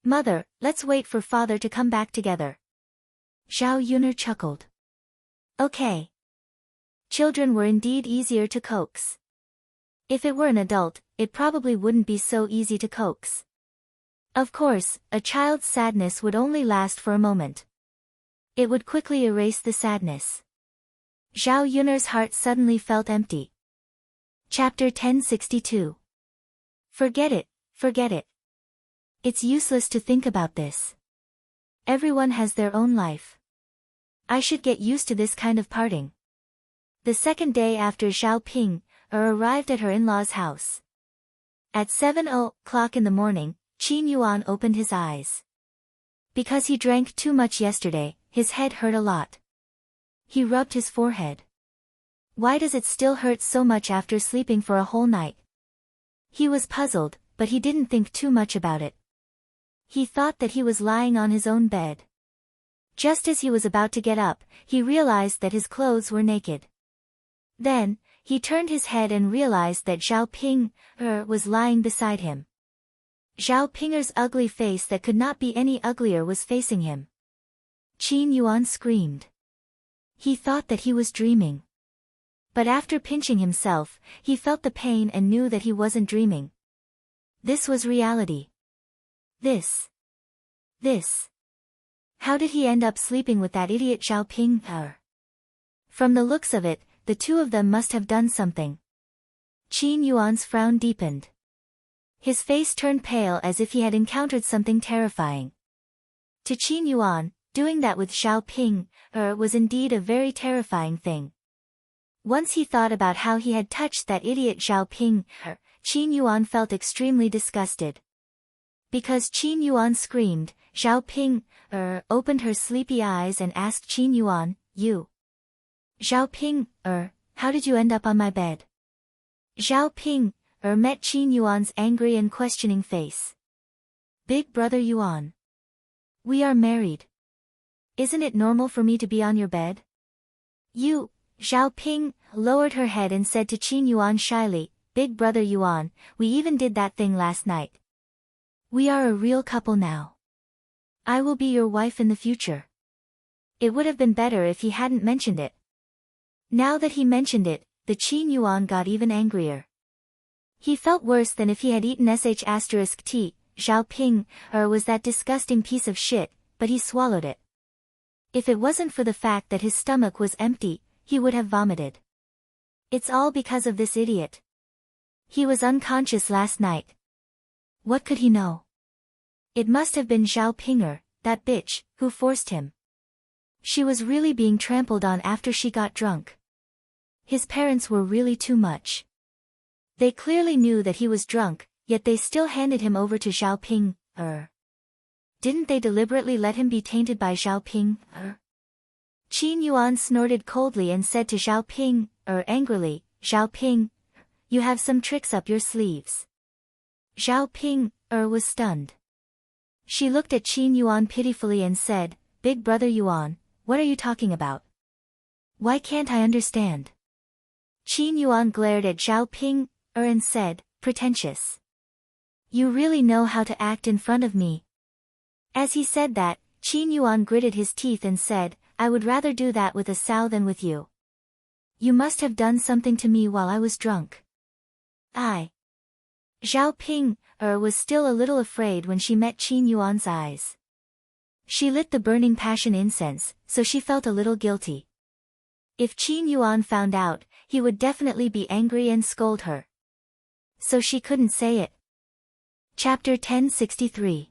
Mother, let's wait for father to come back together. Zhao Yun'er chuckled. Okay. Children were indeed easier to coax. If it were an adult, it probably wouldn't be so easy to coax. Of course, a child's sadness would only last for a moment. It would quickly erase the sadness. Zhao Yun'er's heart suddenly felt empty. Chapter 1062. Forget it, forget it. It's useless to think about this. Everyone has their own life. I should get used to this kind of parting. The second day after Zhao Ping arrived at her in-laws' house. At 7 o'clock in the morning, Qin Yuan opened his eyes. Because he drank too much yesterday, his head hurt a lot. He rubbed his forehead. Why does it still hurt so much after sleeping for a whole night? He was puzzled, but he didn't think too much about it. He thought that he was lying on his own bed. Just as he was about to get up, he realized that his clothes were naked. Then, he turned his head and realized that Zhao Ping was lying beside him. Zhao Pinger's ugly face that could not be any uglier was facing him. Qin Yuan screamed. He thought that he was dreaming. But after pinching himself, he felt the pain and knew that he wasn't dreaming. This was reality. This. How did he end up sleeping with that idiot Zhao Ping? From the looks of it, the two of them must have done something. Qin Yuan's frown deepened. His face turned pale as if he had encountered something terrifying. To Qin Yuan, doing that with Zhao Ping was indeed a very terrifying thing. Once he thought about how he had touched that idiot Zhao Ping, Qin Yuan felt extremely disgusted. Because Qin Yuan screamed, Zhao Ping opened her sleepy eyes and asked Qin Yuan, You. Zhao Ping, how did you end up on my bed? Zhao Ping, met Qin Yuan's angry and questioning face. Big brother Yuan. We are married. Isn't it normal for me to be on your bed? You, Zhao Ping, lowered her head and said to Qin Yuan shyly, Big brother Yuan, we even did that thing last night. We are a real couple now. I will be your wife in the future. It would have been better if he hadn't mentioned it. Now that he mentioned it, the Qin Yuan got even angrier. He felt worse than if he had eaten sh*t. Zhao Ping, was that disgusting piece of shit, but he swallowed it. If it wasn't for the fact that his stomach was empty, he would have vomited. It's all because of this idiot. He was unconscious last night. What could he know? It must have been Zhao Pinger, that bitch, who forced him. She was really being trampled on after she got drunk. His parents were really too much. They clearly knew that he was drunk, yet they still handed him over to Zhao Ping. Didn't they deliberately let him be tainted by Zhao Ping? Qin Yuan snorted coldly and said to Zhao Ping, angrily, Zhao Ping, you have some tricks up your sleeves. Zhao Ping, was stunned. She looked at Qin Yuan pitifully and said, Big brother Yuan, what are you talking about? Why can't I understand? Qin Yuan glared at Zhao Ping, and said, pretentious. You really know how to act in front of me. As he said that, Qin Yuan gritted his teeth and said, I would rather do that with a sow than with you. You must have done something to me while I was drunk. Zhao Ping was still a little afraid when she met Qin Yuan's eyes. She lit the burning passion incense, so she felt a little guilty. If Qin Yuan found out, he would definitely be angry and scold her. So she couldn't say it. Chapter 1063.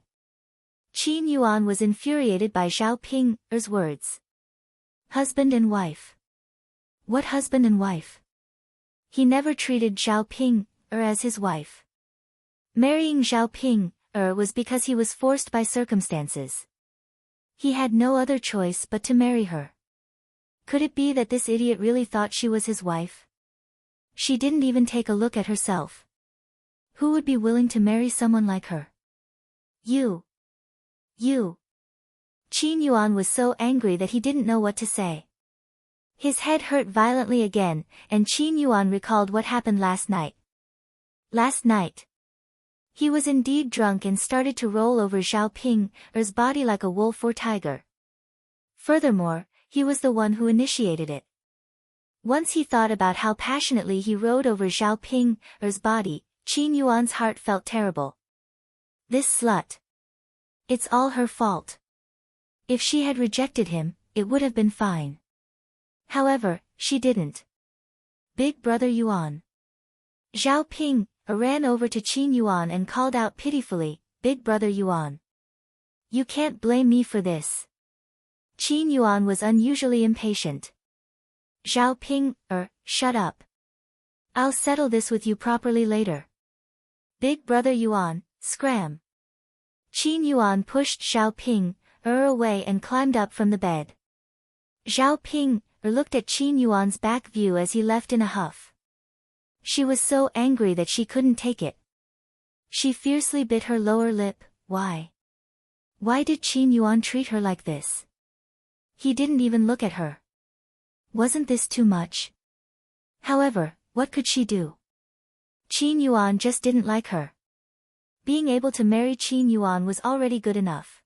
Qin Yuan was infuriated by Zhao Ping's words. Husband and wife. What husband and wife? He never treated Zhao Ping as his wife. Marrying Zhao Ping was because he was forced by circumstances. He had no other choice but to marry her. Could it be that this idiot really thought she was his wife? She didn't even take a look at herself. Who would be willing to marry someone like her? You. Qin Yuan was so angry that he didn't know what to say. His head hurt violently again, and Qin Yuan recalled what happened last night. Last night. He was indeed drunk and started to roll over Zhao Ping's body like a wolf or tiger. Furthermore, he was the one who initiated it. Once he thought about how passionately he rode over Zhao Ping's body, Qin Yuan's heart felt terrible. This slut. It's all her fault. If she had rejected him, it would have been fine. However, she didn't. Big brother Yuan. Zhao Ping ran over to Qin Yuan and called out pitifully, Big brother Yuan. You can't blame me for this. Qin Yuan was unusually impatient. Zhao Ping, shut up. I'll settle this with you properly later. Big brother Yuan, scram. Qin Yuan pushed Zhao Ping away and climbed up from the bed. Zhao Ping looked at Qin Yuan's back view as he left in a huff. She was so angry that she couldn't take it. She fiercely bit her lower lip. Why? Why did Qin Yuan treat her like this? He didn't even look at her. Wasn't this too much? However, what could she do? Qin Yuan just didn't like her. Being able to marry Qin Yuan was already good enough.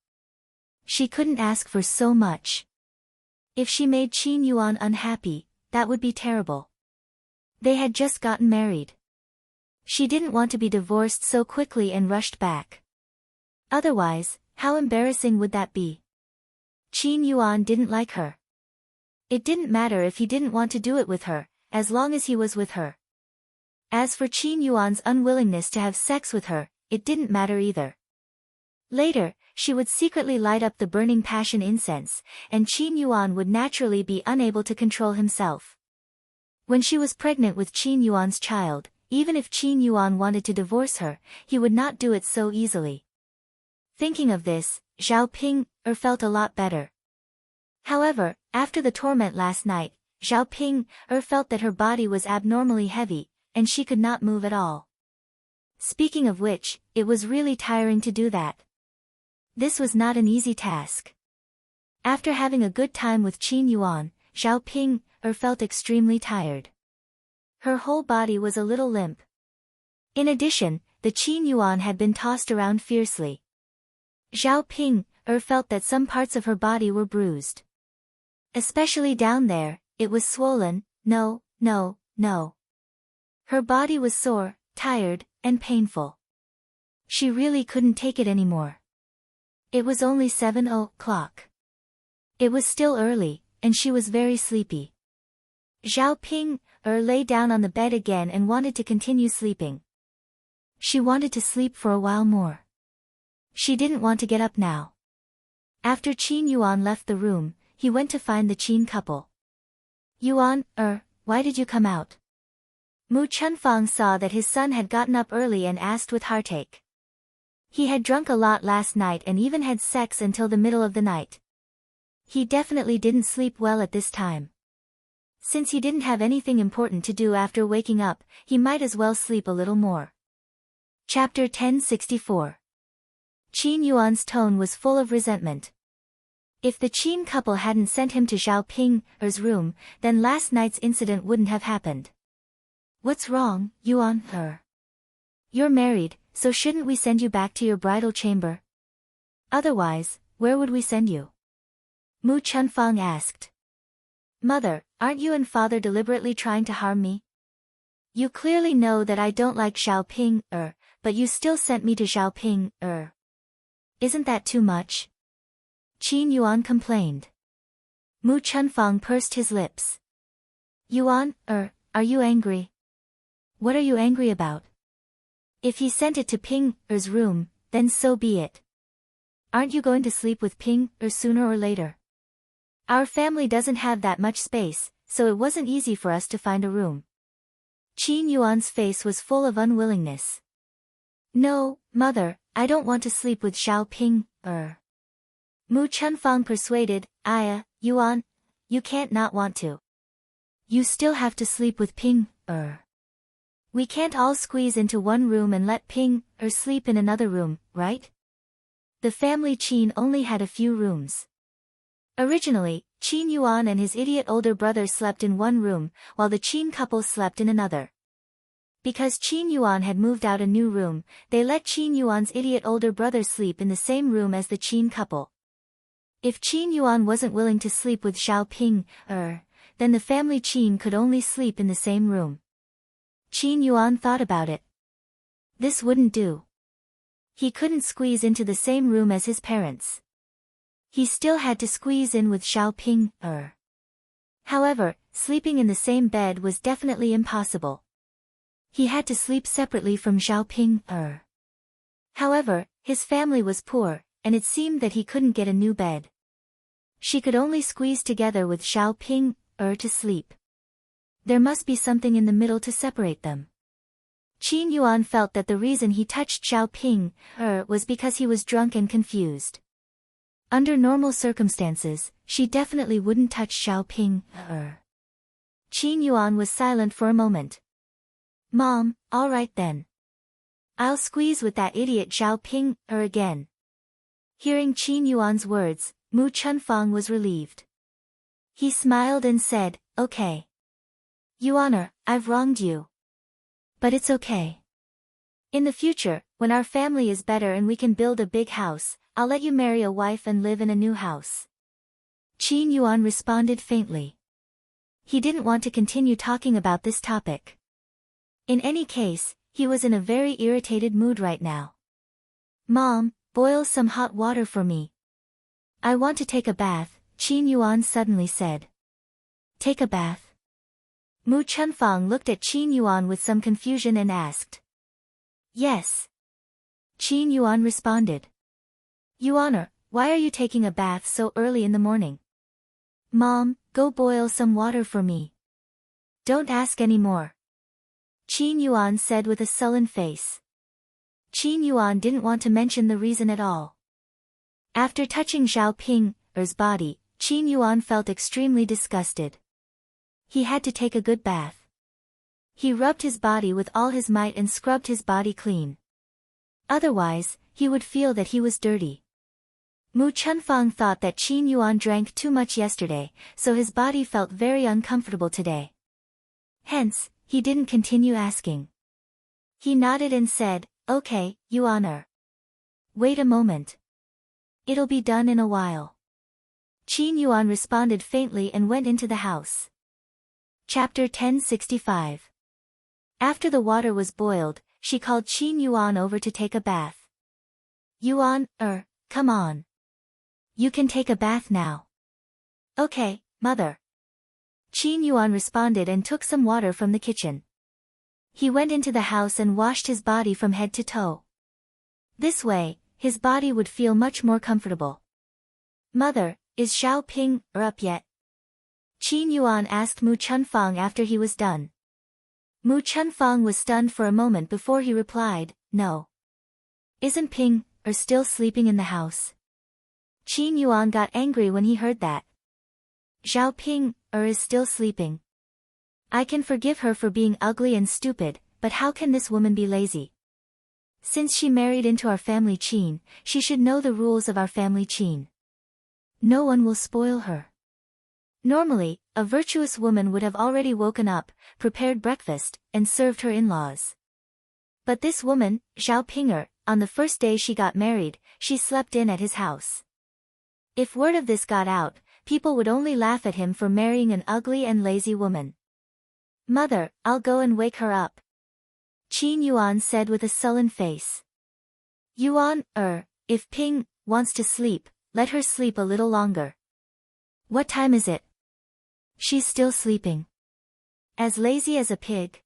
She couldn't ask for so much. If she made Qin Yuan unhappy, that would be terrible. They had just gotten married. She didn't want to be divorced so quickly and rushed back. Otherwise, how embarrassing would that be? Qin Yuan didn't like her. It didn't matter if he didn't want to do it with her, as long as he was with her. As for Qin Yuan's unwillingness to have sex with her, it didn't matter either. Later, she would secretly light up the burning passion incense, and Qin Yuan would naturally be unable to control himself. When she was pregnant with Qin Yuan's child, even if Qin Yuan wanted to divorce her, he would not do it so easily. Thinking of this, Zhao Ping felt a lot better. However, after the torment last night, Zhao Ping felt that her body was abnormally heavy, and she could not move at all. Speaking of which, it was really tiring to do that. This was not an easy task. After having a good time with Qin Yuan, Zhao Ping felt extremely tired. Her whole body was a little limp. In addition, the Qin Yuan had been tossed around fiercely. Zhao Ping felt that some parts of her body were bruised. Especially down there, it was swollen. No. Her body was sore, tired, and painful. She really couldn't take it anymore. It was only 7 o'clock. It was still early, and she was very sleepy. Zhao Ping lay down on the bed again and wanted to continue sleeping. She wanted to sleep for a while more. She didn't want to get up now. After Qin Yuan left the room, he went to find the Qin couple. Yuan, why did you come out? Mu Chunfang saw that his son had gotten up early and asked with heartache. He had drunk a lot last night and even had sex until the middle of the night. He definitely didn't sleep well at this time. Since he didn't have anything important to do after waking up, he might as well sleep a little more. Chapter 1064. Qin Yuan's tone was full of resentment. If the Qin couple hadn't sent him to Zhao Ping's room, then last night's incident wouldn't have happened. What's wrong, Yuan? You're married, so shouldn't we send you back to your bridal chamber? Otherwise, where would we send you? Mu Chunfang asked. Mother, Aren't you and father deliberately trying to harm me? You clearly know that I don't like Xiaoping, but you still sent me to Xiaoping, Isn't that too much? Qin Yuan complained. Mu Chunfang pursed his lips. Yuan, are you angry? What are you angry about? If he sent it to Ping Er's room, then so be it. Aren't you going to sleep with Ping Er sooner or later? Our family doesn't have that much space, so it wasn't easy for us to find a room. Qin Yuan's face was full of unwillingness. No, mother, I don't want to sleep with Xiaoping Er. Mu Chunfang persuaded. Yuan, you can't not want to. You still have to sleep with Ping Er. We can't all squeeze into one room and let Ping Er sleep in another room, right? The family Qin only had a few rooms. Originally, Qin Yuan and his idiot older brother slept in one room, while the Qin couple slept in another. Because Qin Yuan had moved out a new room, they let Qin Yuan's idiot older brother sleep in the same room as the Qin couple. If Qin Yuan wasn't willing to sleep with Xiaoping then the family Qin could only sleep in the same room. Qin Yuan thought about it. This wouldn't do. He couldn't squeeze into the same room as his parents. He still had to squeeze in with Xiaoping However, sleeping in the same bed was definitely impossible. He had to sleep separately from Xiaoping However, his family was poor, and it seemed that he couldn't get a new bed. She could only squeeze together with Xiaoping to sleep. There must be something in the middle to separate them. Qin Yuan felt that the reason he touched Xiaoping was because he was drunk and confused. Under normal circumstances, she definitely wouldn't touch Xiaoping Qin Yuan was silent for a moment. Mom, all right then. I'll squeeze with that idiot Xiaoping again. Hearing Qin Yuan's words, Mu Chunfang was relieved. He smiled and said, okay. Yuan, I've wronged you. But it's okay. In the future, when our family is better and we can build a big house, I'll let you marry a wife and live in a new house. Qin Yuan responded faintly. He didn't want to continue talking about this topic. In any case, he was in a very irritated mood right now. Mom, boil some hot water for me. I want to take a bath, Qin Yuan suddenly said. Take a bath? Mu Chunfang looked at Qin Yuan with some confusion and asked. Yes. Qin Yuan responded. Yuan, why are you taking a bath so early in the morning? Mom, go boil some water for me. Don't ask any more. Qin Yuan said with a sullen face. Qin Yuan didn't want to mention the reason at all. After touching Xiaoping Er's body, Qin Yuan felt extremely disgusted. He had to take a good bath. He rubbed his body with all his might and scrubbed his body clean. Otherwise, he would feel that he was dirty. Mu Chunfang thought that Qin Yuan drank too much yesterday, so his body felt very uncomfortable today. Hence, he didn't continue asking. He nodded and said, okay, Yuan. Wait a moment. It'll be done in a while. Qin Yuan responded faintly and went into the house. Chapter 1065. After the water was boiled, she called Qin Yuan over to take a bath. Yuan, come on. You can take a bath now. Okay, mother. Qin Yuan responded and took some water from the kitchen. He went into the house and washed his body from head to toe. This way, his body would feel much more comfortable. Mother, is Xiaoping up yet? Qin Yuan asked Mu Chunfang after he was done. Mu Chunfang was stunned for a moment before he replied, no. Isn't Ping still sleeping in the house? Qin Yuan got angry when he heard that. Xiaoping is still sleeping. I can forgive her for being ugly and stupid, but how can this woman be lazy? Since she married into our family Qin, she should know the rules of our family Qin. No one will spoil her. Normally, a virtuous woman would have already woken up, prepared breakfast, and served her in-laws. But this woman, Xiaoping, on the first day she got married, she slept in at his house. If word of this got out, people would only laugh at him for marrying an ugly and lazy woman. Mother, I'll go and wake her up, Qin Yuan said with a sullen face. Yuan, if Ping wants to sleep, let her sleep a little longer. What time is it? She's still sleeping. As lazy as a pig.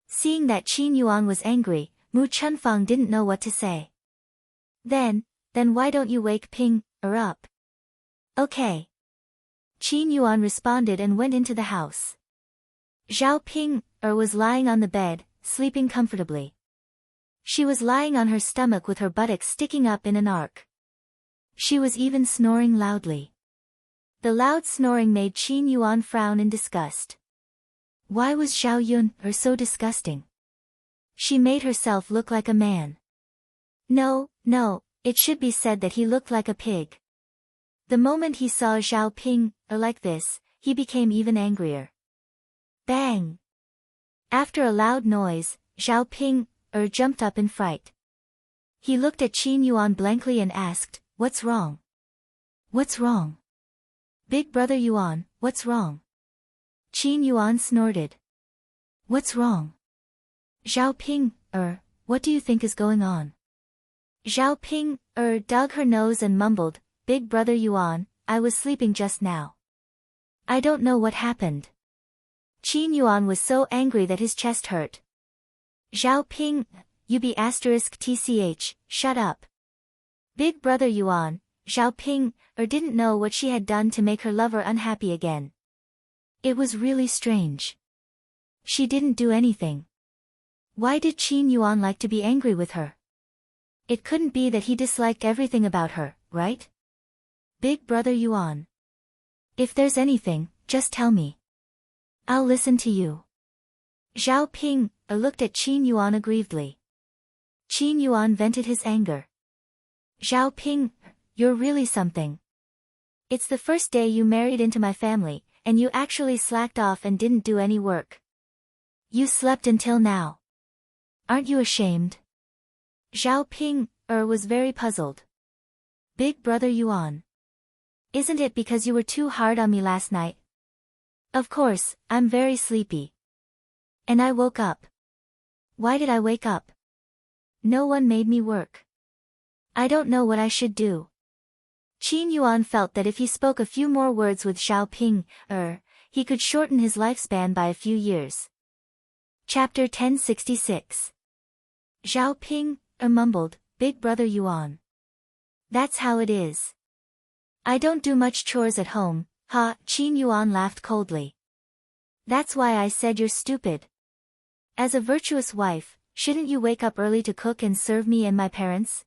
Seeing that Qin Yuan was angry, Mu Chunfang didn't know what to say. Then why don't you wake Ping up? Okay. Qin Yuan responded and went into the house. Zhao Ping was lying on the bed, sleeping comfortably. She was lying on her stomach with her buttocks sticking up in an arc. She was even snoring loudly. The loud snoring made Qin Yuan frown in disgust. Why was Zhao Yun so disgusting? She made herself look like a man. No, it should be said that he looked like a pig. The moment he saw Zhao Ping like this, he became even angrier. Bang! After a loud noise, Zhao Ping jumped up in fright. He looked at Qin Yuan blankly and asked, "What's wrong? What's wrong? Big brother Yuan, what's wrong?" Qin Yuan snorted. What's wrong? Zhao Ping, what do you think is going on? Zhao Ping, dug her nose and mumbled, Big brother Yuan, I was sleeping just now. I don't know what happened. Qin Yuan was so angry that his chest hurt. Zhao Ping, you be *tch, shut up. Big brother Yuan, Zhao Ping, didn't know what she had done to make her lover unhappy again. It was really strange. She didn't do anything. Why did Qin Yuan like to be angry with her? It couldn't be that he disliked everything about her, right? Big brother Yuan. If there's anything, just tell me. I'll listen to you. Zhao Ping looked at Qin Yuan aggrievedly. Qin Yuan vented his anger. Zhao Ping, you're really something. It's the first day you married into my family, and you actually slacked off and didn't do any work. You slept until now. Aren't you ashamed? Zhao Ping was very puzzled. Big brother Yuan. Isn't it because you were too hard on me last night? Of course, I'm very sleepy. And I woke up. Why did I wake up? No one made me work. I don't know what I should do. Qin Yuan felt that if he spoke a few more words with Zhao Ping, he could shorten his lifespan by a few years. Chapter 1066. Zhao Ping mumbled, Big brother Yuan. That's how it is. I don't do much chores at home, Qin Yuan laughed coldly. That's why I said you're stupid. As a virtuous wife, shouldn't you wake up early to cook and serve me and my parents?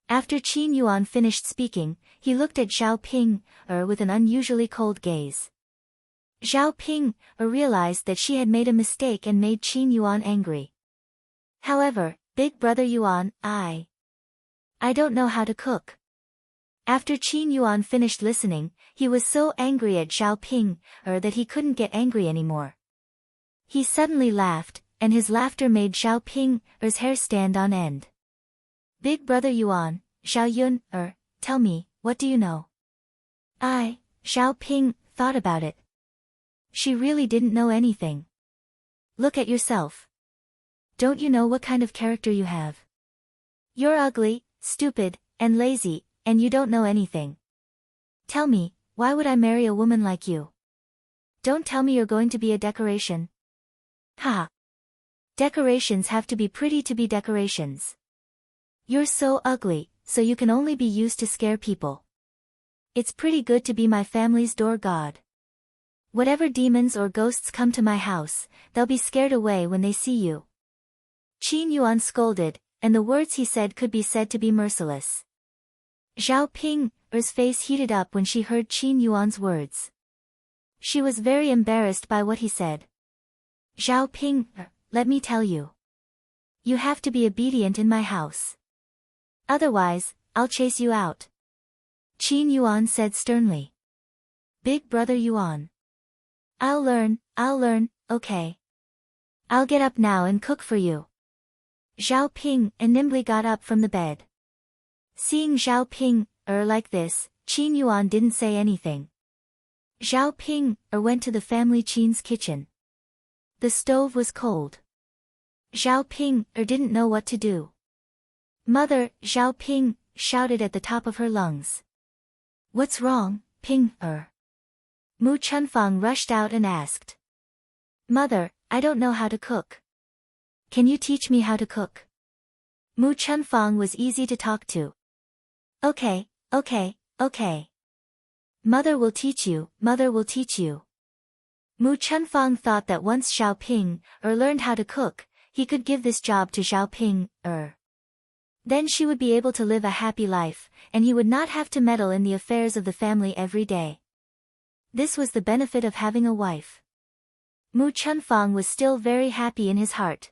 After Qin Yuan finished speaking, he looked at Zhao Ping with an unusually cold gaze. Zhao Ping realized that she had made a mistake and made Qin Yuan angry. However, Big brother Yuan, I don't know how to cook. After Qin Yuan finished listening, he was so angry at Zhao Ping that he couldn't get angry anymore. He suddenly laughed, and his laughter made Zhao Ping's hair stand on end. Big brother Yuan, Zhao Yun, tell me, what do you know? Zhao Ping thought about it. She really didn't know anything. Look at yourself. Don't you know what kind of character you have? You're ugly, stupid, and lazy, and you don't know anything. Tell me, why would I marry a woman like you? Don't tell me you're going to be a decoration. Ha! Decorations have to be pretty to be decorations. You're so ugly, so you can only be used to scare people. It's pretty good to be my family's door god. Whatever demons or ghosts come to my house, they'll be scared away when they see you. Qin Yuan scolded, and the words he said could be said to be merciless. Zhao Ping's face heated up when she heard Qin Yuan's words. She was very embarrassed by what he said. Zhao Ping, let me tell you. You have to be obedient in my house. Otherwise, I'll chase you out. Qin Yuan said sternly. Big brother Yuan. I'll learn, okay. I'll get up now and cook for you. Zhao Ping nimbly got up from the bed. Seeing Zhao Ping like this, Qin Yuan didn't say anything. Zhao Ping went to the family Qin's kitchen. The stove was cold. Zhao Ping didn't know what to do. Mother, Zhao Ping shouted at the top of her lungs. What's wrong, Ping? Mu Chunfang rushed out and asked. Mother, I don't know how to cook. Can you teach me how to cook? Mu Chunfang was easy to talk to. Okay. Mother will teach you, mother will teach you. Mu Chunfang thought that once Zhao Ping learned how to cook, he could give this job to Zhao Ping Then she would be able to live a happy life, and he would not have to meddle in the affairs of the family every day. This was the benefit of having a wife. Mu Chunfang was still very happy in his heart.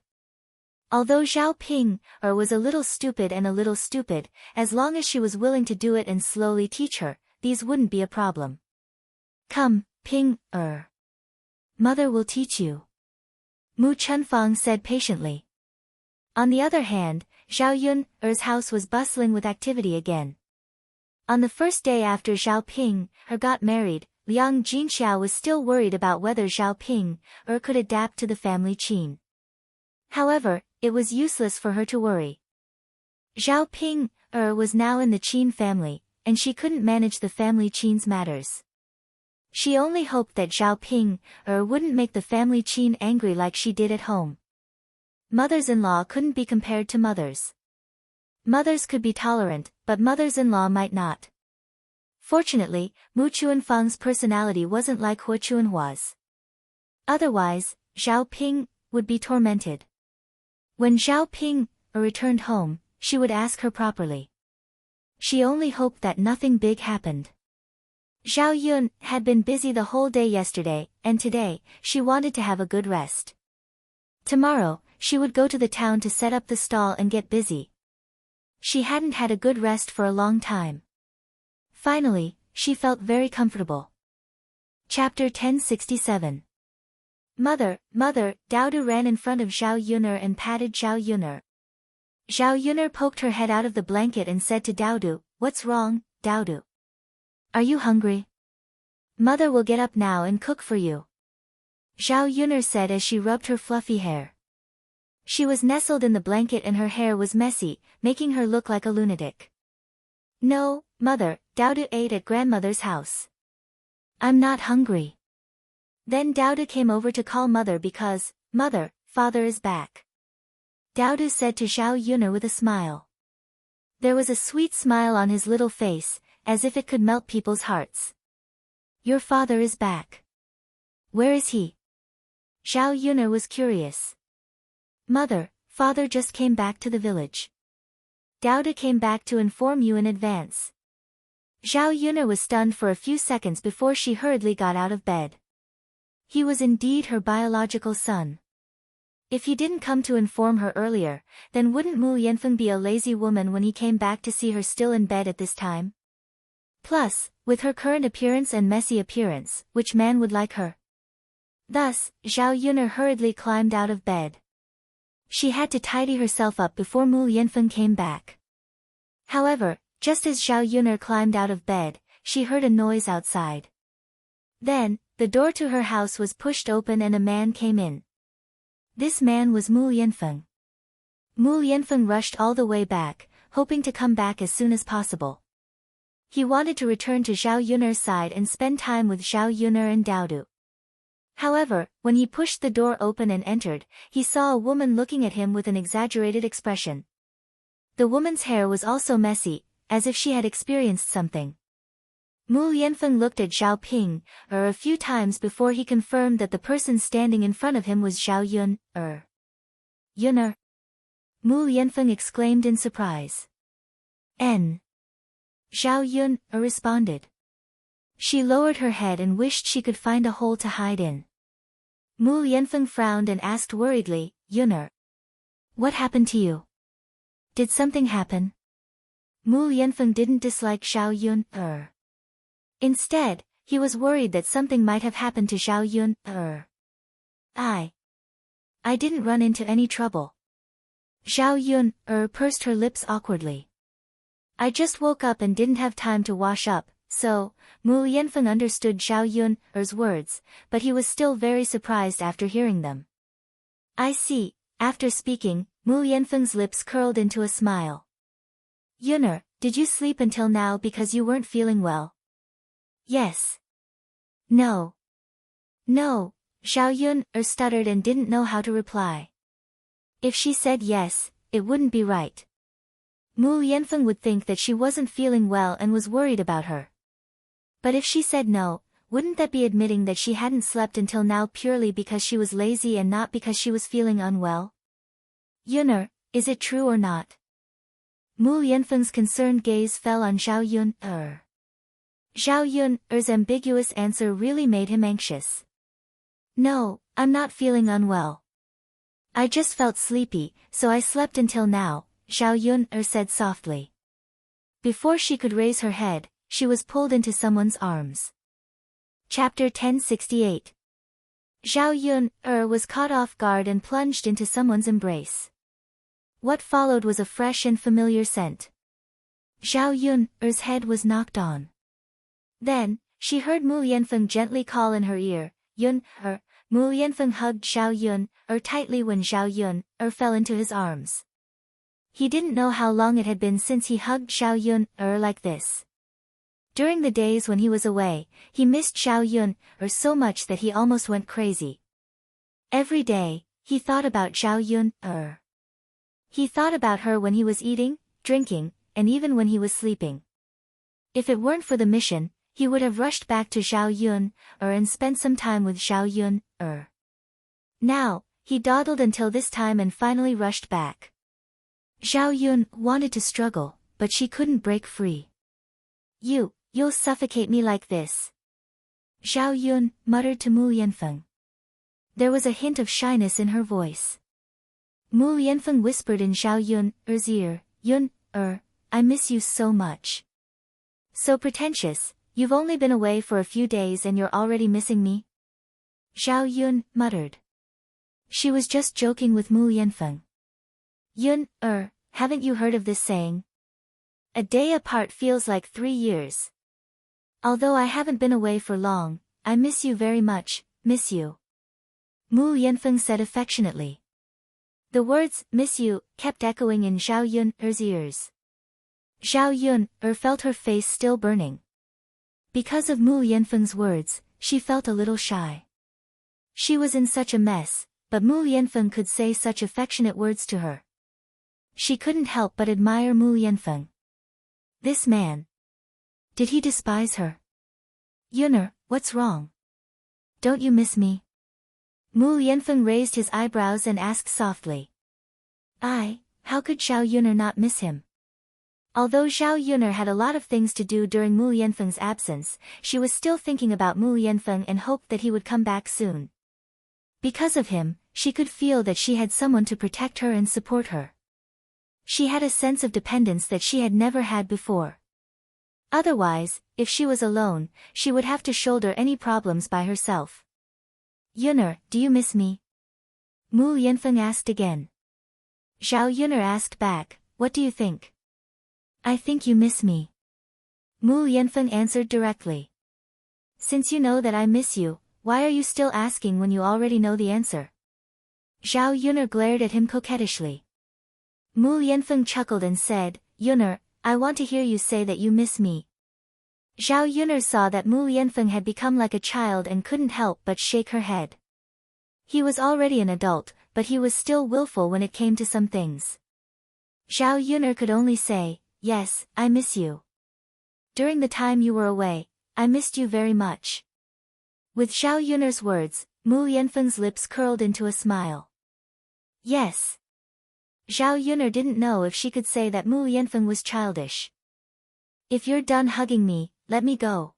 Although Zhao Ping was a little stupid, as long as she was willing to do it and slowly teach her, these wouldn't be a problem. Come, Ping Mother will teach you. Mu Chunfang said patiently. On the other hand, Zhao Yun's house was bustling with activity again. On the first day after Zhao Ping got married, Liang Jinxiao was still worried about whether Zhao Ping could adapt to the family Qin. However, it was useless for her to worry. Zhao Ping was now in the Qin family, and she couldn't manage the family Qin's matters. She only hoped that Zhao Ping wouldn't make the family Qin angry like she did at home. Mothers-in-law couldn't be compared to mothers. Mothers could be tolerant, but mothers-in-law might not. Fortunately, Mu Chuanfang's personality wasn't like Hua Chuanhua's. Otherwise, Zhao Ping would be tormented. When Zhao Ping returned home, she would ask her properly. She only hoped that nothing big happened. Zhao Yun had been busy the whole day yesterday, and today, she wanted to have a good rest. Tomorrow, she would go to the town to set up the stall and get busy. She hadn't had a good rest for a long time. Finally, she felt very comfortable. Chapter 1067. Mother, Daodu ran in front of Zhao Yuner and patted Zhao Yuner. Zhao Yuner poked her head out of the blanket and said to Daodu, "What's wrong, Daodu? Are you hungry? Mother will get up now and cook for you," Zhao Yuner said as she rubbed her fluffy hair. She was nestled in the blanket and her hair was messy, making her look like a lunatic. "No, Mother, Daodu ate at grandmother's house. I'm not hungry." Then Daodu came over to call Mother because, "Mother, Father is back," Daodu said to Zhao Yuner with a smile. There was a sweet smile on his little face, as if it could melt people's hearts. "Your father is back. Where is he?" Zhao Yuner was curious. "Mother, Father just came back to the village. Daodu came back to inform you in advance." Zhao Yuner was stunned for a few seconds before she hurriedly got out of bed. He was indeed her biological son. If he didn't come to inform her earlier, then wouldn't Mu Yanfeng be a lazy woman when he came back to see her still in bed at this time? Plus, with her current appearance and messy appearance, which man would like her? Thus, Zhao Yuner hurriedly climbed out of bed. She had to tidy herself up before Mu Yanfeng came back. However, just as Zhao Yuner climbed out of bed, she heard a noise outside. Then, the door to her house was pushed open and a man came in. This man was Mu Yanfeng. Mu Yanfeng rushed all the way back, hoping to come back as soon as possible. He wanted to return to Zhao Yuner's side and spend time with Zhao Yuner and Daodu. However, when he pushed the door open and entered, he saw a woman looking at him with an exaggerated expression. The woman's hair was also messy, as if she had experienced something. Mu Yanfeng looked at Zhao Ping a few times before he confirmed that the person standing in front of him was Zhao Yuner. Mu Yanfeng exclaimed in surprise. N. Zhao Yun responded. She lowered her head and wished she could find a hole to hide in. Mu Yanfeng frowned and asked worriedly, "Yuner, what happened to you? Did something happen?" Mu Yanfeng didn't dislike Zhao Yun. Instead, he was worried that something might have happened to Zhao Yun. I didn't run into any trouble. Zhao Yun pursed her lips awkwardly. I just woke up and didn't have time to wash up, So, Mu Lianfeng understood Zhao Yun's words, but he was still very surprised after hearing them. I see. After speaking, Mu Lianfeng's lips curled into a smile. Yun'er, did you sleep until now because you weren't feeling well? Yes. No. No, Zhao Yun'er stuttered and didn't know how to reply. If she said yes, it wouldn't be right. Mu Lianfeng would think that she wasn't feeling well and was worried about her. But if she said no, wouldn't that be admitting that she hadn't slept until now purely because she was lazy and not because she was feeling unwell? Yun'er, is it true or not? Mu Lianfeng's concerned gaze fell on Zhao Yun'er. Zhao Yun'er's ambiguous answer really made him anxious. No, I'm not feeling unwell. I just felt sleepy, so I slept until now, Zhao Yun'er said softly. Before she could raise her head, she was pulled into someone's arms. Chapter 1068. Zhao Yun'er was caught off guard and plunged into someone's embrace. What followed was a fresh and familiar scent. Zhao Yun'er's head was knocked on. Then, she heard Mu Lianfeng gently call in her ear, Yun'er. Mu Lianfeng hugged Zhao Yun'er tightly when Zhao Yun'er fell into his arms. He didn't know how long it had been since he hugged Zhao Yun'er like this. During the days when he was away, he missed Zhao Yun'er so much that he almost went crazy. Every day, he thought about Zhao Yun'er. He thought about her when he was eating, drinking, and even when he was sleeping. If it weren't for the mission, he would have rushed back to Zhao Yun'er and spent some time with Zhao Yun'er. Now, he dawdled until this time and finally rushed back. Zhao Yun wanted to struggle, but she couldn't break free. You'll suffocate me like this. Zhao Yun muttered to Mu Lianfeng. There was a hint of shyness in her voice. Mu Lianfeng whispered in Zhao Yun'er's ear, Yun'er, I miss you so much. So pretentious, you've only been away for a few days and you're already missing me? Zhao Yun muttered. She was just joking with Mu Lianfeng. Yun'er, haven't you heard of this saying? A day apart feels like 3 years. Although I haven't been away for long, I miss you very much, miss you. Mu Lianfeng said affectionately. The words, miss you, kept echoing in Zhao Yun'er's ears. Zhao Yun'er felt her face still burning. Because of Mu Lianfeng's words, she felt a little shy. She was in such a mess, but Mu Lianfeng could say such affectionate words to her. She couldn't help but admire Mu Lianfeng. This man. Did he despise her? Yun'er, what's wrong? Don't you miss me? Mu Lianfeng raised his eyebrows and asked softly. How could Zhao Yun'er not miss him? Although Zhao Yun'er had a lot of things to do during Mu Lianfeng's absence, she was still thinking about Mu Lianfeng and hoped that he would come back soon. Because of him, she could feel that she had someone to protect her and support her. She had a sense of dependence that she had never had before. Otherwise, if she was alone, she would have to shoulder any problems by herself. Yun'er, do you miss me? Mu Lianfeng asked again. Zhao Yun'er asked back, what do you think? I think you miss me. Mu Lianfeng answered directly. Since you know that I miss you, why are you still asking when you already know the answer? Zhao Yun'er glared at him coquettishly. Mu Lianfeng chuckled and said, Yun'er, I want to hear you say that you miss me. Zhao Yun'er saw that Mu Lianfeng had become like a child and couldn't help but shake her head. He was already an adult, but he was still willful when it came to some things. Zhao Yun'er could only say, yes, I miss you. During the time you were away, I missed you very much. With Zhao Yun'er's words, Mu Lianfeng's lips curled into a smile. Yes. Zhao Yun'er didn't know if she could say that Mu Lianfeng was childish. If you're done hugging me, let me go.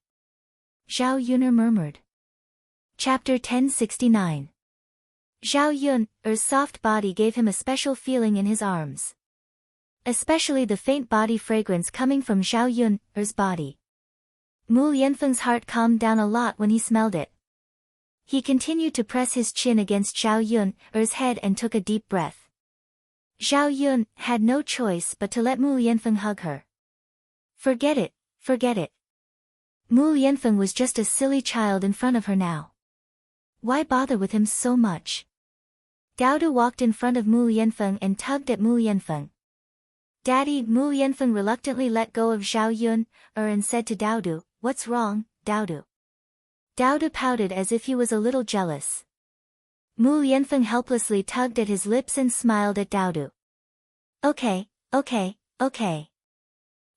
Zhao Yun'er murmured. Chapter 1069. Zhao Yun'er's soft body gave him a special feeling in his arms. Especially the faint body fragrance coming from Zhao Yun'er's body. Mu Lianfeng's heart calmed down a lot when he smelled it. He continued to press his chin against Zhao Yun'er's head and took a deep breath. Zhao Yun had no choice but to let Mu Lianfeng hug her. Forget it, forget it. Mu Yanfeng was just a silly child in front of her now. Why bother with him so much? Daodu walked in front of Mu Yanfeng and tugged at Mu Yanfeng. Daddy, Mu Yanfeng reluctantly let go of Zhao Yun, and said to Daodu, "What's wrong, Daodu?" Daodu pouted as if he was a little jealous. Mu Yanfeng helplessly tugged at his lips and smiled at Daodu. Okay.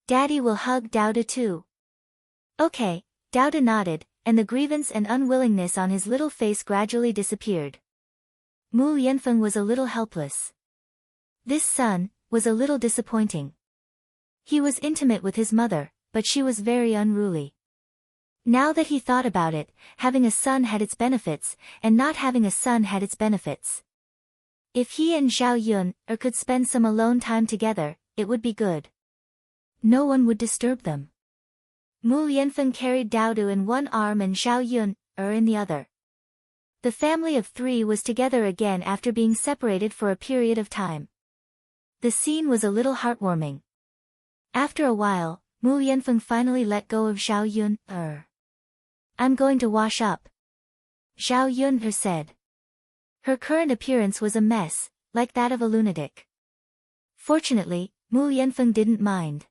Daddy will hug Daodu too. Okay, Daodu nodded, and the grievance and unwillingness on his little face gradually disappeared. Mu Yanfeng was a little helpless. This son was a little disappointing. He was intimate with his mother, but she was very unruly. Now that he thought about it, having a son had its benefits, and not having a son had its benefits. If he and Zhao Yun could spend some alone time together, it would be good. No one would disturb them. Mu Yanfeng carried Daodu in one arm and Zhao Yun in the other. The family of three was together again after being separated for a period of time. The scene was a little heartwarming. After a while, Mu Yanfeng finally let go of Zhao Yun. I'm going to wash up, Zhao Yun said. Her current appearance was a mess, like that of a lunatic. Fortunately, Mu Yanfeng didn't mind.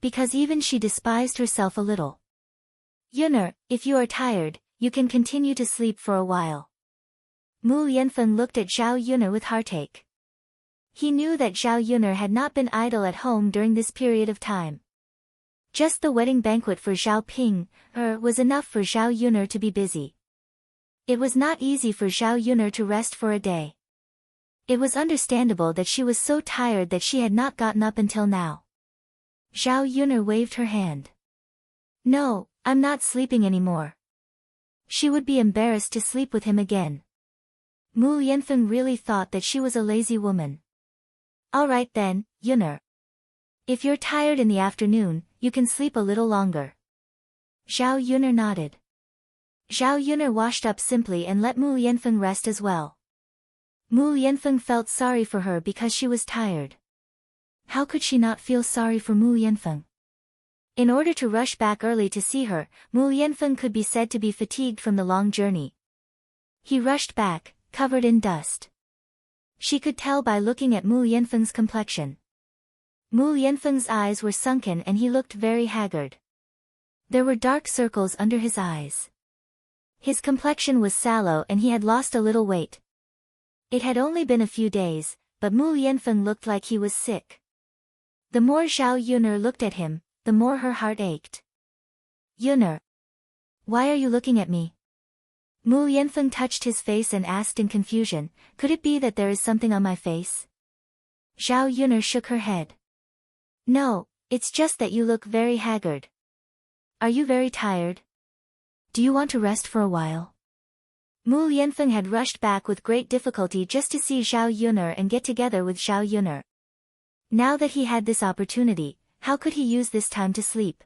Because even she despised herself a little. Yun'er, if you are tired, you can continue to sleep for a while. Mu Yanfeng looked at Zhao Yun'er with heartache. He knew that Zhao Yun'er had not been idle at home during this period of time. Just the wedding banquet for Zhao Ping was enough for Zhao Yun'er to be busy. It was not easy for Zhao Yun'er to rest for a day. It was understandable that she was so tired that she had not gotten up until now. Zhao Yun'er waved her hand. No, I'm not sleeping anymore. She would be embarrassed to sleep with him again. Mu Yanfeng really thought that she was a lazy woman. All right then, Yun'er. If you're tired in the afternoon, you can sleep a little longer. Zhao Yun'er nodded. Zhao Yun'er washed up simply and let Mu Yanfeng rest as well. Mu Yanfeng felt sorry for her because she was tired. How could she not feel sorry for Mu Yanfeng? In order to rush back early to see her, Mu Yanfeng could be said to be fatigued from the long journey. He rushed back, covered in dust. She could tell by looking at Mu Yanfeng's complexion. Mu Yanfeng's eyes were sunken and he looked very haggard. There were dark circles under his eyes. His complexion was sallow and he had lost a little weight. It had only been a few days, but Mu Yanfeng looked like he was sick. The more Zhao Yun'er looked at him, the more her heart ached. Yun'er. Why are you looking at me? Mu Yanfeng touched his face and asked in confusion, could it be that there is something on my face? Zhao Yun'er shook her head. No, it's just that you look very haggard. Are you very tired? Do you want to rest for a while? Mu Yanfeng had rushed back with great difficulty just to see Zhao Yun'er and get together with Zhao Yun'er. Now that he had this opportunity, how could he use this time to sleep?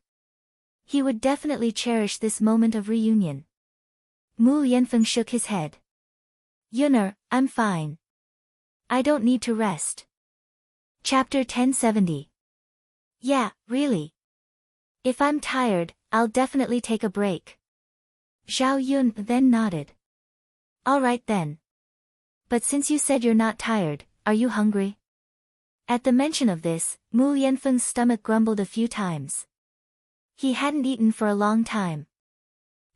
He would definitely cherish this moment of reunion. Mu Yanfeng shook his head. Yun'er, I'm fine. I don't need to rest. Chapter 1070. Yeah, really. If I'm tired, I'll definitely take a break. Zhao Yun then nodded. All right then. But since you said you're not tired, are you hungry? At the mention of this, Mu Yanfeng's stomach grumbled a few times. He hadn't eaten for a long time.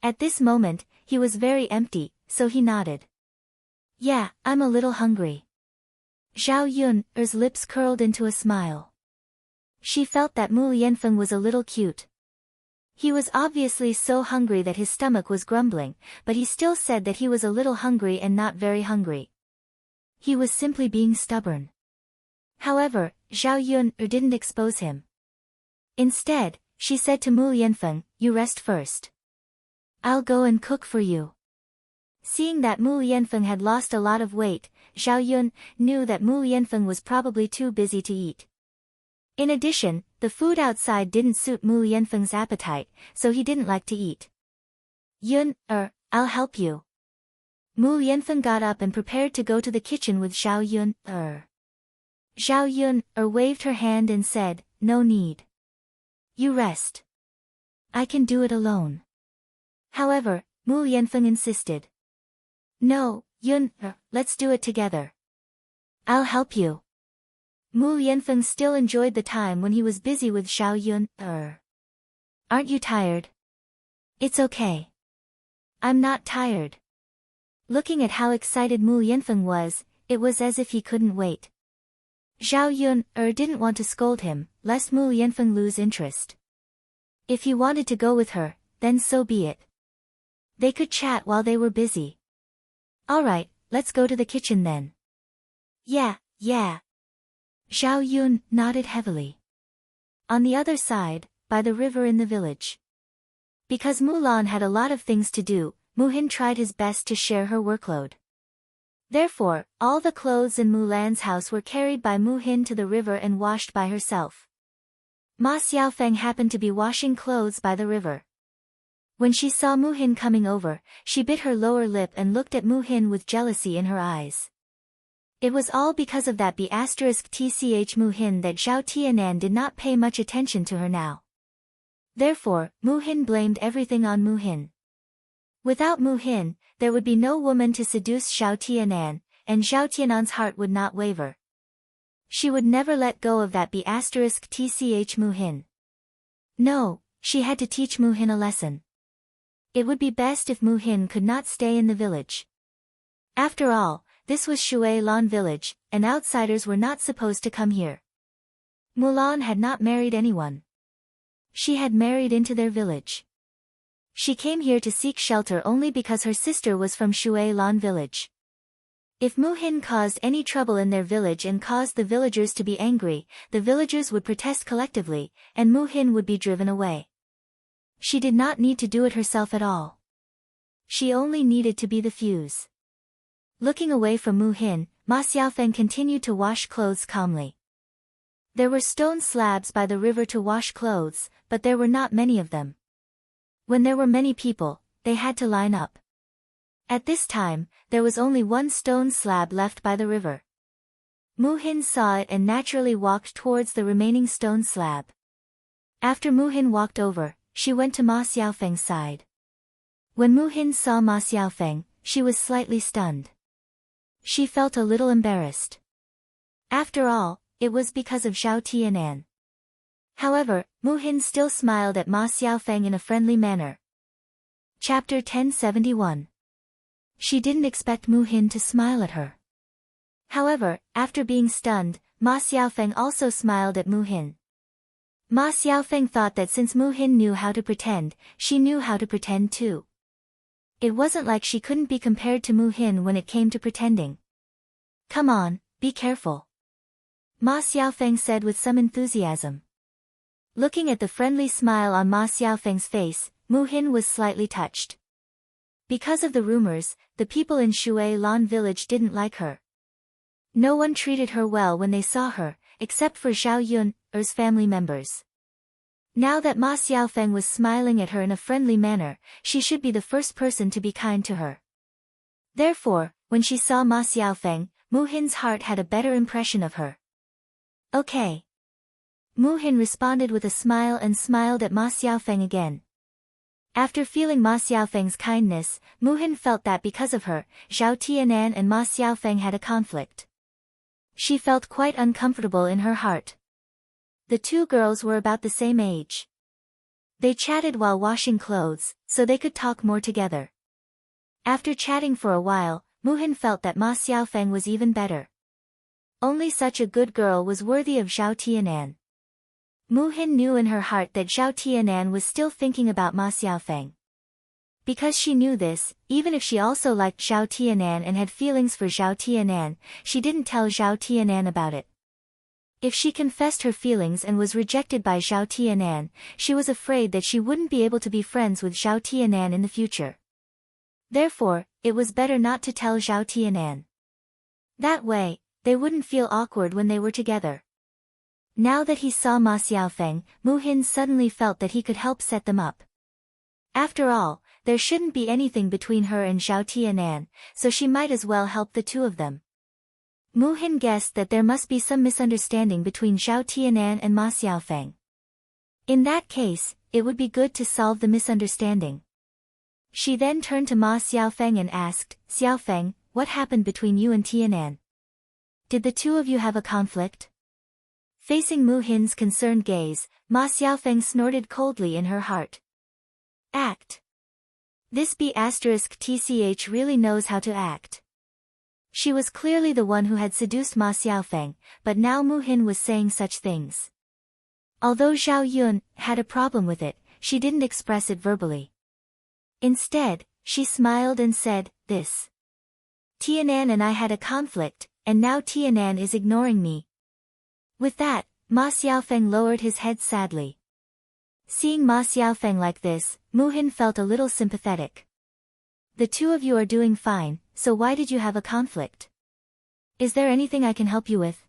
At this moment, he was very empty, so he nodded. Yeah, I'm a little hungry. Zhao Yun'er's lips curled into a smile. She felt that Mu Yanfeng was a little cute. He was obviously so hungry that his stomach was grumbling, but he still said that he was a little hungry and not very hungry. He was simply being stubborn. However, Zhao Yun'er didn't expose him. Instead, she said to Mu Yanfeng, you rest first. I'll go and cook for you. Seeing that Mu Yanfeng had lost a lot of weight, Zhao Yun knew that Mu Yanfeng was probably too busy to eat. In addition, the food outside didn't suit Mu Yanfeng's appetite, so he didn't like to eat. Yun'er, I'll help you. Mu Yanfeng got up and prepared to go to the kitchen with Zhao Yun'er. Zhao Yun'er waved her hand and said, no need. You rest. I can do it alone. However, Mu Yanfeng insisted. No, Yun, let's do it together. I'll help you. Mu Yanfeng still enjoyed the time when he was busy with Xiao Yun. Aren't you tired? It's okay. I'm not tired. Looking at how excited Mu Yanfeng was, it was as if he couldn't wait. Xiao Yun didn't want to scold him, lest Mu Yanfeng lose interest. If he wanted to go with her, then so be it. They could chat while they were busy. Alright, let's go to the kitchen then. Yeah. Xiao Yun nodded heavily. On the other side, by the river in the village. Because Mulan had a lot of things to do, Muhin tried his best to share her workload. Therefore, all the clothes in Mulan's house were carried by Muhin to the river and washed by herself. Ma Xiaofeng happened to be washing clothes by the river. When she saw Muhin coming over, she bit her lower lip and looked at Muhin with jealousy in her eyes. It was all because of that B*tch Muhin that Zhao Tianan did not pay much attention to her now. Therefore, Muhin blamed everything on Muhin. Without Muhin, there would be no woman to seduce Zhao Tianan, and Zhao Tianan's heart would not waver. She would never let go of that B*tch Muhin. No, she had to teach Muhin a lesson. It would be best if Muhin could not stay in the village. After all, this was Shui Lan village, and outsiders were not supposed to come here. Mulan had not married anyone. She had married into their village. She came here to seek shelter only because her sister was from Shui Lan village. If Muhin caused any trouble in their village and caused the villagers to be angry, the villagers would protest collectively, and Muhin would be driven away. She did not need to do it herself at all. She only needed to be the fuse. Looking away from Muhin, Ma Xiaofeng continued to wash clothes calmly. There were stone slabs by the river to wash clothes, but there were not many of them. When there were many people, they had to line up. At this time, there was only one stone slab left by the river. Muhin saw it and naturally walked towards the remaining stone slab. After Muhin walked over, she went to Ma Xiaofeng's side. When Muhin saw Ma Xiaofeng, she was slightly stunned. She felt a little embarrassed. After all, it was because of Zhao Tianan. However, Muhin still smiled at Ma Xiaofeng in a friendly manner. Chapter 1071. She didn't expect Muhin to smile at her. However, after being stunned, Ma Xiaofeng also smiled at Muhin. Ma Xiaofeng thought that since Muhin knew how to pretend, she knew how to pretend too. It wasn't like she couldn't be compared to Muhin when it came to pretending. Come on, be careful. Ma Xiaofeng said with some enthusiasm. Looking at the friendly smile on Ma Xiaofeng's face, Muhin was slightly touched. Because of the rumors, the people in Shui Lan village didn't like her. No one treated her well when they saw her, except for Zhao Yun's family members. Now that Ma Xiaofeng was smiling at her in a friendly manner, she should be the first person to be kind to her. Therefore, when she saw Ma Xiaofeng, Muhin's heart had a better impression of her. Okay. Muhin responded with a smile and smiled at Ma Xiaofeng again. After feeling Ma Xiaofeng's kindness, Muhin felt that because of her, Zhao Tianan and Ma Xiaofeng had a conflict. She felt quite uncomfortable in her heart. The two girls were about the same age. They chatted while washing clothes, so they could talk more together. After chatting for a while, Muhin felt that Ma Xiaofeng was even better. Only such a good girl was worthy of Zhao Tianan. Muhin knew in her heart that Zhao Tianan was still thinking about Ma Xiaofeng. Because she knew this, even if she also liked Zhao Tianan and had feelings for Zhao Tianan, she didn't tell Zhao Tianan about it. If she confessed her feelings and was rejected by Zhao Tianan, she was afraid that she wouldn't be able to be friends with Zhao Tianan in the future. Therefore, it was better not to tell Zhao Tianan. That way, they wouldn't feel awkward when they were together. Now that he saw Ma Xiaofeng, Muhin suddenly felt that he could help set them up. After all, there shouldn't be anything between her and Zhao Tianan, so she might as well help the two of them. Muhin guessed that there must be some misunderstanding between Zhao Tianan and Ma Xiaofeng. In that case, it would be good to solve the misunderstanding. She then turned to Ma Xiaofeng and asked, Xiaofeng, what happened between you and Tianan? Did the two of you have a conflict? Facing Mu Hin's concerned gaze, Ma Xiaofeng snorted coldly in her heart. Act. This B***TCH really knows how to act. She was clearly the one who had seduced Ma Xiaofeng, but now Mu Hin was saying such things. Although Zhao Yun had a problem with it, she didn't express it verbally. Instead, she smiled and said, this. Tianan and I had a conflict, and now Tianan is ignoring me. With that, Ma Xiaofeng lowered his head sadly. Seeing Ma Xiaofeng like this, Mu Hin felt a little sympathetic. The two of you are doing fine, so why did you have a conflict? Is there anything I can help you with?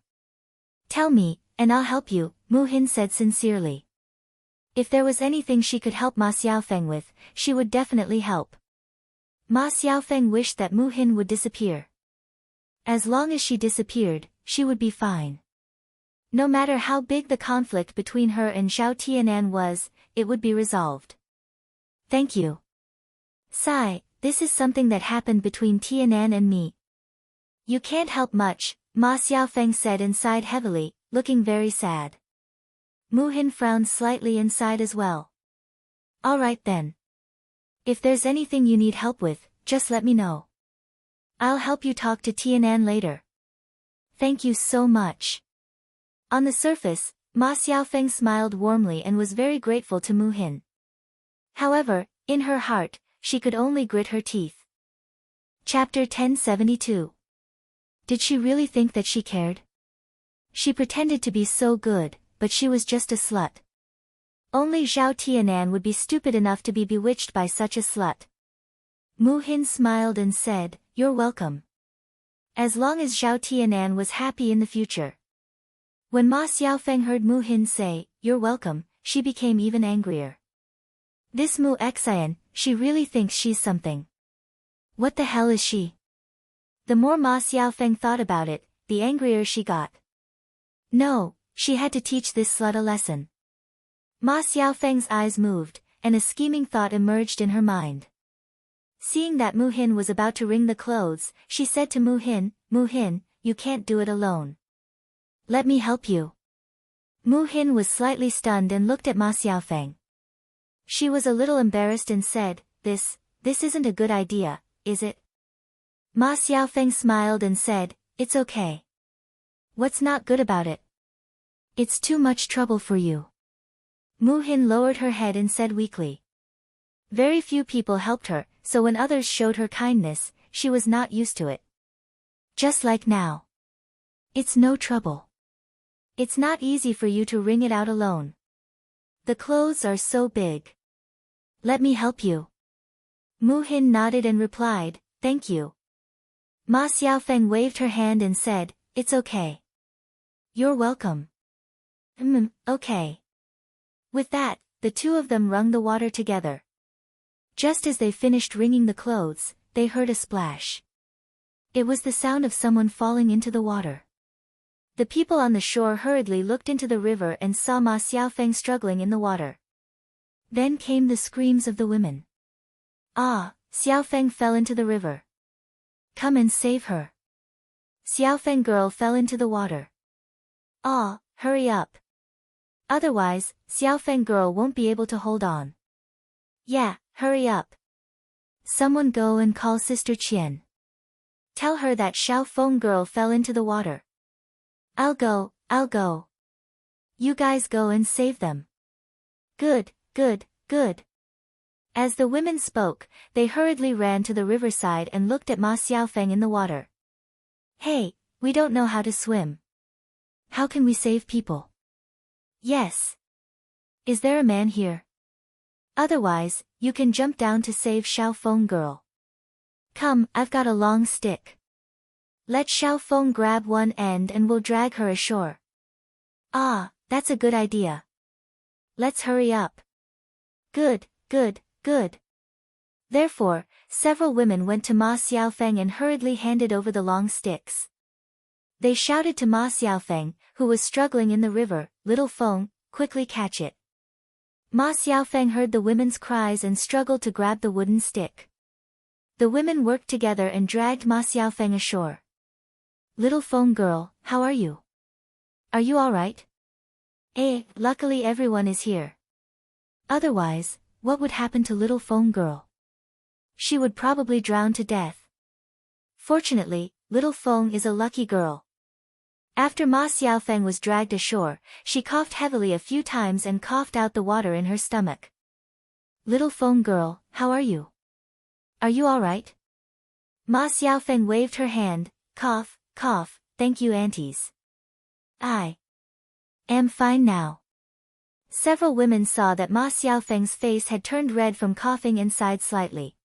Tell me, and I'll help you, Mu Hin said sincerely. If there was anything she could help Ma Xiaofeng with, she would definitely help. Ma Xiaofeng wished that Mu Hin would disappear. As long as she disappeared, she would be fine. No matter how big the conflict between her and Zhao Tianan was, it would be resolved. Thank you. Sigh, this is something that happened between Tianan and me. You can't help much, Ma Xiaofeng said and sighed heavily, looking very sad. Mu Hin frowned slightly and sighed as well. Alright then. If there's anything you need help with, just let me know. I'll help you talk to Tianan later. Thank you so much. On the surface, Ma Xiaofeng smiled warmly and was very grateful to Mu Hin. However, in her heart, she could only grit her teeth. Chapter 1072. Did she really think that she cared? She pretended to be so good, but she was just a slut. Only Zhao Tianan would be stupid enough to be bewitched by such a slut. Mu Hin smiled and said, You're welcome. As long as Zhao Tianan was happy in the future. When Ma Xiaofeng heard Mu Hin say, You're welcome, she became even angrier. This Mu Xian, she really thinks she's something. What the hell is she? The more Ma Xiaofeng thought about it, the angrier she got. No, she had to teach this slut a lesson. Ma Xiaofeng's eyes moved, and a scheming thought emerged in her mind. Seeing that Mu Hin was about to wring the clothes, she said to Mu Hin, you can't do it alone. Let me help you. Mu Hin was slightly stunned and looked at Ma Xiaofeng. She was a little embarrassed and said, This isn't a good idea, is it? Ma Xiaofeng smiled and said, It's okay. What's not good about it? It's too much trouble for you. Mu Hin lowered her head and said weakly. Very few people helped her, so when others showed her kindness, she was not used to it. Just like now. It's no trouble. It's not easy for you to wring it out alone. The clothes are so big. Let me help you. Mu Hin nodded and replied, Thank you. Ma Xiaofeng waved her hand and said, It's okay. You're welcome. Okay. With that, the two of them wrung the water together. Just as they finished wringing the clothes, they heard a splash. It was the sound of someone falling into the water. The people on the shore hurriedly looked into the river and saw Ma Xiaofeng struggling in the water. Then came the screams of the women. Ah, Xiaofeng fell into the river. Come and save her. Xiaofeng girl fell into the water. Ah, hurry up. Otherwise, Xiaofeng girl won't be able to hold on. Yeah, hurry up. Someone go and call Sister Qian. Tell her that Xiaofeng girl fell into the water. I'll go. You guys go and save them. Good. As the women spoke, they hurriedly ran to the riverside and looked at Ma Xiaofeng in the water. Hey, we don't know how to swim. How can we save people? Yes. Is there a man here? Otherwise, you can jump down to save Xiaofeng girl. Come, I've got a long stick. Let Xiaofeng grab one end and we'll drag her ashore. Ah, that's a good idea. Let's hurry up. Good. Therefore, several women went to Ma Xiaofeng and hurriedly handed over the long sticks. They shouted to Ma Xiaofeng, who was struggling in the river, Little Feng, quickly catch it. Ma Xiaofeng heard the women's cries and struggled to grab the wooden stick. The women worked together and dragged Ma Xiaofeng ashore. Little phone girl, how are you? Are you alright? Luckily everyone is here. Otherwise, what would happen to little phone girl? She would probably drown to death. Fortunately, little Feng is a lucky girl. After Ma Xiaofeng was dragged ashore, she coughed heavily a few times and coughed out the water in her stomach. Little Feng girl, how are you? Are you alright? Ma Xiaofeng waved her hand, cough, cough, thank you aunties. I am fine now. Several women saw that Ma Xiaofeng's face had turned red from coughing and sighed slightly.